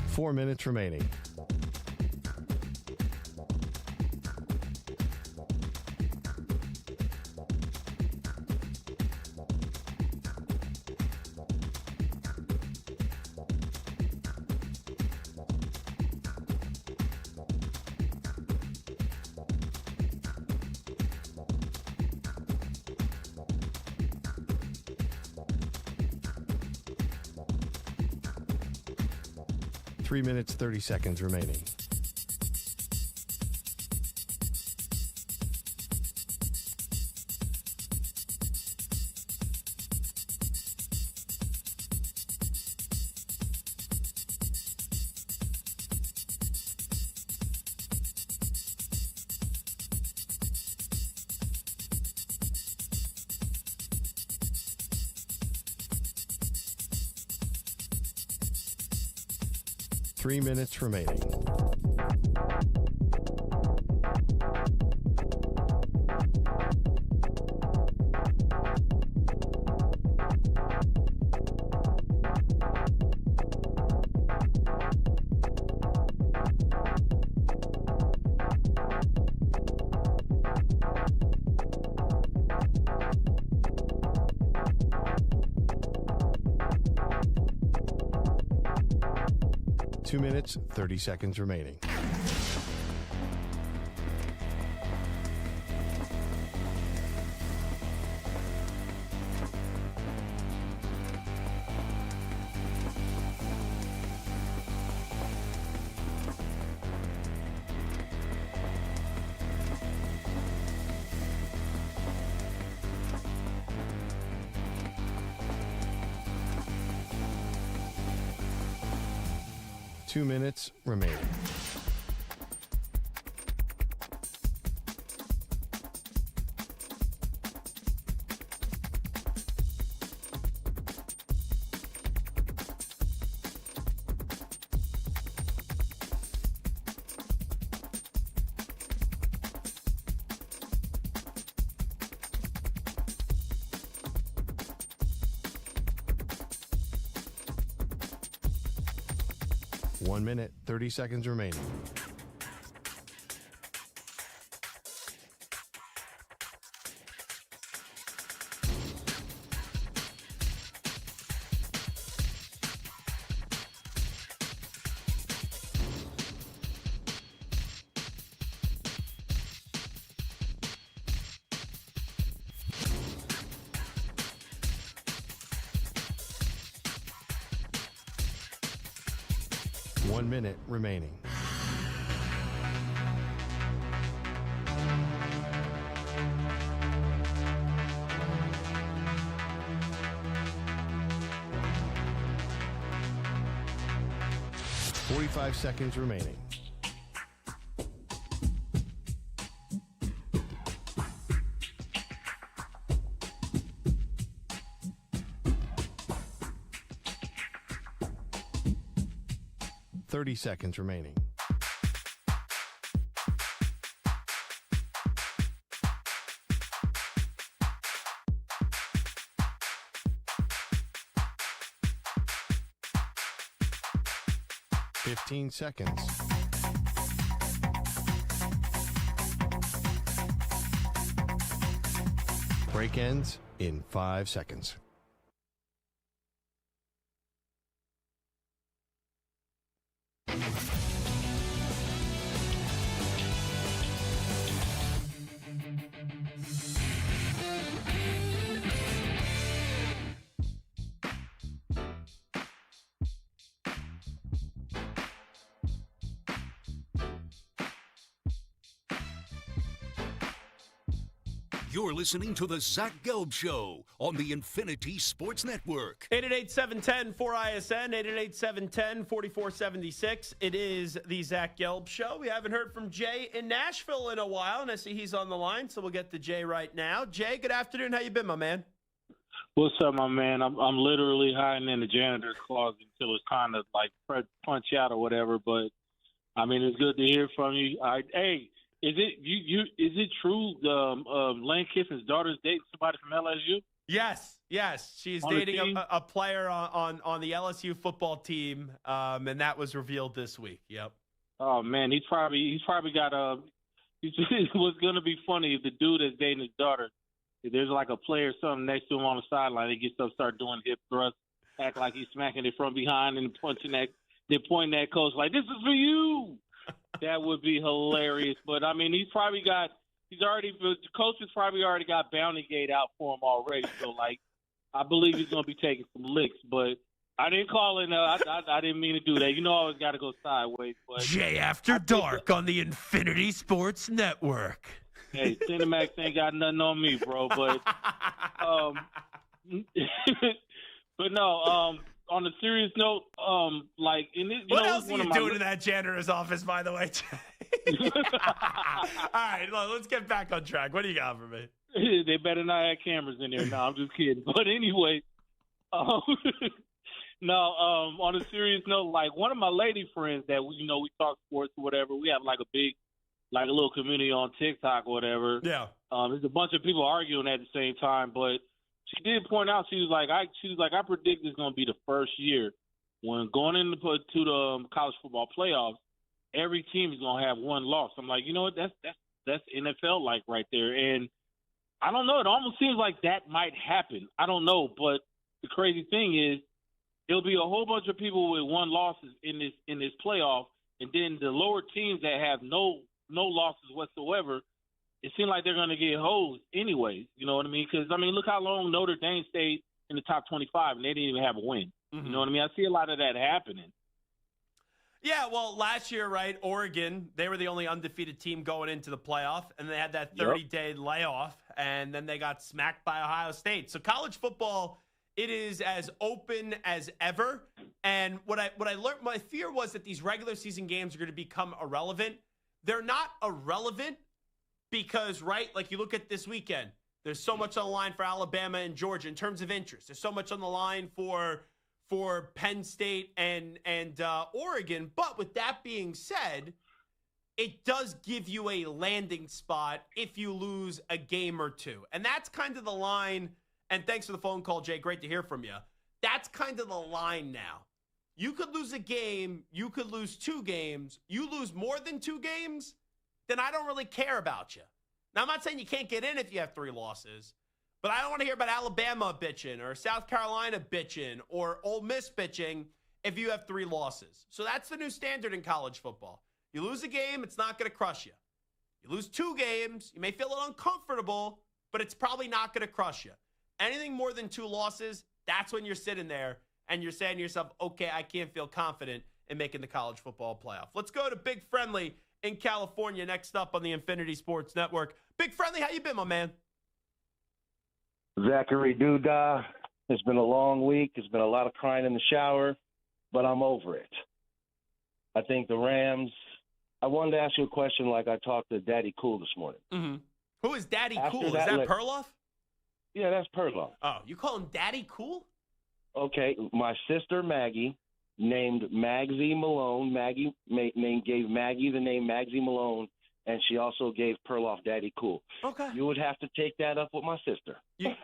Four minutes remaining. 3 minutes, 30 seconds remaining. Three minutes remaining. Two minutes, 30 seconds remaining. Two minutes remaining. One minute, 30 seconds remaining. One minute remaining. Forty-five seconds remaining. Thirty seconds remaining. Fifteen seconds. Break ends in 5 seconds. You're listening to the Zach Gelb Show on the Infinity Sports Network. 888-710-4ISN, 888-710-4476. It is the Zach Gelb Show. We haven't heard from Jay in Nashville in a while, and I see he's on the line, so we'll get to Jay right now. Jay, good afternoon. How you been, my man? What's up, my man? I'm literally hiding in the janitor's closet until it's kind of like punch out or whatever, but, I mean, it's good to hear from you. Hey, is it true Lane Kiffin's daughter's dating somebody from LSU? Yes. She's dating a player on the LSU football team, and that was revealed this week. Yep. Oh man, he's probably got what's gonna be funny if the dude that's dating his daughter, if there's like a player or something next to him on the sideline, he gets up, start doing hip thrusts, act like he's smacking it from behind and pointing that coach like, this is for you. That would be hilarious. But, I mean, the coach has probably already got Bounty Gate out for him already. So, like, I believe he's going to be taking some licks. But I didn't call it. I didn't mean to do that. You know, I always got to go sideways. But Jay After Dark on the Infinity Sports Network. Hey, Cinemax ain't got nothing on me, bro. But, but no. On a serious note, like in this, what else are you doing in that janitor's office, by the way? All right, let's get back on track. What do you got for me? They better not have cameras in there. No, I'm just kidding. But anyway, on a serious note, like one of my lady friends that we talk sports or whatever. We have like a little community on TikTok or whatever. Yeah. There's a bunch of people arguing at the same time, but she did point out she was like I predict it's going to be the first year when going into the college football playoffs, every team is going to have one loss. I'm like, you know what? That's NFL like right there, and I don't know. It almost seems like that might happen. I don't know, but the crazy thing is, it'll be a whole bunch of people with one losses in this playoff, and then the lower teams that have no losses whatsoever, it seems like they're going to get hosed anyways. You know what I mean? Because, I mean, look how long Notre Dame stayed in the top 25, and they didn't even have a win. Mm-hmm. You know what I mean? I see a lot of that happening. Yeah, well, last year, right, Oregon, they were the only undefeated team going into the playoff, and they had that 30-day layoff, and then they got smacked by Ohio State. So college football, it is as open as ever. And what I learned, my fear was that these regular season games are going to become irrelevant. They're not irrelevant because, right, like you look at this weekend, there's so much on the line for Alabama and Georgia in terms of interest. There's so much on the line for Penn State and Oregon. But with that being said, it does give you a landing spot if you lose a game or two. And that's kind of the line. And thanks for the phone call, Jay. Great to hear from you. That's kind of the line now. You could lose a game. You could lose 2 games. You lose more than 2 games, then I don't really care about you. Now, I'm not saying you can't get in if you have 3 losses, but I don't want to hear about Alabama bitching or South Carolina bitching or Ole Miss bitching if you have 3 losses. So that's the new standard in college football. You lose a game, it's not going to crush you. You lose 2 games, you may feel a little uncomfortable, but it's probably not going to crush you. Anything more than 2 losses, that's when you're sitting there and you're saying to yourself, okay, I can't feel confident in making the college football playoff. Let's go to Big Friendly in California next up on the Infinity Sports Network. Big Friendly, how you been, my man? Zachary Doodah, it's been a long week. There's been a lot of crying in the shower, but I'm over it. I think the Rams, I wanted to ask you a question like I talked to Daddy Cool this morning. Mm-hmm. Who is Daddy After Cool? Is that Perloff? Yeah, that's Perloff. Oh, you call him Daddy Cool? Okay, my sister Maggie named Magsy Malone. Maggie gave Maggie the name Magsy Malone, and she also gave Perloff Daddy Cool. Okay. You would have to take that up with my sister. You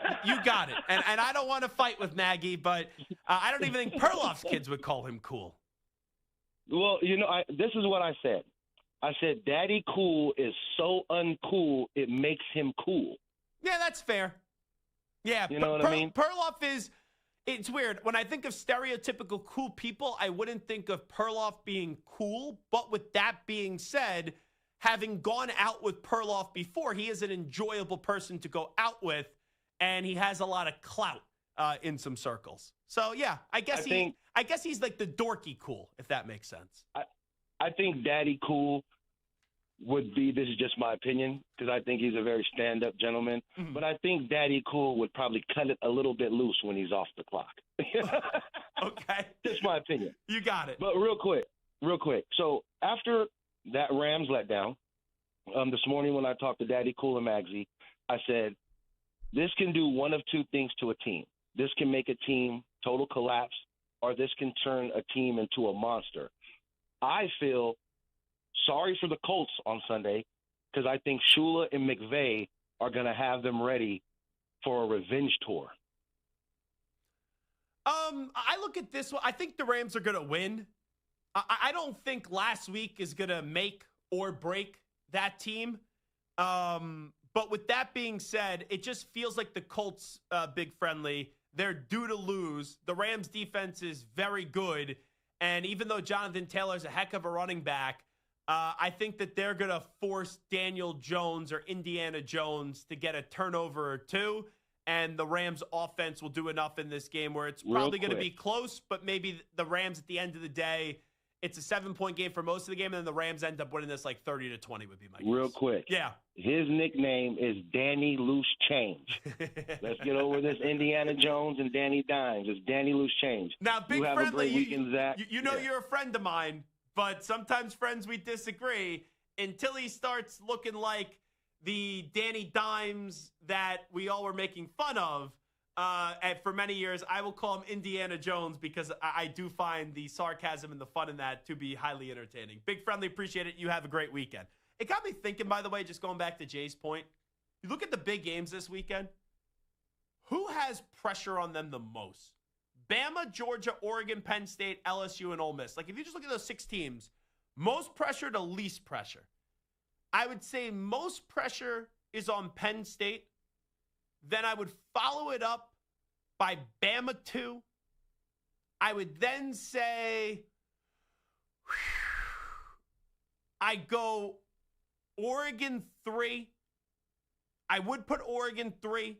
got it. And I don't want to fight with Maggie, but I don't even think Perloff's kids would call him cool. Well, this is what I said. I said Daddy Cool is so uncool, it makes him cool. Yeah, that's fair. Yeah, you know what I mean? Perloff is, it's weird. When I think of stereotypical cool people, I wouldn't think of Perloff being cool. But with that being said, having gone out with Perloff before, he is an enjoyable person to go out with, and he has a lot of clout in some circles. So, yeah, I guess he's like the dorky cool, if that makes sense. I think Daddy Cool would be, this is just my opinion, because I think he's a very stand-up gentleman, but I think Daddy Cool would probably cut it a little bit loose when he's off the clock. Okay. Just my opinion. You got it. But real quick. So after that Rams letdown, this morning when I talked to Daddy Cool and Magsy, I said, this can do one of 2 things to a team. This can make a team total collapse, or this can turn a team into a monster. I feel sorry for the Colts on Sunday because I think Shula and McVay are going to have them ready for a revenge tour. I look at this one. I think the Rams are going to win. I don't think last week is going to make or break that team. But with that being said, it just feels like the Colts, Big Friendly, they're due to lose. The Rams defense is very good. And even though Jonathan Taylor's a heck of a running back, I think that they're going to force Daniel Jones or Indiana Jones to get a turnover or 2. and the Rams offense will do enough in this game where it's probably going to be close, but maybe the Rams at the end of the day, it's a 7-point game for most of the game, and then the Rams end up winning this like 30-20 would be my guess. Real quick. Yeah. His nickname is Danny Loose Change. Let's get over this Indiana Jones and Danny Dimes. It's Danny Loose Change. Now, Big you have Friendly, a great weekend, Zach. you know you're a friend of mine, but sometimes friends we disagree until he starts looking like the Danny Dimes that we all were making fun of. And for many years, I will call him Indiana Jones because I do find the sarcasm and the fun in that to be highly entertaining. Big Friendly, appreciate it. You have a great weekend. It got me thinking, by the way, just going back to Jay's point, you look at the big games this weekend, who has pressure on them the most? Bama, Georgia, Oregon, Penn State, LSU, and Ole Miss. Like, if you just look at those 6 teams, most pressure to least pressure. I would say most pressure is on Penn State. Then I would follow it up by Bama 2. I would then say I go Oregon 3. I would put Oregon 3.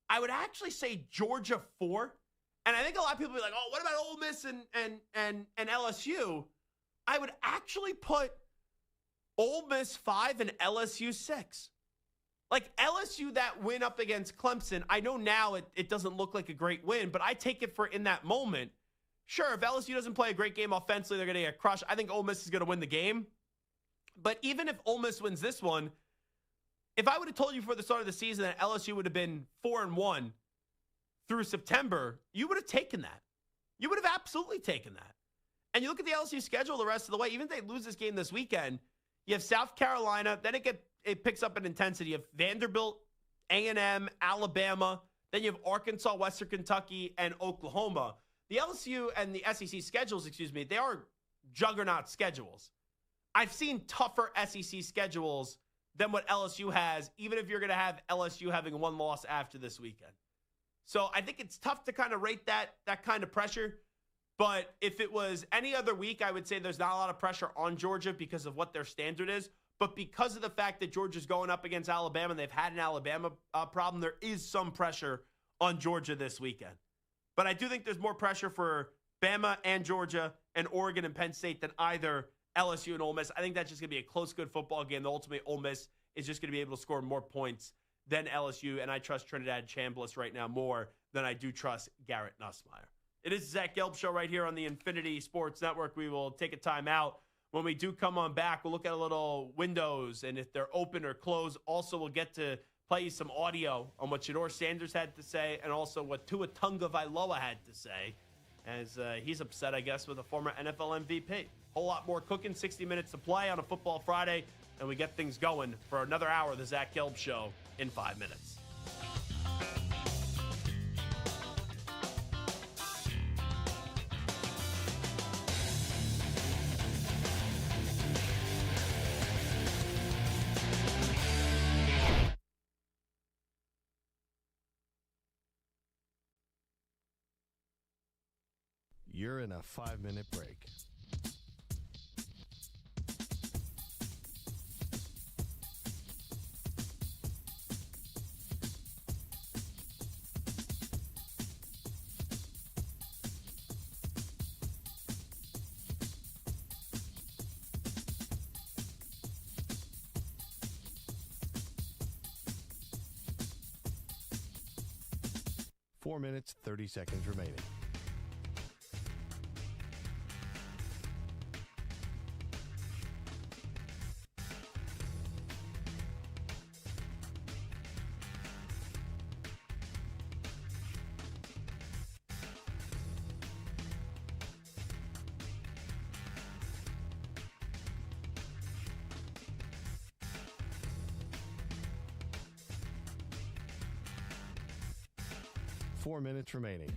I would actually say Georgia 4. And I think a lot of people will be like, oh, what about Ole Miss and LSU? I would actually put Ole Miss 5 and LSU 6. Like LSU, that win up against Clemson, I know now it doesn't look like a great win, but I take it for in that moment. Sure, if LSU doesn't play a great game offensively, they're going to get crushed. I think Ole Miss is going to win the game. But even if Ole Miss wins this one, if I would have told you before the start of the season that LSU would have been 4-1 through September, you would have taken that. You would have absolutely taken that. And you look at the LSU schedule the rest of the way, even if they lose this game this weekend, you have South Carolina, then it picks up in intensity. You have Vanderbilt, A&M, Alabama, then you have Arkansas, Western Kentucky, and Oklahoma. The LSU and the SEC schedules, they are juggernaut schedules. I've seen tougher SEC schedules than what LSU has, even if you're going to have LSU having one loss after this weekend. So I think it's tough to kind of rate that kind of pressure. But if it was any other week, I would say there's not a lot of pressure on Georgia because of what their standard is. But because of the fact that Georgia's going up against Alabama and they've had an Alabama problem, there is some pressure on Georgia this weekend. But I do think there's more pressure for Bama and Georgia and Oregon and Penn State than either LSU and Ole Miss. I think that's just going to be a close, good football game. The ultimate Ole Miss is just going to be able to score more points than LSU, and I trust Trinidad Chambliss right now more than I do trust Garrett Nussmeier. It is Zach Gelb Show right here on the Infinity Sports Network. We will take a time out. When we do come on back, we'll look at a little windows and if they're open or closed. Also, we'll get to play you some audio on what Shedeur Sanders had to say and also what Tua Tagovailoa had to say as he's upset, I guess, with a former NFL MVP. Whole lot more cooking, 60 minutes to play on a Football Friday, and we get things going for another hour of the Zach Gelb Show in 5 minutes. You're in a 5-minute break. Four minutes, 30 seconds remaining. Four minutes remaining.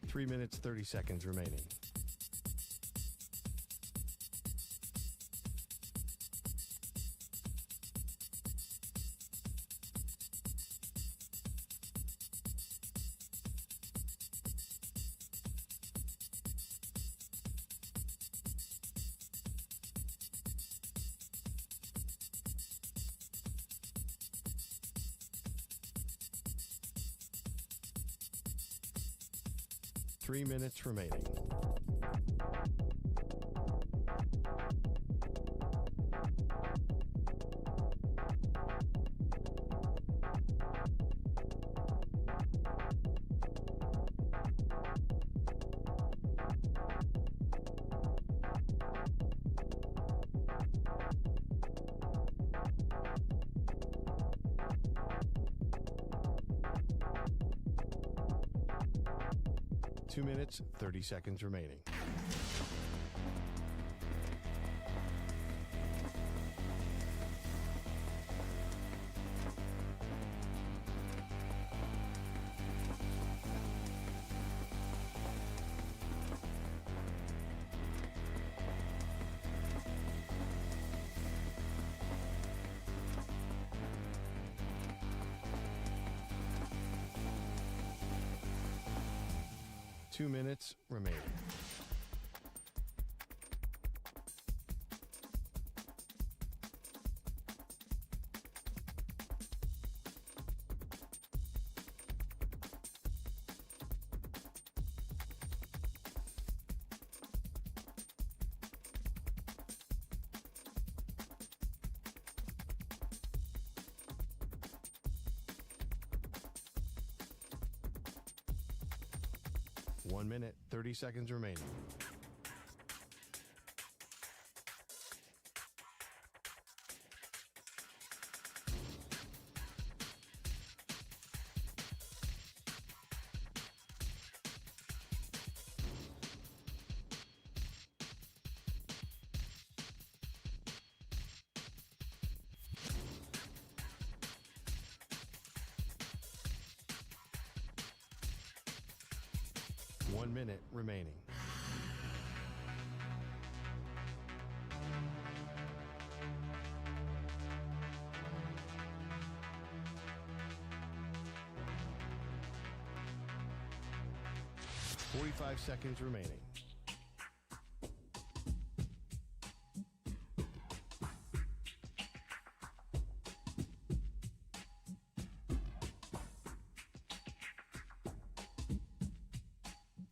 3 minutes, 30 seconds remaining. Three minutes remaining. Two minutes, 30 seconds remaining. Two minutes remaining. One minute, 30 seconds remaining. One minute remaining. Forty-five seconds remaining.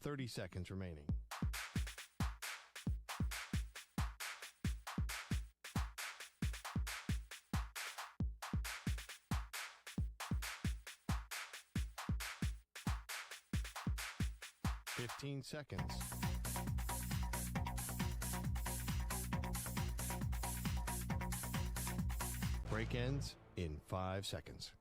Thirty seconds remaining. Fifteen seconds. Break ends in 5 seconds.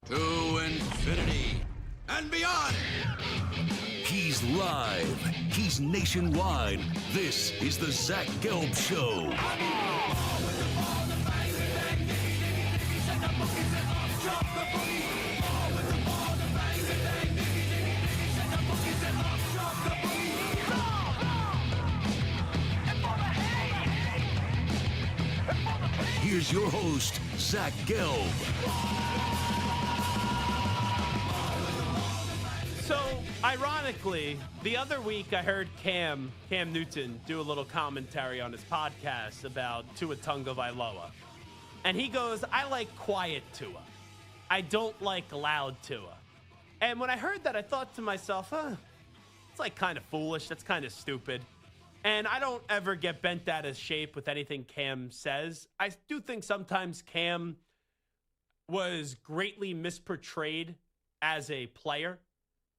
To infinity and beyond. He's live. He's nationwide. This is the Zach Gelb Show. Here's your host, Zach Gelb. So, ironically, the other week I heard Cam Newton do a little commentary on his podcast about Tua Tagovailoa. And he goes, I like quiet Tua. I don't like loud Tua. And when I heard that, I thought to myself, it's like kind of foolish. That's kind of stupid. And I don't ever get bent out of shape with anything Cam says. I do think sometimes Cam was greatly misportrayed as a player,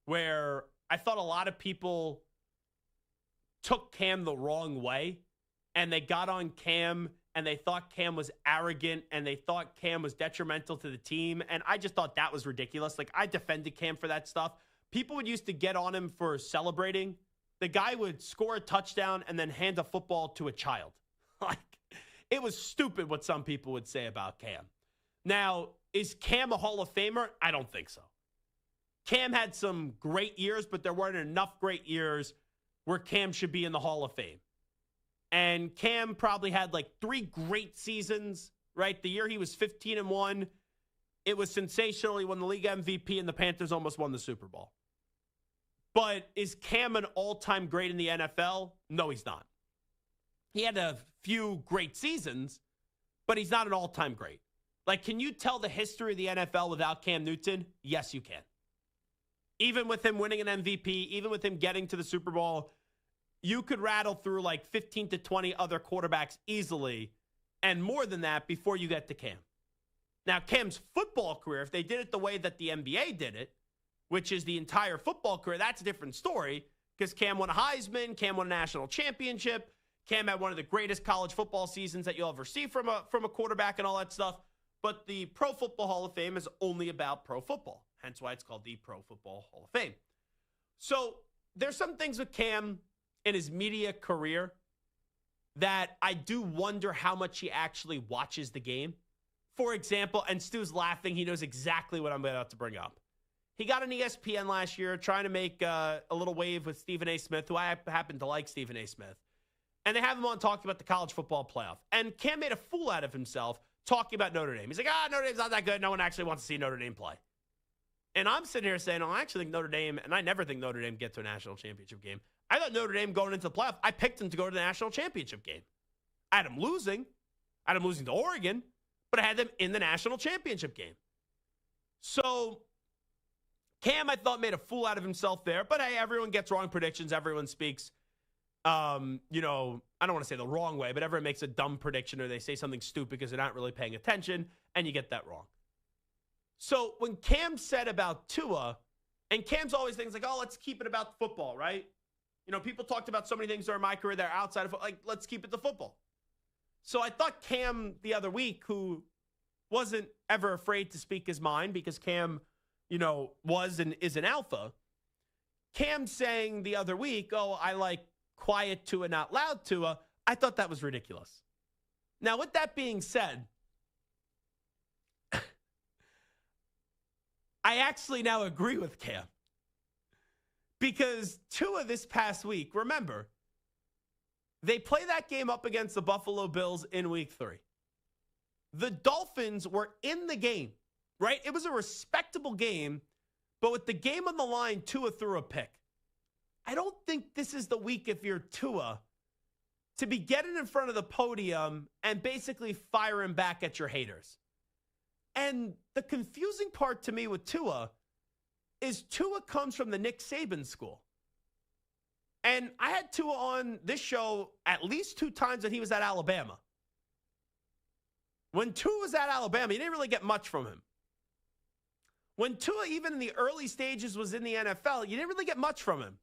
where I thought a lot of people took Cam the wrong way, and they got on Cam and they thought Cam was arrogant, and they thought Cam was detrimental to the team. And I just thought that was ridiculous. Like, I defended Cam for that stuff. People would used to get on him for celebrating. The guy would score a touchdown and then hand a football to a child. Like, it was stupid what some people would say about Cam. Now, is Cam a Hall of Famer? I don't think so. Cam had some great years, but there weren't enough great years where Cam should be in the Hall of Fame. And Cam probably had like 3 great seasons, right? The year he was 15-1, it was sensational. He won the league MVP, and the Panthers almost won the Super Bowl. But is Cam an all-time great in the NFL? No, he's not. He had a few great seasons, but he's not an all-time great. Like, can you tell the history of the NFL without Cam Newton? Yes, you can. Even with him winning an MVP, even with him getting to the Super Bowl, you could rattle through like 15 to 20 other quarterbacks easily, and more than that before you get to Cam. Now, Cam's football career, if they did it the way that the NBA did it, which is the entire football career, that's a different story, because Cam won a Heisman, Cam won a national championship, Cam had one of the greatest college football seasons that you'll ever see from a quarterback and all that stuff. But the Pro Football Hall of Fame is only about pro football, hence why it's called the Pro Football Hall of Fame. So there's some things with Cam in his media career that I do wonder how much he actually watches the game. For example, and Stu's laughing, he knows exactly what I'm about to bring up. He got on ESPN last year trying to make a little wave with Stephen A. Smith, who I happen to like Stephen A. Smith. And they have him on talking about the college football playoff. And Cam made a fool out of himself talking about Notre Dame. He's like, Notre Dame's not that good. No one actually wants to see Notre Dame play. And I'm sitting here saying, I actually think Notre Dame, and I never think Notre Dame gets to a national championship game. I thought Notre Dame going into the playoff, I picked them to go to the national championship game. I had them losing. I had them losing to Oregon, but I had them in the national championship game. So Cam, I thought, made a fool out of himself there. But, hey, everyone gets wrong predictions. Everyone speaks, I don't want to say the wrong way, but everyone makes a dumb prediction or they say something stupid because they're not really paying attention, and you get that wrong. So when Cam said about Tua, and Cam's always things like, let's keep it about football, right? People talked about so many things during my career that are outside of football. Like, let's keep it to football. So I thought Cam the other week, who wasn't ever afraid to speak his mind because Cam, was and is an alpha, Cam saying the other week, I like quiet Tua, not loud Tua, I thought that was ridiculous. Now, with that being said, I actually now agree with Cam. Because Tua this past week, remember, they play that game up against the Buffalo Bills in week 3. The Dolphins were in the game, right? It was a respectable game, but with the game on the line, Tua threw a pick. I don't think this is the week, if you're Tua, to be getting in front of the podium and basically firing back at your haters. And the confusing part to me with Tua is Tua comes from the Nick Saban school. And I had Tua on this show at least 2 times that he was at Alabama. When Tua was at Alabama, you didn't really get much from him. When Tua, even in the early stages, was in the NFL, you didn't really get much from him.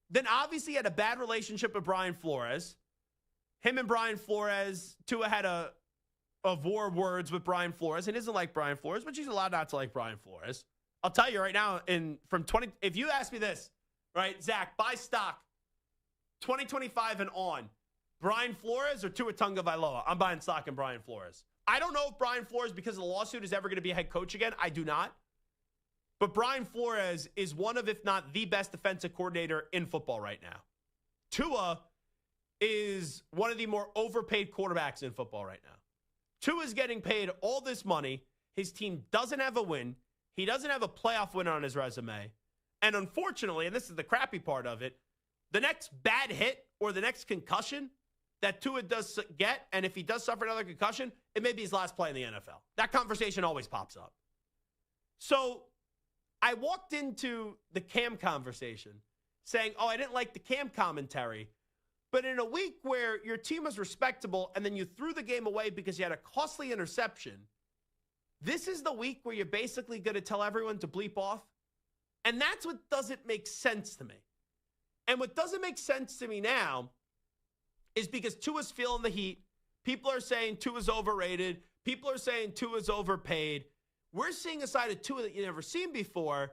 Then obviously he had a bad relationship with Brian Flores. Him and Brian Flores, Tua had a war words with Brian Flores. He doesn't like Brian Flores, but he's allowed not to like Brian Flores. I'll tell you right now, if you ask me this, right, Zach, buy stock, 2025 and on, Brian Flores or Tua Tagovailoa? I'm buying stock in Brian Flores. I don't know if Brian Flores, because of the lawsuit, is ever going to be a head coach again. I do not. But Brian Flores is one of, if not the best defensive coordinator in football right now. Tua is one of the more overpaid quarterbacks in football right now. Tua is getting paid all this money. His team doesn't have a win. He doesn't have a playoff win on his resume. And unfortunately, and this is the crappy part of it, the next bad hit or the next concussion that Tua does get, and if he does suffer another concussion, it may be his last play in the NFL. That conversation always pops up. So I walked into the Cam conversation saying, I didn't like the Cam commentary. But in a week where your team was respectable and then you threw the game away because you had a costly interception, this is the week where you're basically going to tell everyone to bleep off. And that's what doesn't make sense to me. And what doesn't make sense to me now is because Tua's feeling the heat. People are saying Tua's overrated. People are saying Tua's overpaid. We're seeing a side of Tua that you've never seen before,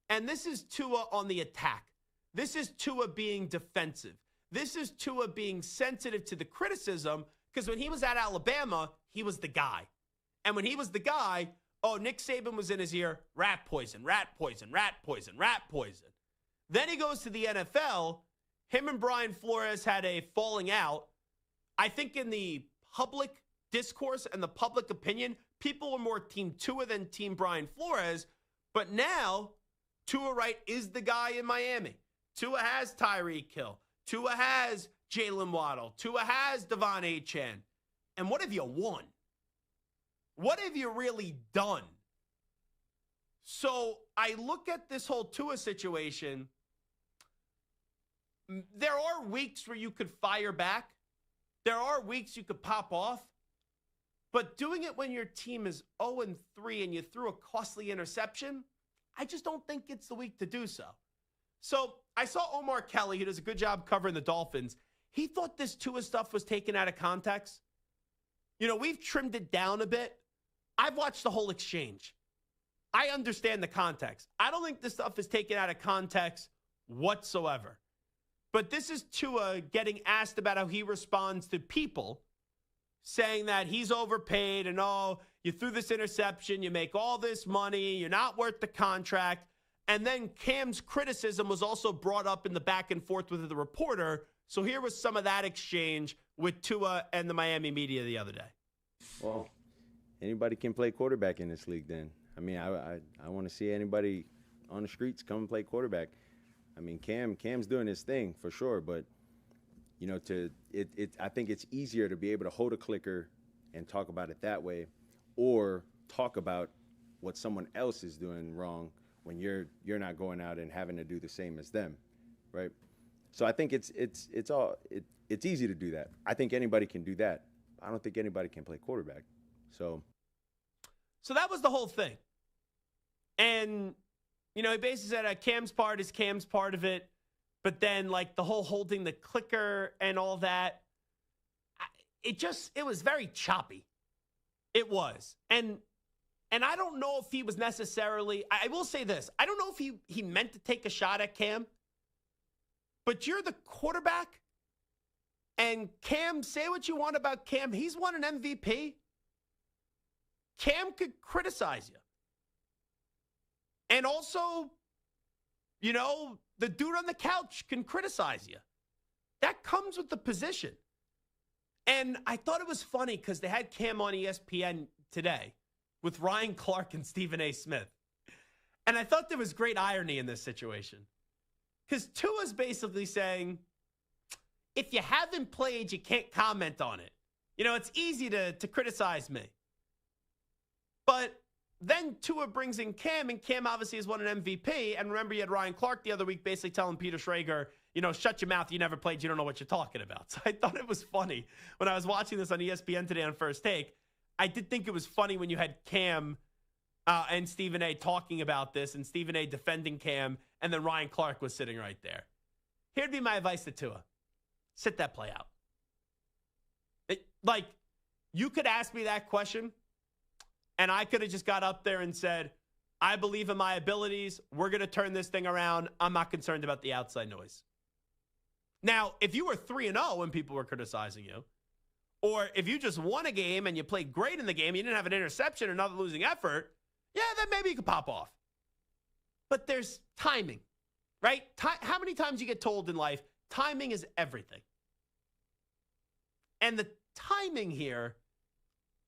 and this is Tua on the attack. This is Tua being defensive. This is Tua being sensitive to the criticism, because when he was at Alabama, he was the guy. And when he was the guy, Nick Saban was in his ear, rat poison, rat poison, rat poison, rat poison. Then he goes to the NFL. Him and Brian Flores had a falling out. I think in the public discourse and the public opinion, people were more Team Tua than Team Brian Flores. But now, Tua Wright is the guy in Miami. Tua has Tyreek Hill. Tua has Jalen Waddle. Tua has Devon Achane. And what have you won? What have you really done? So I look at this whole Tua situation. There are weeks where you could fire back. There are weeks you could pop off. But doing it when your team is 0-3 and you threw a costly interception, I just don't think it's the week to do so. So I saw Omar Kelly, who does a good job covering the Dolphins. He thought this Tua stuff was taken out of context. We've trimmed it down a bit. I've watched the whole exchange. I understand the context. I don't think this stuff is taken out of context whatsoever. But this is Tua getting asked about how he responds to people saying that he's overpaid and, you threw this interception, you make all this money, you're not worth the contract. And then Cam's criticism was also brought up in the back and forth with the reporter. So here was some of that exchange with Tua and the Miami media the other day. Well, anybody can play quarterback in this league then. I mean, I want to see anybody on the streets come and play quarterback. I mean, Cam's doing his thing for sure, but I think it's easier to be able to hold a clicker and talk about it that way, or talk about what someone else is doing wrong when you're not going out and having to do the same as them, right? So I think it's easy to do that. I think anybody can do that. I don't think anybody can play quarterback. So that was the whole thing. And, he basically said Cam's part is Cam's part of it. But then, the whole holding the clicker and all that, it was very choppy. It was. And I don't know if he was necessarily, I will say this, I don't know if he meant to take a shot at Cam. But you're the quarterback. And Cam, say what you want about Cam. He's won an MVP. Cam could criticize you. And also, the dude on the couch can criticize you. That comes with the position. And I thought it was funny because they had Cam on ESPN today with Ryan Clark and Stephen A. Smith. And I thought there was great irony in this situation. Because Tua's basically saying, if you haven't played, you can't comment on it. It's easy to criticize me. But then Tua brings in Cam, and Cam obviously has won an MVP. And remember, you had Ryan Clark the other week basically telling Peter Schrager, shut your mouth. You never played. You don't know what you're talking about. So I thought it was funny when I was watching this on ESPN today on First Take. I did think it was funny when you had Cam and Stephen A. talking about this, and Stephen A. defending Cam, and then Ryan Clark was sitting right there. Here'd be my advice to Tua. Sit that play out. You could ask me that question, and I could have just got up there and said, I believe in my abilities. We're going to turn this thing around. I'm not concerned about the outside noise. Now, if you were 3-0 and people were criticizing you, or if you just won a game and you played great in the game, you didn't have an interception or another losing effort, yeah, then maybe you could pop off. But there's timing, right? How many times you get told in life, timing is everything. And the timing here,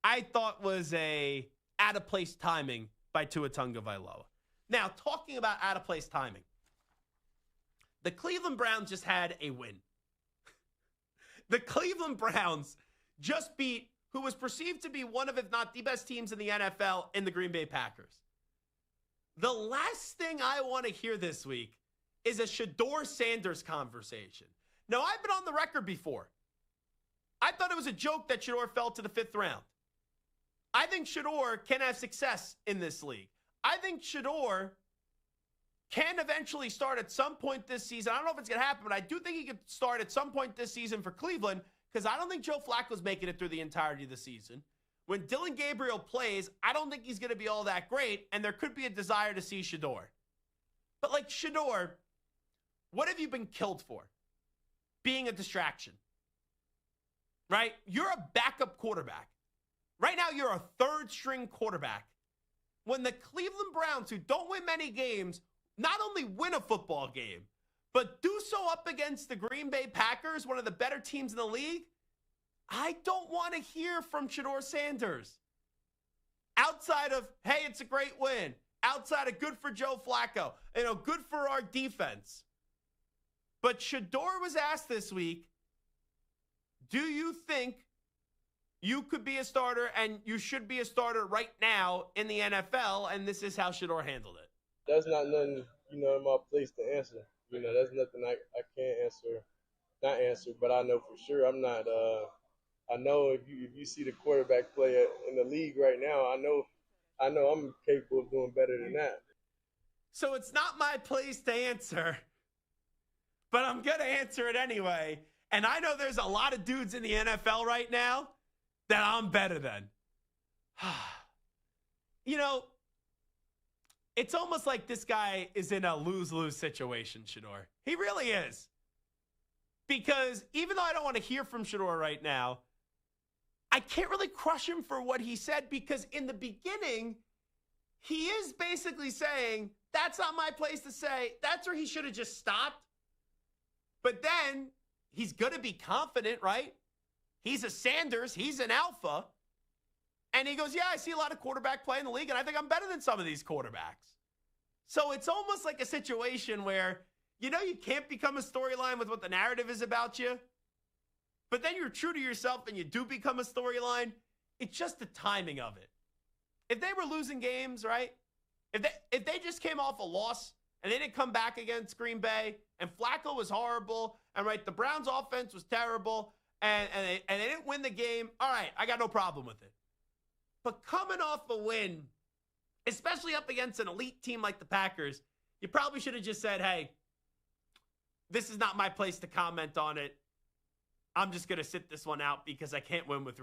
I thought was a out-of-place timing by Tua Tagovailoa. Now, talking about out-of-place timing, the Cleveland Browns just had a win. The Cleveland Browns just beat who was perceived to be one of, if not the best teams in the NFL, in the Green Bay Packers. The last thing I want to hear this week is a Shedeur Sanders conversation. Now, I've been on the record before. I thought it was a joke that Shedeur fell to the 5th round. I think Shedeur can have success in this league. I think Shedeur can eventually start at some point this season. I don't know if it's going to happen, but I do think he could start at some point this season for Cleveland because I don't think Joe Flacco's making it through the entirety of the season. When Dylan Gabriel plays, I don't think he's going to be all that great, and there could be a desire to see Shedeur. But like Shedeur, what have you been killed for? Being a distraction. Right? You're a backup quarterback. Right now, you're a third-string quarterback. When the Cleveland Browns, who don't win many games, not only win a football game, but do so up against the Green Bay Packers, one of the better teams in the league, I don't want to hear from Shedeur Sanders. Outside of, hey, it's a great win. Outside of good for Joe Flacco. Good for our defense. But Shedeur was asked this week, do you think you could be a starter and you should be a starter right now in the NFL? And this is how Shedeur handled it. That's not nothing, in my place to answer. That's nothing I can't answer. Not answer, but I know for sure I'm not. I know if you see the quarterback play in the league right now, I know I'm capable of doing better than that. So it's not my place to answer, but I'm going to answer it anyway. And I know there's a lot of dudes in the NFL right now that I'm better than. It's almost like this guy is in a lose-lose situation, Shedeur. He really is. Because even though I don't want to hear from Shedeur right now, I can't really crush him for what he said, because in the beginning, he is basically saying, that's not my place to say. That's where he should have just stopped. But then he's going to be confident, right? He's a Sanders. He's an alpha. And he goes, yeah, I see a lot of quarterback play in the league, and I think I'm better than some of these quarterbacks. So it's almost like a situation where, you can't become a storyline with what the narrative is about you. But then you're true to yourself and you do become a storyline. It's just the timing of it. If they were losing games, right? If they just came off a loss and they didn't come back against Green Bay and Flacco was horrible and the Browns offense was terrible and they didn't win the game, all right, I got no problem with it. But coming off a win, especially up against an elite team like the Packers, you probably should have just said, hey, this is not my place to comment on it. I'm just going to sit this one out because I can't win with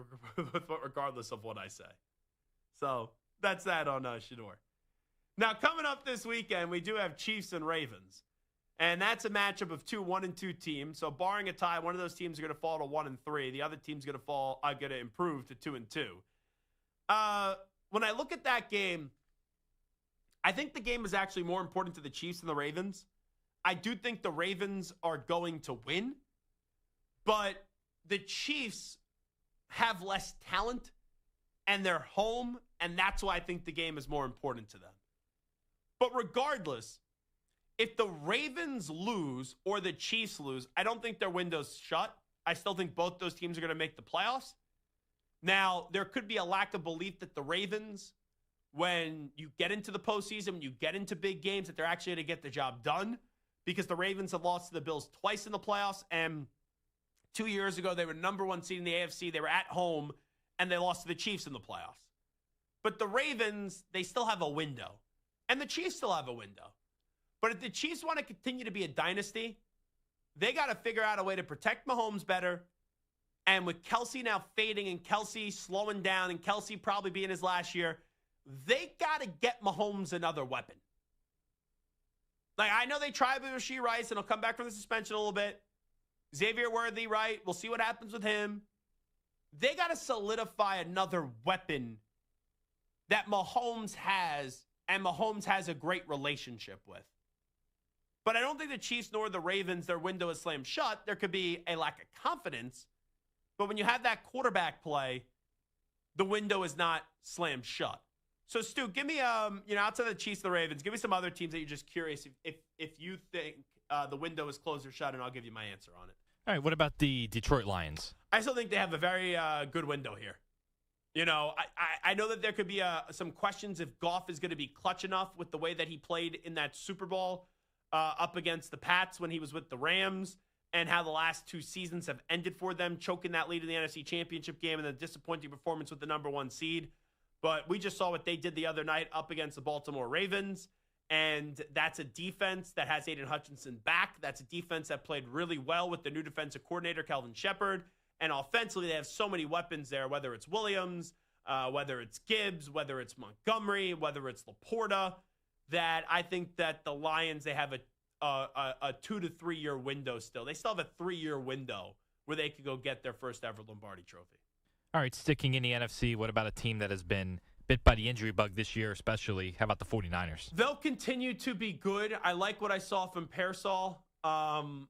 regardless of what I say. So that's that on Shedeur. Now, coming up this weekend, we do have Chiefs and Ravens. And that's a matchup of 2 1-2 teams. So barring a tie, one of those teams are going to fall to 1-3. The other team's going to improve to 2-2. When I look at that game, I think the game is actually more important to the Chiefs than the Ravens. I do think the Ravens are going to win, but the Chiefs have less talent and they're home, and that's why I think the game is more important to them. But regardless, if the Ravens lose or the Chiefs lose, I don't think their window's shut. I still think both those teams are going to make the playoffs. Now, there could be a lack of belief that the Ravens, when you get into the postseason, when you get into big games, that they're actually going to get the job done, because the Ravens have lost to the Bills twice in the playoffs, and 2 years ago, they were number 1 seed in the AFC. They were at home, and they lost to the Chiefs in the playoffs. But the Ravens, they still have a window, and the Chiefs still have a window. But if the Chiefs want to continue to be a dynasty, they got to figure out a way to protect Mahomes better. And with Kelsey now fading and Kelsey slowing down and Kelsey probably being his last year, they got to get Mahomes another weapon. Like, I know they tried with Rashee Rice, and he'll come back from the suspension a little bit. Xavier Worthy, right? We'll see what happens with him. They got to solidify another weapon that Mahomes has, and Mahomes has a great relationship with. But I don't think the Chiefs nor the Ravens, their window is slammed shut. There could be a lack of confidence. But when you have that quarterback play, the window is not slammed shut. So, Stu, give me, outside of the Chiefs and the Ravens, give me some other teams that you're just curious if you think the window is closed or shut, and I'll give you my answer on it. All right, what about the Detroit Lions? I still think they have a very good window here. I know that there could be some questions if Goff is going to be clutch enough with the way that he played in that Super Bowl up against the Pats when he was with the Rams, and how the last 2 seasons have ended for them, choking that lead in the NFC Championship game and the disappointing performance with the number 1 seed. But we just saw what they did the other night up against the Baltimore Ravens, and that's a defense that has Aiden Hutchinson back. That's a defense that played really well with the new defensive coordinator, Kelvin Shepard, And offensively, they have so many weapons there, whether it's Williams, whether it's Gibbs, whether it's Montgomery, whether it's Laporta, that I think that the Lions, they have a 2 to 3 year window still. They still have a 3-year window where they could go get their first ever Lombardi trophy. All right, sticking in the NFC, what about a team that has been bit by the injury bug this year especially? How about the 49ers? They'll continue to be good. I like what I saw from Pearsall. Ayuk,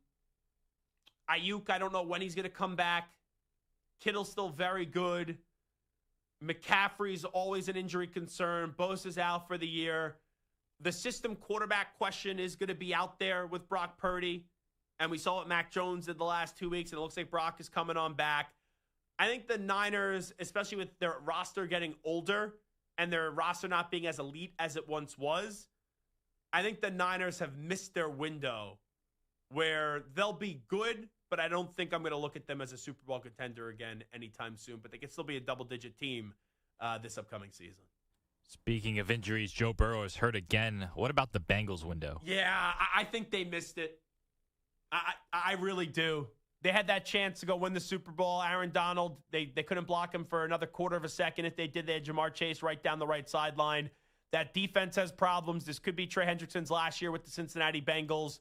I don't know when he's going to come back. Kittle's still very good. McCaffrey's always an injury concern. Bosa's out for the year. The system quarterback question is going to be out there with Brock Purdy. And we saw what Mac Jones did the last 2 weeks, and it looks like Brock is coming on back. I think the Niners, especially with their roster getting older and their roster not being as elite as it once was, I think the Niners have missed their window where they'll be good, but I don't think I'm going to look at them as a Super Bowl contender again anytime soon. But they can still be a double-digit team this upcoming season. Speaking of injuries, Joe Burrow is hurt again. What about the Bengals window? Yeah, I think they missed it. I really do. They had that chance to go win the Super Bowl. Aaron Donald, they couldn't block him for another quarter of a second. If they did, they had Jamar Chase right down the right sideline. That defense has problems. This could be Trey Hendrickson's last year with the Cincinnati Bengals.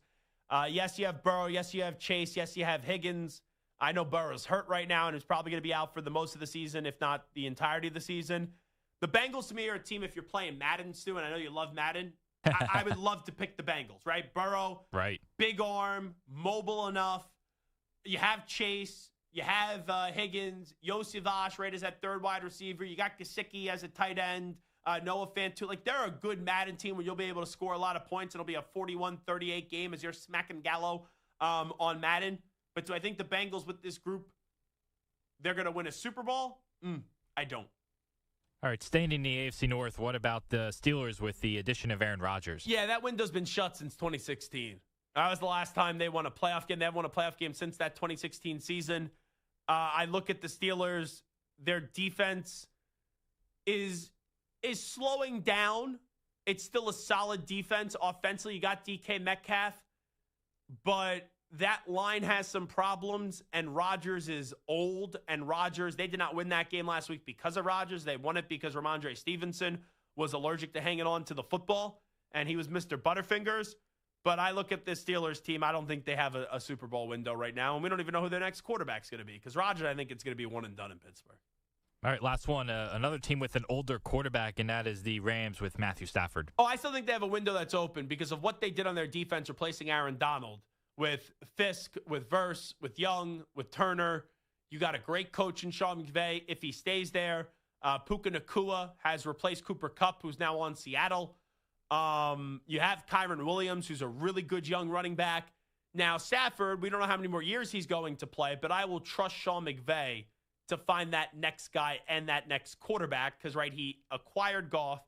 Yes, you have Burrow. Yes, you have Chase. Yes, you have Higgins. I know Burrow's hurt right now and is probably going to be out for the most of the season, if not the entirety of the season. The Bengals, to me, are a team, if you're playing Madden, Stu, and I know you love Madden, I would love to pick the Bengals, right? Burrow, right? Big arm, mobile enough. You have Chase. You have Higgins. Yosef right as that third wide receiver. You got Gesicki as a tight end. Noah Fant, too. Like, they're a good Madden team where you'll be able to score a lot of points. It'll be a 41-38 game as you're smacking Gallo on Madden. But do I think the Bengals with this group, they're going to win a Super Bowl? I don't. All right, staying in the AFC North, what about the Steelers with the addition of Aaron Rodgers? Yeah, that window's been shut since 2016. That was the last time they won a playoff game. They haven't won a playoff game since that 2016 season. I look at the Steelers. Their defense is slowing down. It's still a solid defense. Offensively, you got DK Metcalf. But that line has some problems, and Rodgers is old. And Rodgers, they did not win that game last week because of Rodgers. They won it because Ramondre Stevenson was allergic to hanging on to the football, and he was Mr. Butterfingers. But I look at this Steelers team. I don't think they have a Super Bowl window right now, and we don't even know who their next quarterback's going to be because Rodgers, I think it's going to be one and done in Pittsburgh. All right, last one. Another team with an older quarterback, and that is the Rams with Matthew Stafford. Oh, I still think they have a window that's open because of what they did on their defense, replacing Aaron Donald with Fisk, with Verse, with Young, with Turner. You got a great coach in Sean McVay. If he stays there, Puka Nacua has replaced Cooper Kupp, who's now on Seattle. You have Kyron Williams, who's a really good young running back. Now, Stafford, we don't know how many more years he's going to play, but I will trust Sean McVay to find that next guy and that next quarterback because, right, he acquired Goff,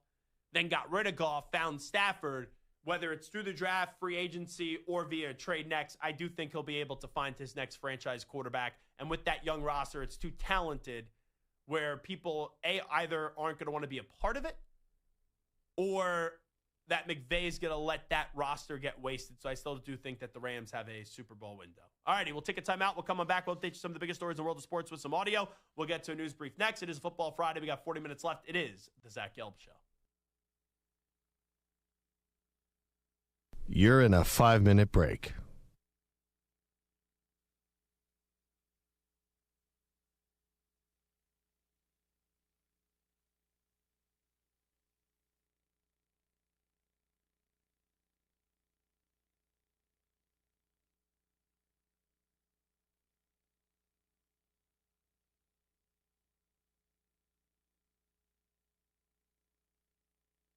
then got rid of Goff, found Stafford. Whether it's through the draft, free agency, or via trade next, I do think he'll be able to find his next franchise quarterback. And with that young roster, it's too talented where people, either aren't going to want to be a part of it or that McVay is going to let that roster get wasted. So I still do think that the Rams have a Super Bowl window. All righty, we'll take a timeout. We'll come on back. We'll update you some of the biggest stories in the world of sports with some audio. We'll get to a news brief next. It is Football Friday. We got 40 minutes left. It is the Zach Gelb Show. You're in a 5-minute break.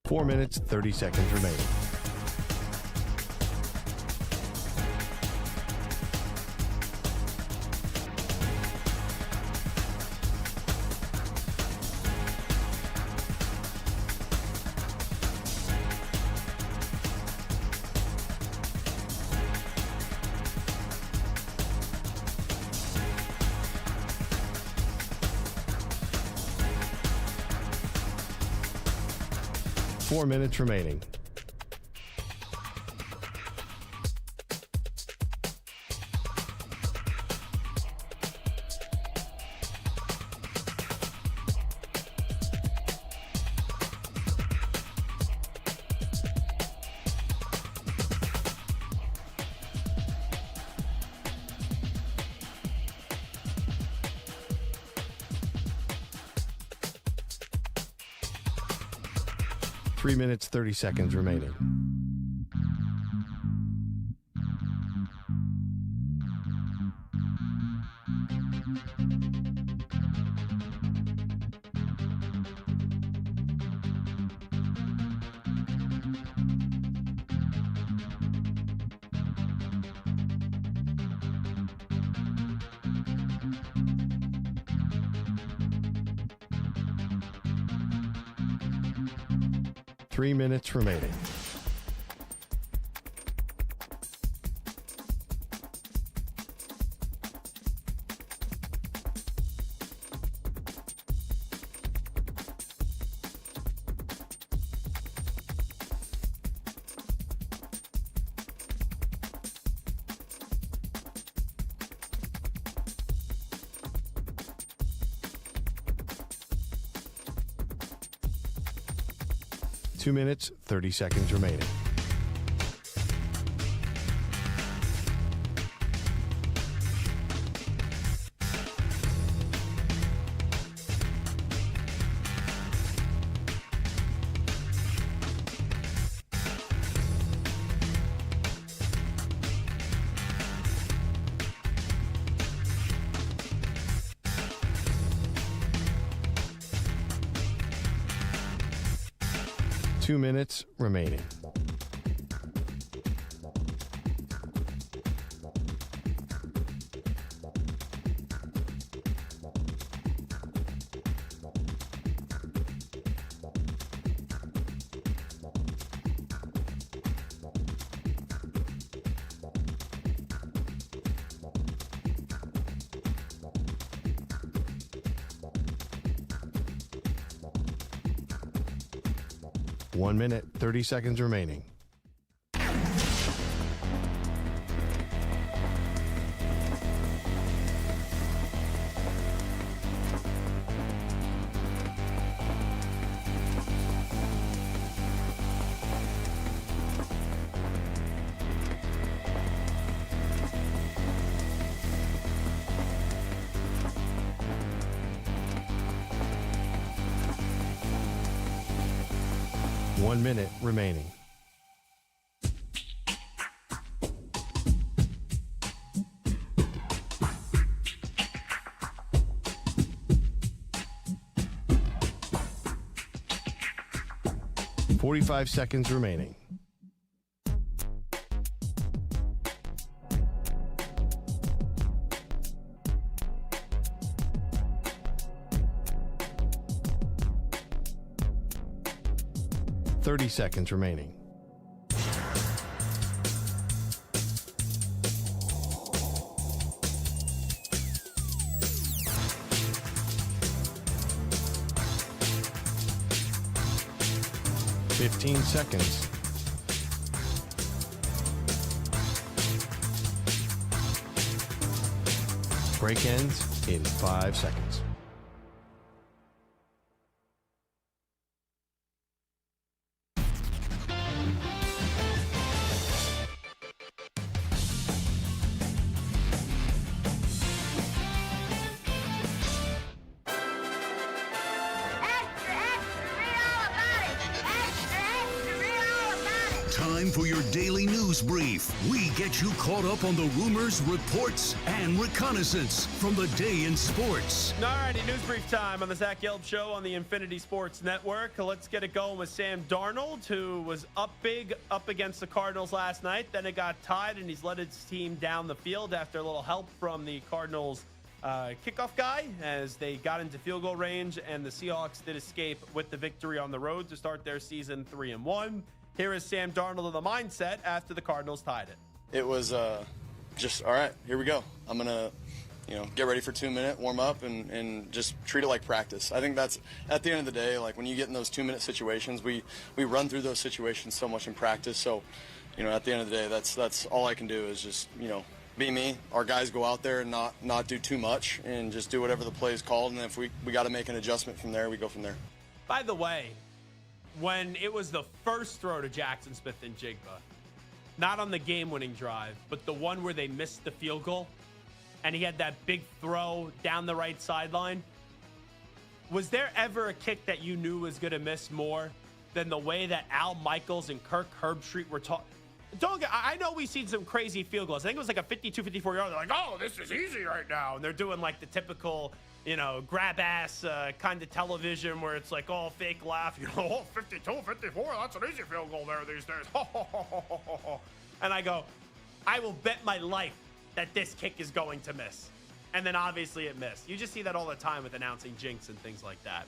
Four minutes, 30 seconds remaining. Four minutes remaining. 3 minutes, 30 seconds remaining. Three minutes remaining. Two minutes, 30 seconds remaining. Two minutes remaining. One minute, 30 seconds remaining. One minute remaining. .45 seconds remaining. .30 seconds remaining. .15 seconds. Break ends in 5 seconds. Time for your daily news brief. We get you caught up on the rumors, reports, and reconnaissance from the day in sports. Alrighty, news brief time on the Zach Gelb Show on the Infinity Sports Network. Let's get it going with Sam Darnold, who was up big up against the Cardinals last night. Then it got tied, and he's led his team down the field after a little help from the Cardinals kickoff guy as they got into field goal range, and the Seahawks did escape with the victory on the road to start their season 3-1. Here is Sam Darnold of the mindset after the Cardinals tied it. It was just, all right, here we go. I'm going to, get ready for 2 minute, warm up, and just treat it like practice. I think that's, at the end of the day, like when you get in those 2 minute situations, we run through those situations so much in practice. So, at the end of the day, that's all I can do is just, be me. Our guys go out there and not do too much and just do whatever the play is called. And if we got to make an adjustment from there, we go from there. By the way, when it was the first throw to Jackson Smith and Jigba, not on the game-winning drive, but the one where they missed the field goal, and he had that big throw down the right sideline, was there ever a kick that you knew was going to miss more than the way that Al Michaels and Kirk Herbstreit were talking. I know we've seen some crazy field goals. I think it was like a 52, 54-yard. They're like, oh, this is easy right now. And they're doing like the typical, grab-ass kind of television where it's like all fake laugh. 52, 54, that's an easy field goal there these days. And I go, I will bet my life that this kick is going to miss. And then obviously it missed. You just see that all the time with announcing jinx and things like that.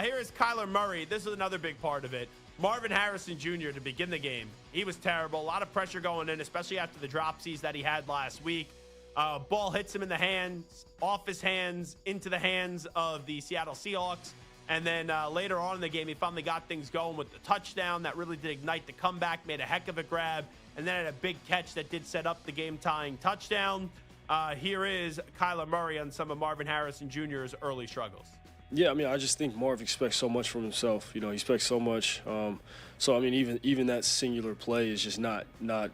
Here is Kyler Murray. This is another big part of it. Marvin Harrison Jr. to begin the game. He was terrible. A lot of pressure going in, especially after the dropsies that he had last week. Ball hits him in the hands, off his hands, into the hands of the Seattle Seahawks. And then later on in the game, he finally got things going with the touchdown. That really did ignite the comeback, made a heck of a grab, and then had a big catch that did set up the game-tying touchdown. Here is Kyler Murray on some of Marvin Harrison Jr.'s early struggles. Yeah, I mean, I just think Marv expects so much from himself. He expects so much. So, I mean, even that singular play is just not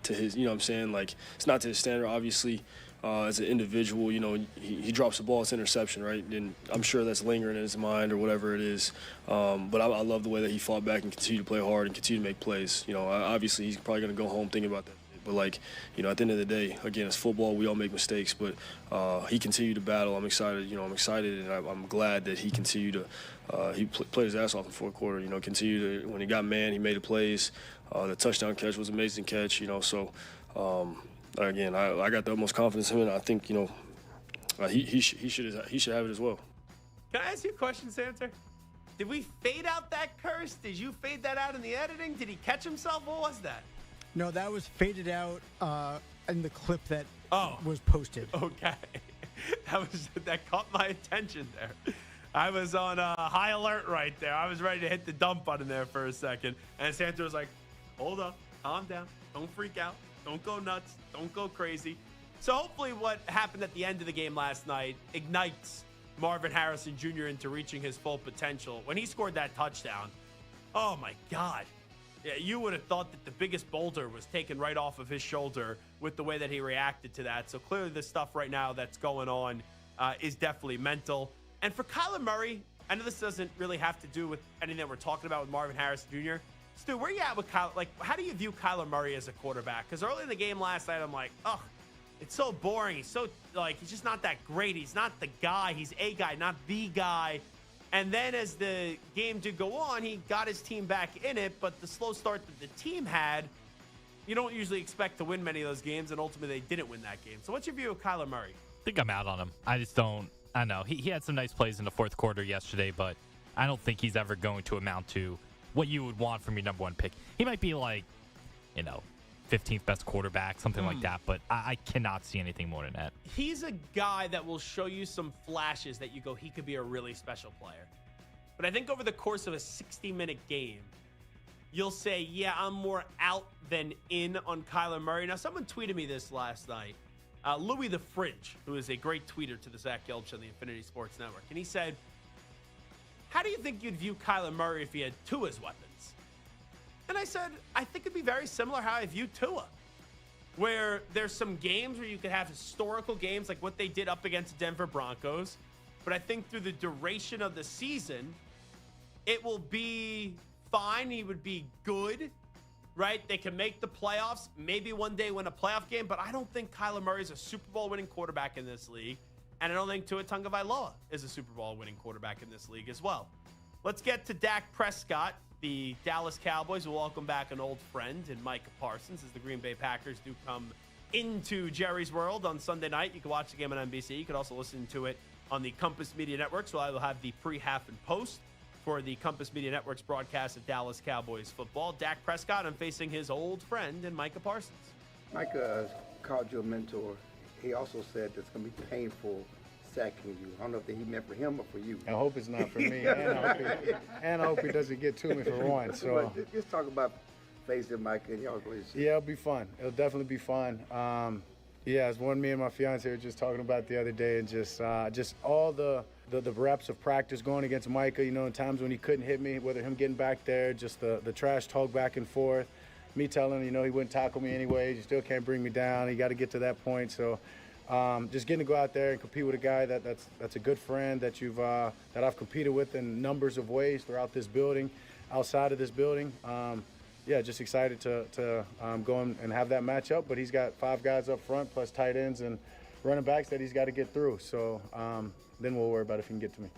to his, what I'm saying? Like, it's not to his standard, obviously. As an individual, he drops the ball, it's interception, right? And I'm sure that's lingering in his mind or whatever it is. But I love the way that he fought back and continued to play hard and continue to make plays. Obviously he's probably going to go home thinking about that. But, at the end of the day, again, it's football. We all make mistakes. But he continued to battle. I'm excited. I'm excited, and I'm glad that he continued to he played his ass off in the fourth quarter. Continued to, when he got man, he made the plays. The touchdown catch was an amazing catch, So, again, I got the utmost confidence in him, and I think, he should have it as well. Can I ask you a question, Santer? Did we fade out that curse? Did you fade that out in the editing? Did he catch himself? What was that? No, that was faded out in the clip that was posted. Okay. That caught my attention there. I was on high alert right there. I was ready to hit the dump button there for a second. And Santa was like, hold up, calm down, don't freak out, don't go nuts, don't go crazy. So hopefully what happened at the end of the game last night ignites Marvin Harrison Jr. into reaching his full potential. When he scored that touchdown, oh my God. Yeah, you would have thought that the biggest boulder was taken right off of his shoulder with the way that he reacted to that. So clearly the stuff right now that's going on is definitely mental. And for Kyler Murray, I know this doesn't really have to do with anything that we're talking about with Marvin Harrison Jr. Stu, where are you at with Kyler? How do you view Kyler Murray as a quarterback? Because early in the game last night, I'm like, oh, it's so boring. He's so, he's just not that great. He's not the guy. He's a guy, not the guy. And then as the game did go on, he got his team back in it, but the slow start that the team had, you don't usually expect to win many of those games, and ultimately they didn't win that game. So what's your view of Kyler Murray? I think I'm out on him. I just don't. I know. He had some nice plays in the fourth quarter yesterday, but I don't think he's ever going to amount to what you would want from your number one pick. He might be 15th best quarterback, something like that, but I cannot see anything more than that. He's a guy that will show you some flashes that you go, he could be a really special player. But I think over the course of a 60-minute game, you'll say, yeah, I'm more out than in on Kyler Murray. Now, someone tweeted me this last night. Louis the Fridge, who is a great tweeter to the Zach Gelb Show on the Infinity Sports Network. And he said, how do you think you'd view Kyler Murray if he had Tua's weapons? And I said, I think it'd be very similar how I view Tua, where there's some games where you could have historical games like what they did up against the Denver Broncos. But I think through the duration of the season, it will be fine. He would be good, right? They can make the playoffs, maybe one day win a playoff game. But I don't think Kyler Murray is a Super Bowl winning quarterback in this league. And I don't think Tua Tagovailoa is a Super Bowl winning quarterback in this league as well. Let's get to Dak Prescott. The Dallas Cowboys will welcome back an old friend in Micah Parsons as the Green Bay Packers do come into Jerry's World on Sunday night. You can watch the game on NBC. You can also listen to it on the Compass Media Network. So I will have the pre, half, and post for the Compass Media Network's broadcast of Dallas Cowboys football. Dak Prescott, I'm facing his old friend in Micah Parsons. Micah called you a mentor. He also said it's going to be painful sacking you. I don't know if he meant for him or for you. I hope it's not for me, and I hope he doesn't get to me for one. So just talk about facing Micah and y'all's relationship. Yeah, it'll be fun. It'll definitely be fun. It's one me and my fiance were just talking about the other day, and just all the reps of practice going against Micah. In times when he couldn't hit me, whether him getting back there, just the trash talk back and forth. Me telling him, he wouldn't tackle me anyways. You still can't bring me down. You got to get to that point. So. Just getting to go out there and compete with a guy that's a good friend that I've competed with in numbers of ways throughout this building. outside of this building. Yeah, just excited to go and have that matchup. But he's got 5 guys up front plus tight ends and running backs that he's got to get through. So then we'll worry about if he can get to me.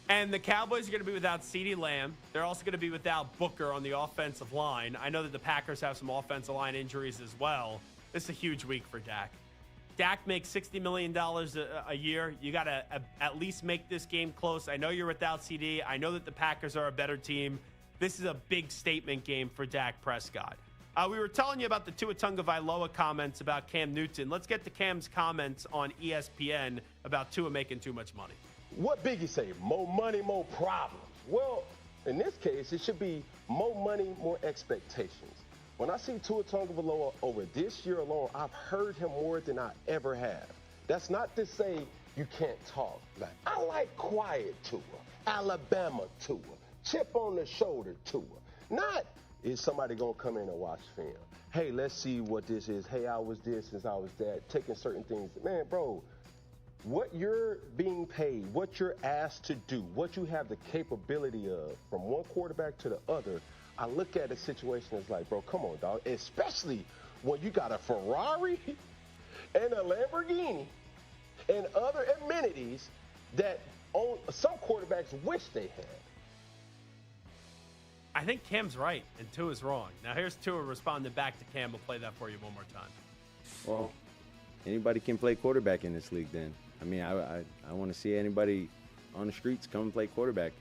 And the Cowboys are going to be without CeeDee Lamb. They're also going to be without Booker on the offensive line. I know that the Packers have some offensive line injuries as well. This is a huge week for Dak. Dak makes $60 million a year. You got to at least make this game close. I know you're without CD. I know that the Packers are a better team. This is a big statement game for Dak Prescott. We were telling you about the Tua Tagovailoa comments about Cam Newton. Let's get to Cam's comments on ESPN about Tua making too much money. What Biggie say? More money, more problems. Well, in this case, it should be more money, more expectations. When I see Tua Tagovailoa over this year alone, I've heard him more than I ever have. That's not to say you can't talk. Like, I like quiet Tua, Alabama Tua, chip on the shoulder Tua. Not, is somebody going to come in and watch film? Hey, let's see what this is. Hey, I was this since I was that. Taking certain things. Man, bro, what you're being paid, what you're asked to do, what you have the capability of from one quarterback to the other, I look at the situation as like, bro, come on, dog. Especially when you got a Ferrari and a Lamborghini and other amenities that some quarterbacks wish they had. I think Cam's right and Tua's wrong. Now here's Tua responding back to Cam. We'll play that for you one more time. Well, anybody can play quarterback in this league then. I mean, I want to see anybody on the streets come and play quarterback.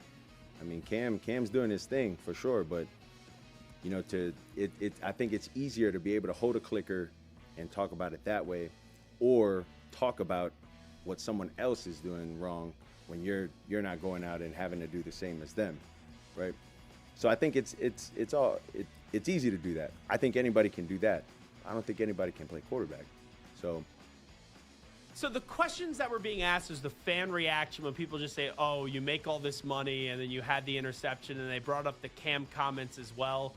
I mean, Cam's doing his thing for sure, but you know, I think it's easier to be able to hold a clicker and talk about it that way, or talk about what someone else is doing wrong when you're not going out and having to do the same as them, right? So I think it's easy to do that. I think anybody can do that. I don't think anybody can play quarterback. So the questions that were being asked is the fan reaction when people just say, oh, you make all this money, and then you had the interception, and they brought up the Cam comments as well.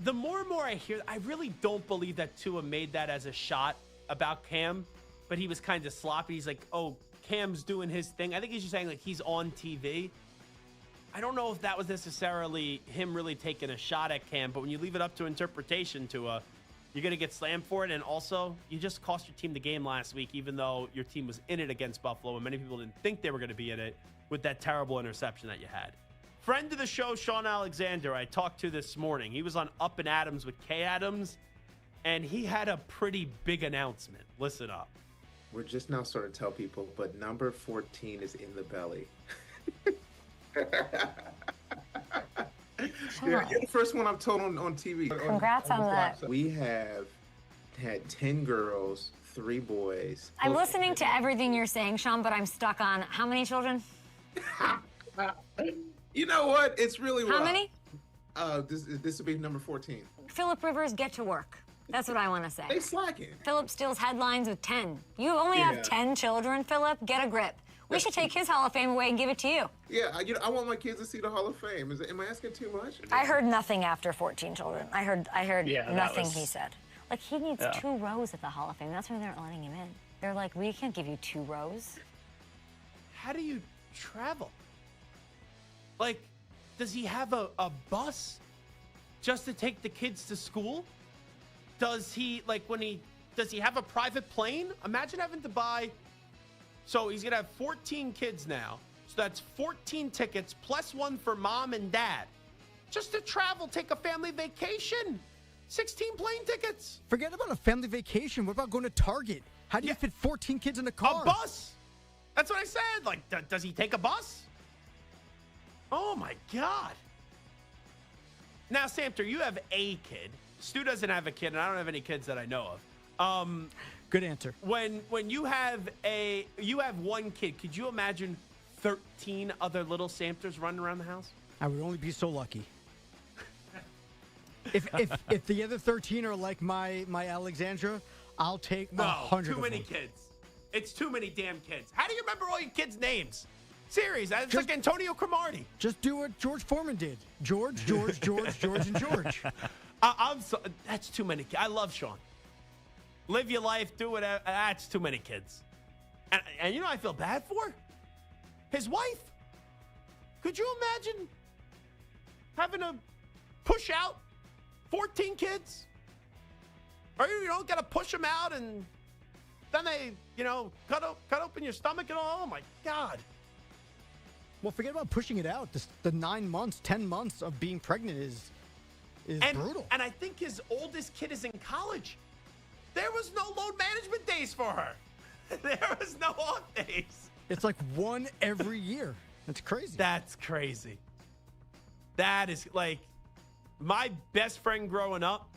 The more and more I hear, I really don't believe that Tua made that as a shot about Cam, but he was kind of sloppy. He's like, oh, Cam's doing his thing. I think he's just saying, like, he's on TV. I don't know if that was necessarily him really taking a shot at Cam, but when you leave it up to interpretation, Tua, you're going to get slammed for it. And also, you just cost your team the game last week, even though your team was in it against Buffalo, and many people didn't think they were going to be in it with that terrible interception that you had. Friend of the show, Sean Alexander, I talked to this morning. He was on Up and Adams with Kay Adams, and he had a pretty big announcement. Listen up. We're just now starting to tell people, but number 14 is in the belly. You're the first one I've told on TV. Congrats on that. We have had 10 girls, 3 boys. I'm listening to everything you're saying, Sean, but I'm stuck on how many children? You know what? It's really How many? This will be number 14. Phillip Rivers, get to work. That's what I want to say. They slacking. Phillip steals headlines with 10. You only have 10 children, Phillip. Get a grip. We should take his Hall of Fame away and give it to you. Yeah, I want my kids to see the Hall of Fame. Am I asking too much? I heard nothing after 14 children. I heard nothing he said. Like, he needs 2 rows at the Hall of Fame. That's why they're not letting him in. They're like, we can't give you 2 rows. How do you travel? Like, does he have a bus just to take the kids to school? Does he, does he have a private plane? Imagine having to buy, so he's going to have 14 kids now. So that's 14 tickets plus 1 for mom and dad. Just to travel, take a family vacation. 16 plane tickets. Forget about a family vacation. What about going to Target? How do you fit 14 kids in a car? A bus. That's what I said. Like, does he take a bus? Oh, my God. Now, Samter, you have a kid. Stu doesn't have a kid, and I don't have any kids that I know of. Good answer. When you have one kid, could you imagine 13 other little Samters running around the house? I would only be so lucky. If the other 13 are like my Alexandra, I'll take 100 too many kids. It's too many damn kids. How do you remember all your kids' names? Serious. That's like Antonio Cromartie. Just do what George Foreman did. George, and George. That's too many kids. I love Sean. Live your life, do whatever. That's too many kids. And you know what I feel bad for? His wife. Could you imagine having to push out 14 kids? Or you don't got to push them out and then they, cut open your stomach and all. Oh, my God. Well, forget about pushing it out. The 9 months, 10 months of being pregnant is brutal. And I think his oldest kid is in college. There was no load management days for her. There was no off days. It's like one every year. That's crazy. That's crazy. That is like my best friend growing up.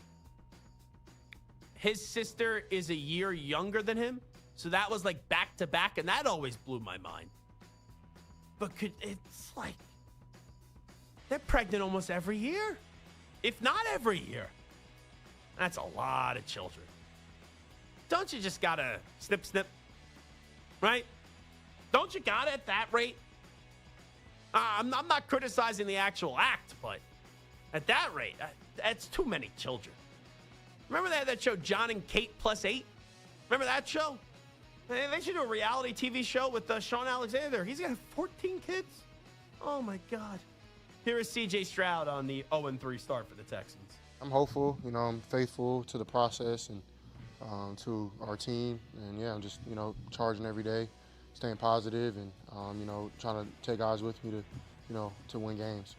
His sister is a year younger than him. So that was like back to back. And that always blew my mind. But it's like they're pregnant almost every year, if not every year. That's a lot of children. Don't you just gotta snip, snip, right? Don't you gotta at that rate? I'm not criticizing the actual act, but at that rate, that's too many children. Remember that show, John and Kate plus 8? Remember that show? They should do a reality TV show with Sean Alexander. He's got 14 kids. Oh, my God. Here is C.J. Stroud on the 0-3 start for the Texans. I'm hopeful. I'm faithful to the process and to our team. And, yeah, I'm just, charging every day, staying positive and, trying to take guys with me to win games.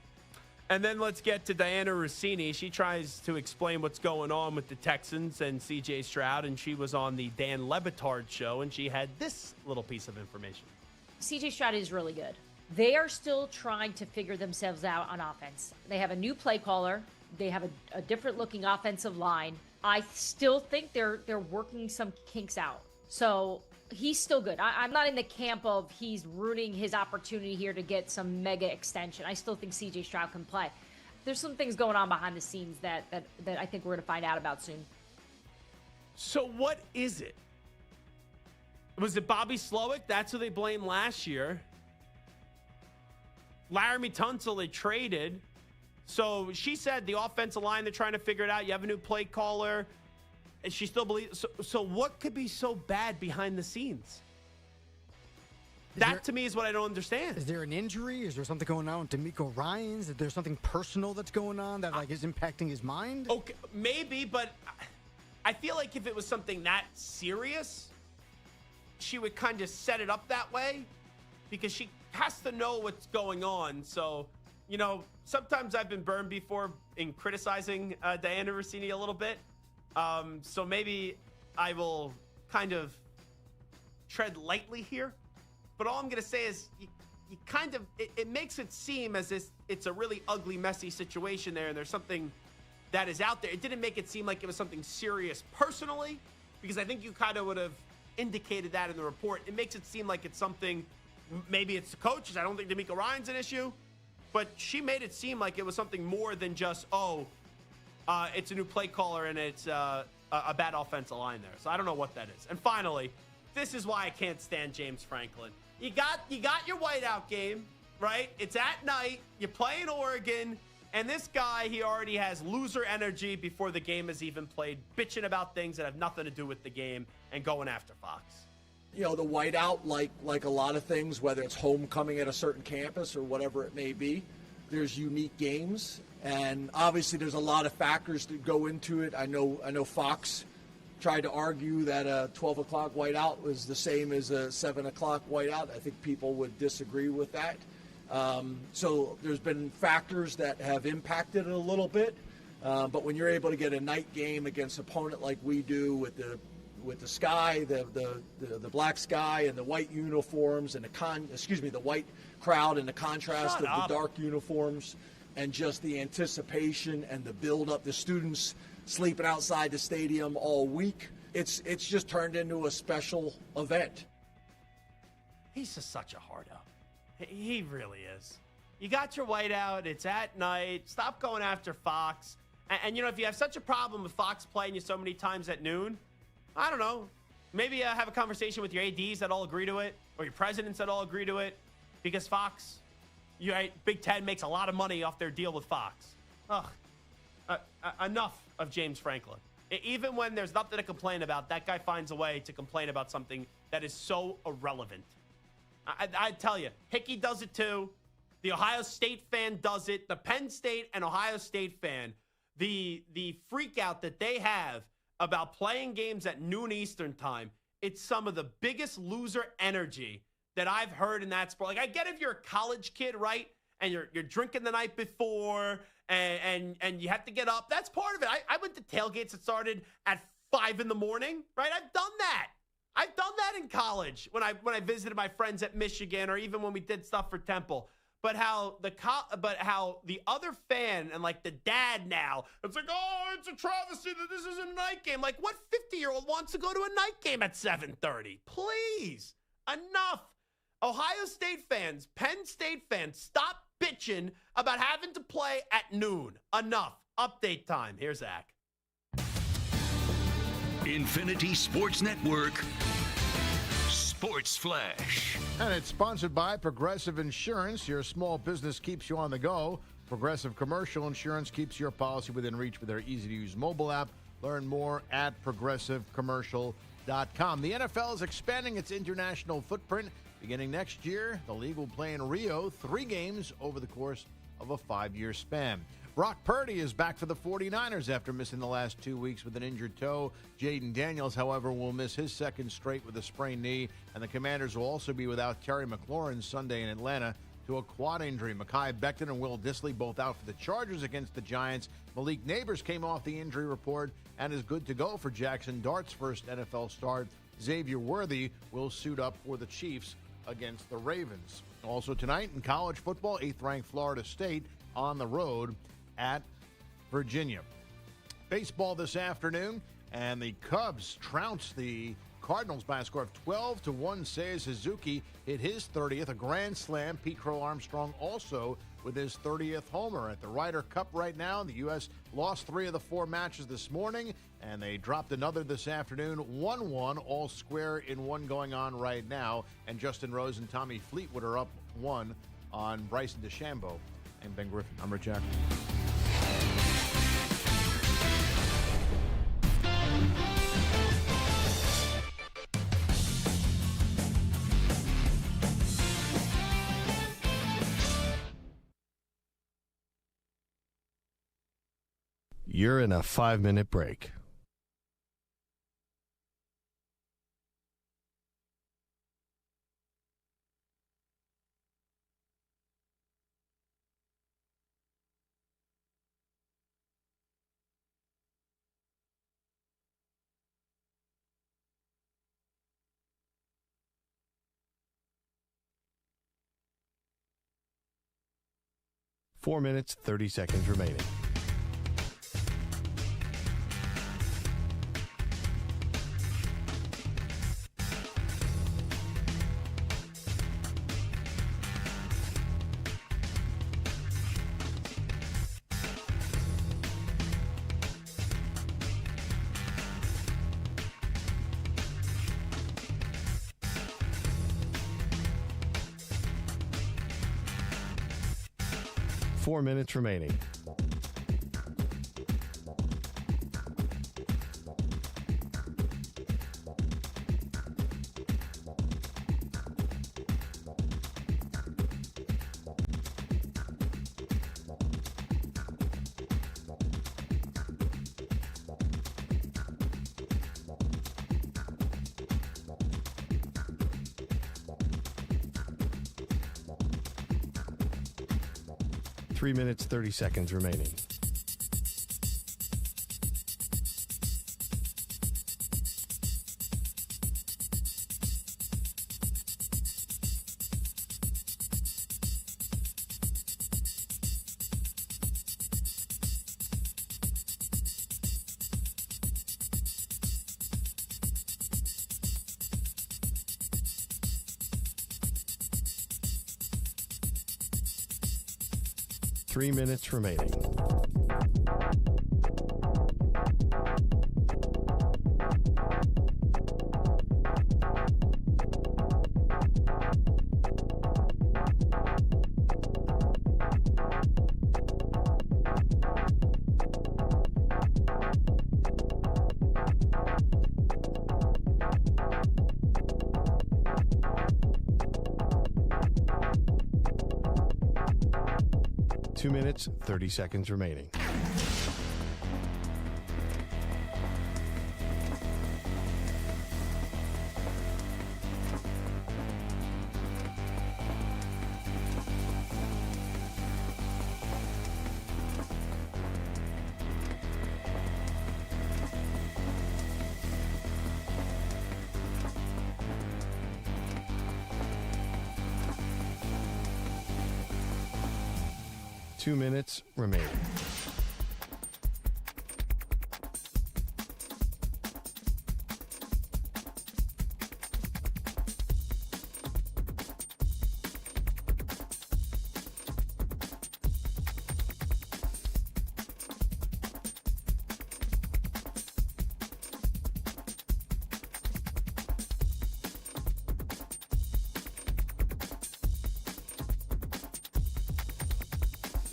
And then let's get to Diana Rossini. She tries to explain what's going on with the Texans and C.J. Stroud, and she was on the Dan Le Batard show, and she had this little piece of information. C.J. Stroud is really good. They are still trying to figure themselves out on offense. They have a new play caller. They have a different-looking offensive line. I still think they're working some kinks out. So he's still good. I'm not in the camp of he's ruining his opportunity here to get some mega extension. I still think C.J. Stroud can play. There's some things going on behind the scenes that I think we're going to find out about soon. So what is it? Was it Bobby Slowick? That's who they blamed last year. Laramie Tunsil, they traded. So she said the offensive line, they're trying to figure it out. You have a new play caller. And she still believes. So what could be so bad behind the scenes? To me is what I don't understand. Is there an injury? Is there something going on with D'Amico Ryans? Is there something personal that's going on that is impacting his mind? Okay, maybe, but I feel like if it was something that serious, she would kind of set it up that way because she has to know what's going on. So, sometimes I've been burned before in criticizing Diana Rossini a little bit. So maybe I will kind of tread lightly here. But all I'm going to say is you kind of, it makes it seem as if it's a really ugly, messy situation there and there's something that is out there. It didn't make it seem like it was something serious personally, because I think you kind of would have indicated that in the report. It makes it seem like it's something, maybe it's the coaches. I don't think D'Amico Ryan's an issue. But she made it seem like it was something more than just, it's a new play caller and it's a bad offensive line there. So I don't know what that is. And finally, this is why I can't stand James Franklin. You got your whiteout game, right? It's at night. You play in Oregon. And this guy, he already has loser energy before the game is even played, bitching about things that have nothing to do with the game and going after Fox. The whiteout, like a lot of things, whether it's homecoming at a certain campus or whatever it may be, there's unique games. And obviously there's a lot of factors that go into it. I know Fox tried to argue that a 12 o'clock whiteout was the same as a 7 o'clock whiteout. I think people would disagree with that. So there's been factors that have impacted it a little bit. But when you're able to get a night game against an opponent like we do with the sky, the black sky and the white uniforms and the white crowd and the contrast of the dark uniforms and just the anticipation and the build up, the students sleeping outside the stadium all week, it's just turned into a special event. He's just such a hard-up. He really is. You got your whiteout. It's at night. Stop going after Fox. And if you have such a problem with Fox playing you so many times at noon, I don't know. Maybe have a conversation with your ADs that all agree to it, or your presidents that all agree to it, because Fox, Big Ten makes a lot of money off their deal with Fox. Enough of James Franklin. Even when there's nothing to complain about, that guy finds a way to complain about something that is so irrelevant. I tell you, Hickey does it too. The Ohio State fan does it. The Penn State and Ohio State fan, the freak out that they have about playing games at noon Eastern time, it's some of the biggest loser energy that I've heard in that sport. Like, I get if you're a college kid, right? And you're drinking the night before and you have to get up. That's part of it. I went to tailgates that started at 5 in the morning, right? I've done that. I've done that in college when I visited my friends at Michigan, or even when we did stuff for Temple. But how the other fan and like the dad now, it's like, oh, it's a travesty that this isn't a night game. Like, what 50-year-old wants to go to a night game at 7:30? Please, enough. Ohio State fans, Penn State fans, stop bitching about having to play at noon. Enough. Update time. Here's Zach. Infinity Sports Network. Sports Flash. And it's sponsored by Progressive Insurance. Your small business keeps you on the go. Progressive Commercial Insurance keeps your policy within reach with their easy-to-use mobile app. Learn more at progressivecommercial.com. The NFL is expanding its international footprint. Beginning next year, the league will play in Rio 3 games over the course of a 5-year span. Brock Purdy is back for the 49ers after missing the last 2 weeks with an injured toe. Jaden Daniels, however, will miss his second straight with a sprained knee, and the Commanders will also be without Terry McLaurin Sunday in Atlanta to a quad injury. Mekhi Becton and Will Dissly both out for the Chargers against the Giants. Malik Neighbors came off the injury report and is good to go for Jackson Dart's first NFL start. Xavier Worthy will suit up for the Chiefs against the Ravens. Also tonight in college football, 8th-ranked Florida State on the road at Virginia. Baseball this afternoon, and the Cubs trounced the Cardinals by a score of 12-1. Seiya Suzuki hit his 30th, a grand slam. Pete Crow Armstrong also with his 30th homer. At the Ryder Cup right now, the U.S. lost 3 of the 4 matches this morning, and they dropped another this afternoon, 1-1, all square in one going on right now. And Justin Rose and Tommy Fleetwood are up 1 on Bryson DeChambeau and Ben Griffin. I'm Rich Jackson. You're in a 5-minute break. Four minutes, 30 seconds remaining. Four minutes remaining. Three minutes, 30 seconds remaining. Three minutes remaining. 2 minutes, 30 seconds remaining. Two minutes remaining.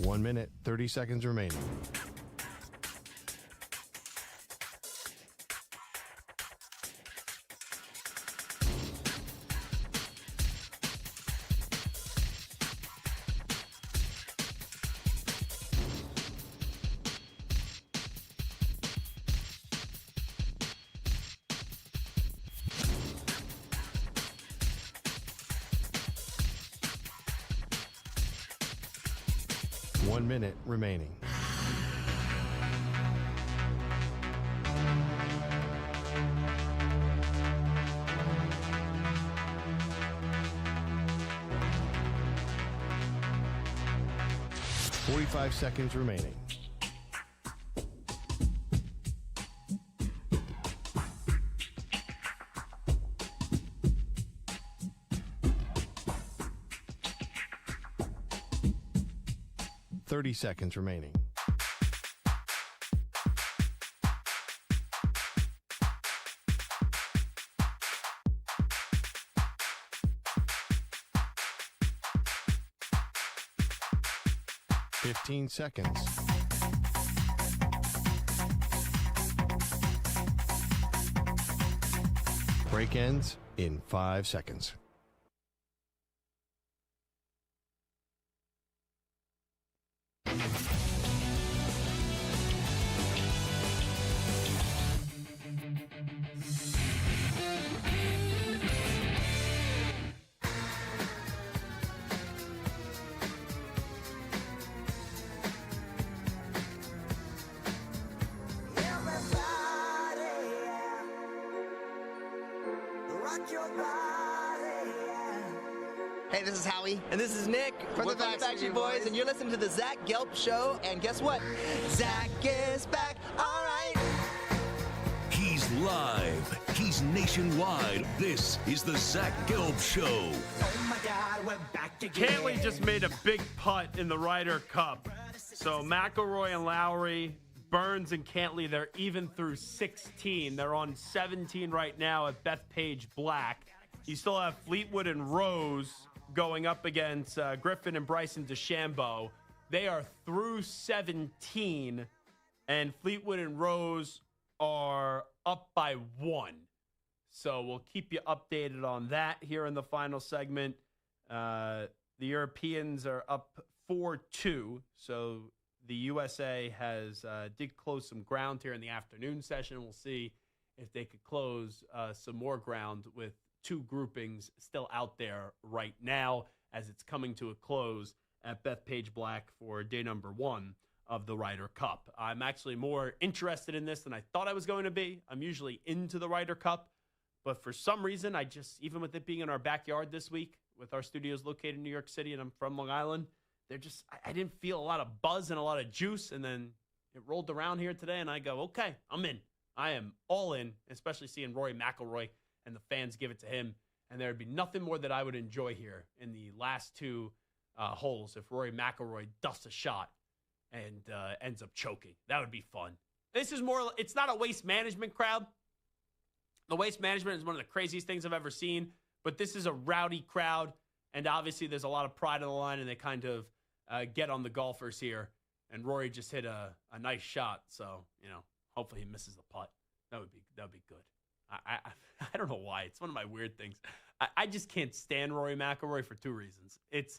One minute, 30 seconds remaining. One minute remaining. Five seconds remaining. Seconds remaining. Fifteen seconds. Break ends in 5 seconds. Hey, this is Howie. And this is Nick from the Backstreet Boys. And you're listening to the Zach Gelb Show. And guess what? Zach is back. All right. He's live. He's nationwide. This is the Zach Gelb Show. Oh, my God, we're back again. Cantley just made a big putt in the Ryder Cup. So McIlroy and Lowry, Burns and Cantley, they're even through 16. They're on 17 right now at Bethpage Black. You still have Fleetwood and Rose going up against Griffin and Bryson DeChambeau. They are through 17, and Fleetwood and Rose are up by 1. So we'll keep you updated on that here in the final segment. The Europeans are up 4-2, so the USA has did close some ground here in the afternoon session. We'll see if they could close some more ground with 2 groupings still out there right now as it's coming to a close at Bethpage Black for day number 1 of the Ryder Cup. I'm actually more interested in this than I thought I was going to be. I'm usually into the Ryder Cup, but for some reason, I just, even with it being in our backyard this week, with our studios located in New York City and I'm from Long Island, I didn't feel a lot of buzz and a lot of juice, and then it rolled around here today, and I go, okay, I'm in. I am all in, especially seeing Rory McIlroy and the fans give it to him. And there would be nothing more that I would enjoy here in the last 2 holes if Rory McIlroy dusts a shot and ends up choking. That would be fun. This is more, it's not a Waste Management crowd. The Waste Management is one of the craziest things I've ever seen, but this is a rowdy crowd, and obviously there's a lot of pride on the line, and they kind of get on the golfers here. And Rory just hit a nice shot, so, hopefully he misses the putt. That would be good. I don't know why. It's one of my weird things. I just can't stand Rory McIlroy for 2 reasons. It's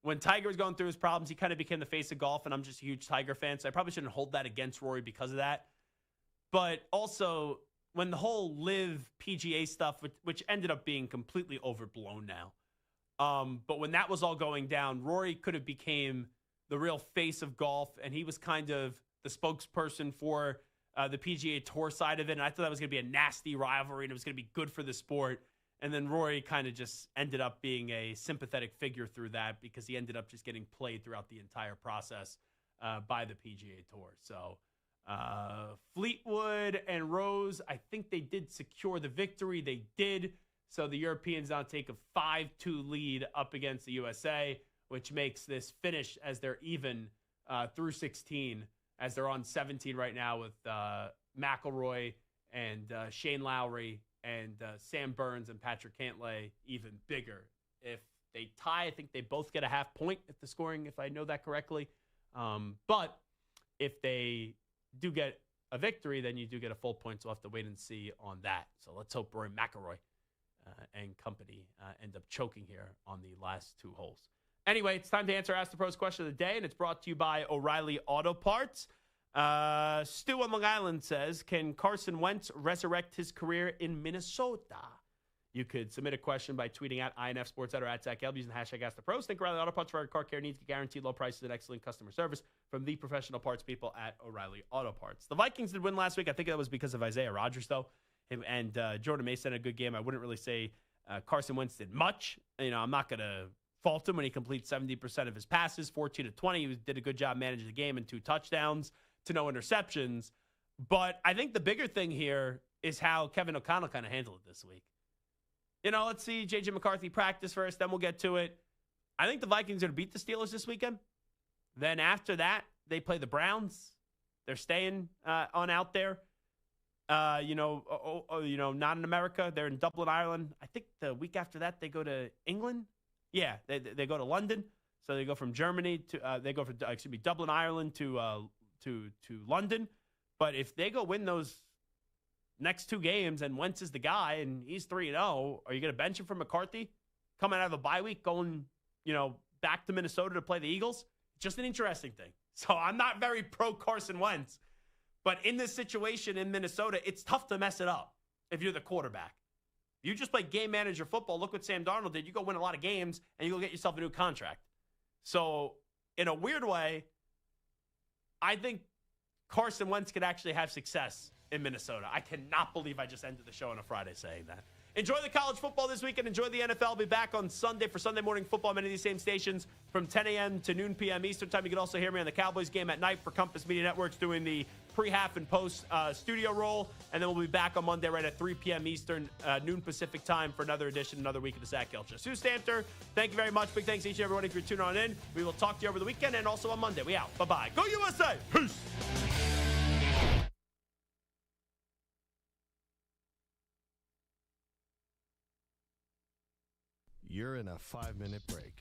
when Tiger was going through his problems, he kind of became the face of golf, and I'm just a huge Tiger fan, so I probably shouldn't hold that against Rory because of that. But also, when the whole live PGA stuff, which ended up being completely overblown now, but when that was all going down, Rory could have became the real face of golf, and he was kind of the spokesperson for the PGA Tour side of it, and I thought that was going to be a nasty rivalry, and it was going to be good for the sport. And then Rory kind of just ended up being a sympathetic figure through that because he ended up just getting played throughout the entire process by the PGA Tour. So Fleetwood and Rose, I think they did secure the victory. They did. So the Europeans now take a 5-2 lead up against the USA, which makes this finish as they're even through 16, as they're on 17 right now with McIlroy and Shane Lowry and Sam Burns and Patrick Cantlay even bigger. If they tie, I think they both get a half point if the scoring, if I know that correctly. But if they do get a victory, then you do get a full point. So we'll have to wait and see on that. So let's hope Rory McIlroy and company end up choking here on the last two holes. Anyway, it's time to answer Ask the Pros question of the day, and it's brought to you by O'Reilly Auto Parts. Stu on Long Island says, can Carson Wentz resurrect his career in Minnesota? You could submit a question by tweeting at INFSportsEd or at Zach Gelb using the hashtag #AskThePros. Think O'Reilly Auto Parts for our car care needs, guaranteed low prices and excellent customer service from the professional parts people at O'Reilly Auto Parts. The Vikings did win last week. I think that was because of Isaiah Rodgers, though. And Jordan Mason had a good game. I wouldn't really say Carson Wentz did much. I'm not going to fault him when he completes 70% of his passes, 14-20. He did a good job managing the game and 2 touchdowns to no interceptions. But I think the bigger thing here is how Kevin O'Connell kind of handled it this week. Let's see J.J. McCarthy practice first, then we'll get to it. I think the Vikings are going to beat the Steelers this weekend. Then after that, they play the Browns. They're staying on out there. Not in America. They're in Dublin, Ireland. I think the week after that, they go to England. Yeah, they go to London. So they go from Germany to Dublin, Ireland to London. But if they go win those next 2 games and Wentz is the guy and he's 3-0, are you going to bench him for McCarthy coming out of a bye week going, back to Minnesota to play the Eagles? Just an interesting thing. So I'm not very pro Carson Wentz, but in this situation in Minnesota, it's tough to mess it up if you're the quarterback. You just play game manager football. Look what Sam Darnold did. You go win a lot of games and you go get yourself a new contract. So in a weird way, I think Carson Wentz could actually have success in Minnesota. I cannot believe I just ended the show on a Friday saying that. Enjoy the college football this weekend. Enjoy the NFL. I'll be back on Sunday for Sunday morning football on many of these same stations from 10 a.m. to noon p.m. Eastern time. You can also hear me on the Cowboys game at night for Compass Media Networks doing the pre-half and post studio roll. And then we'll be back on Monday right at 3 p.m. Eastern, noon Pacific time for another edition, another week of the Zach Gelb Show. Sue Stanter, thank you very much. Big thanks to each and everyone if you're tuning on in. We will talk to you over the weekend and also on Monday. We out. Bye-bye. Go USA. Peace. You're in a 5-minute break.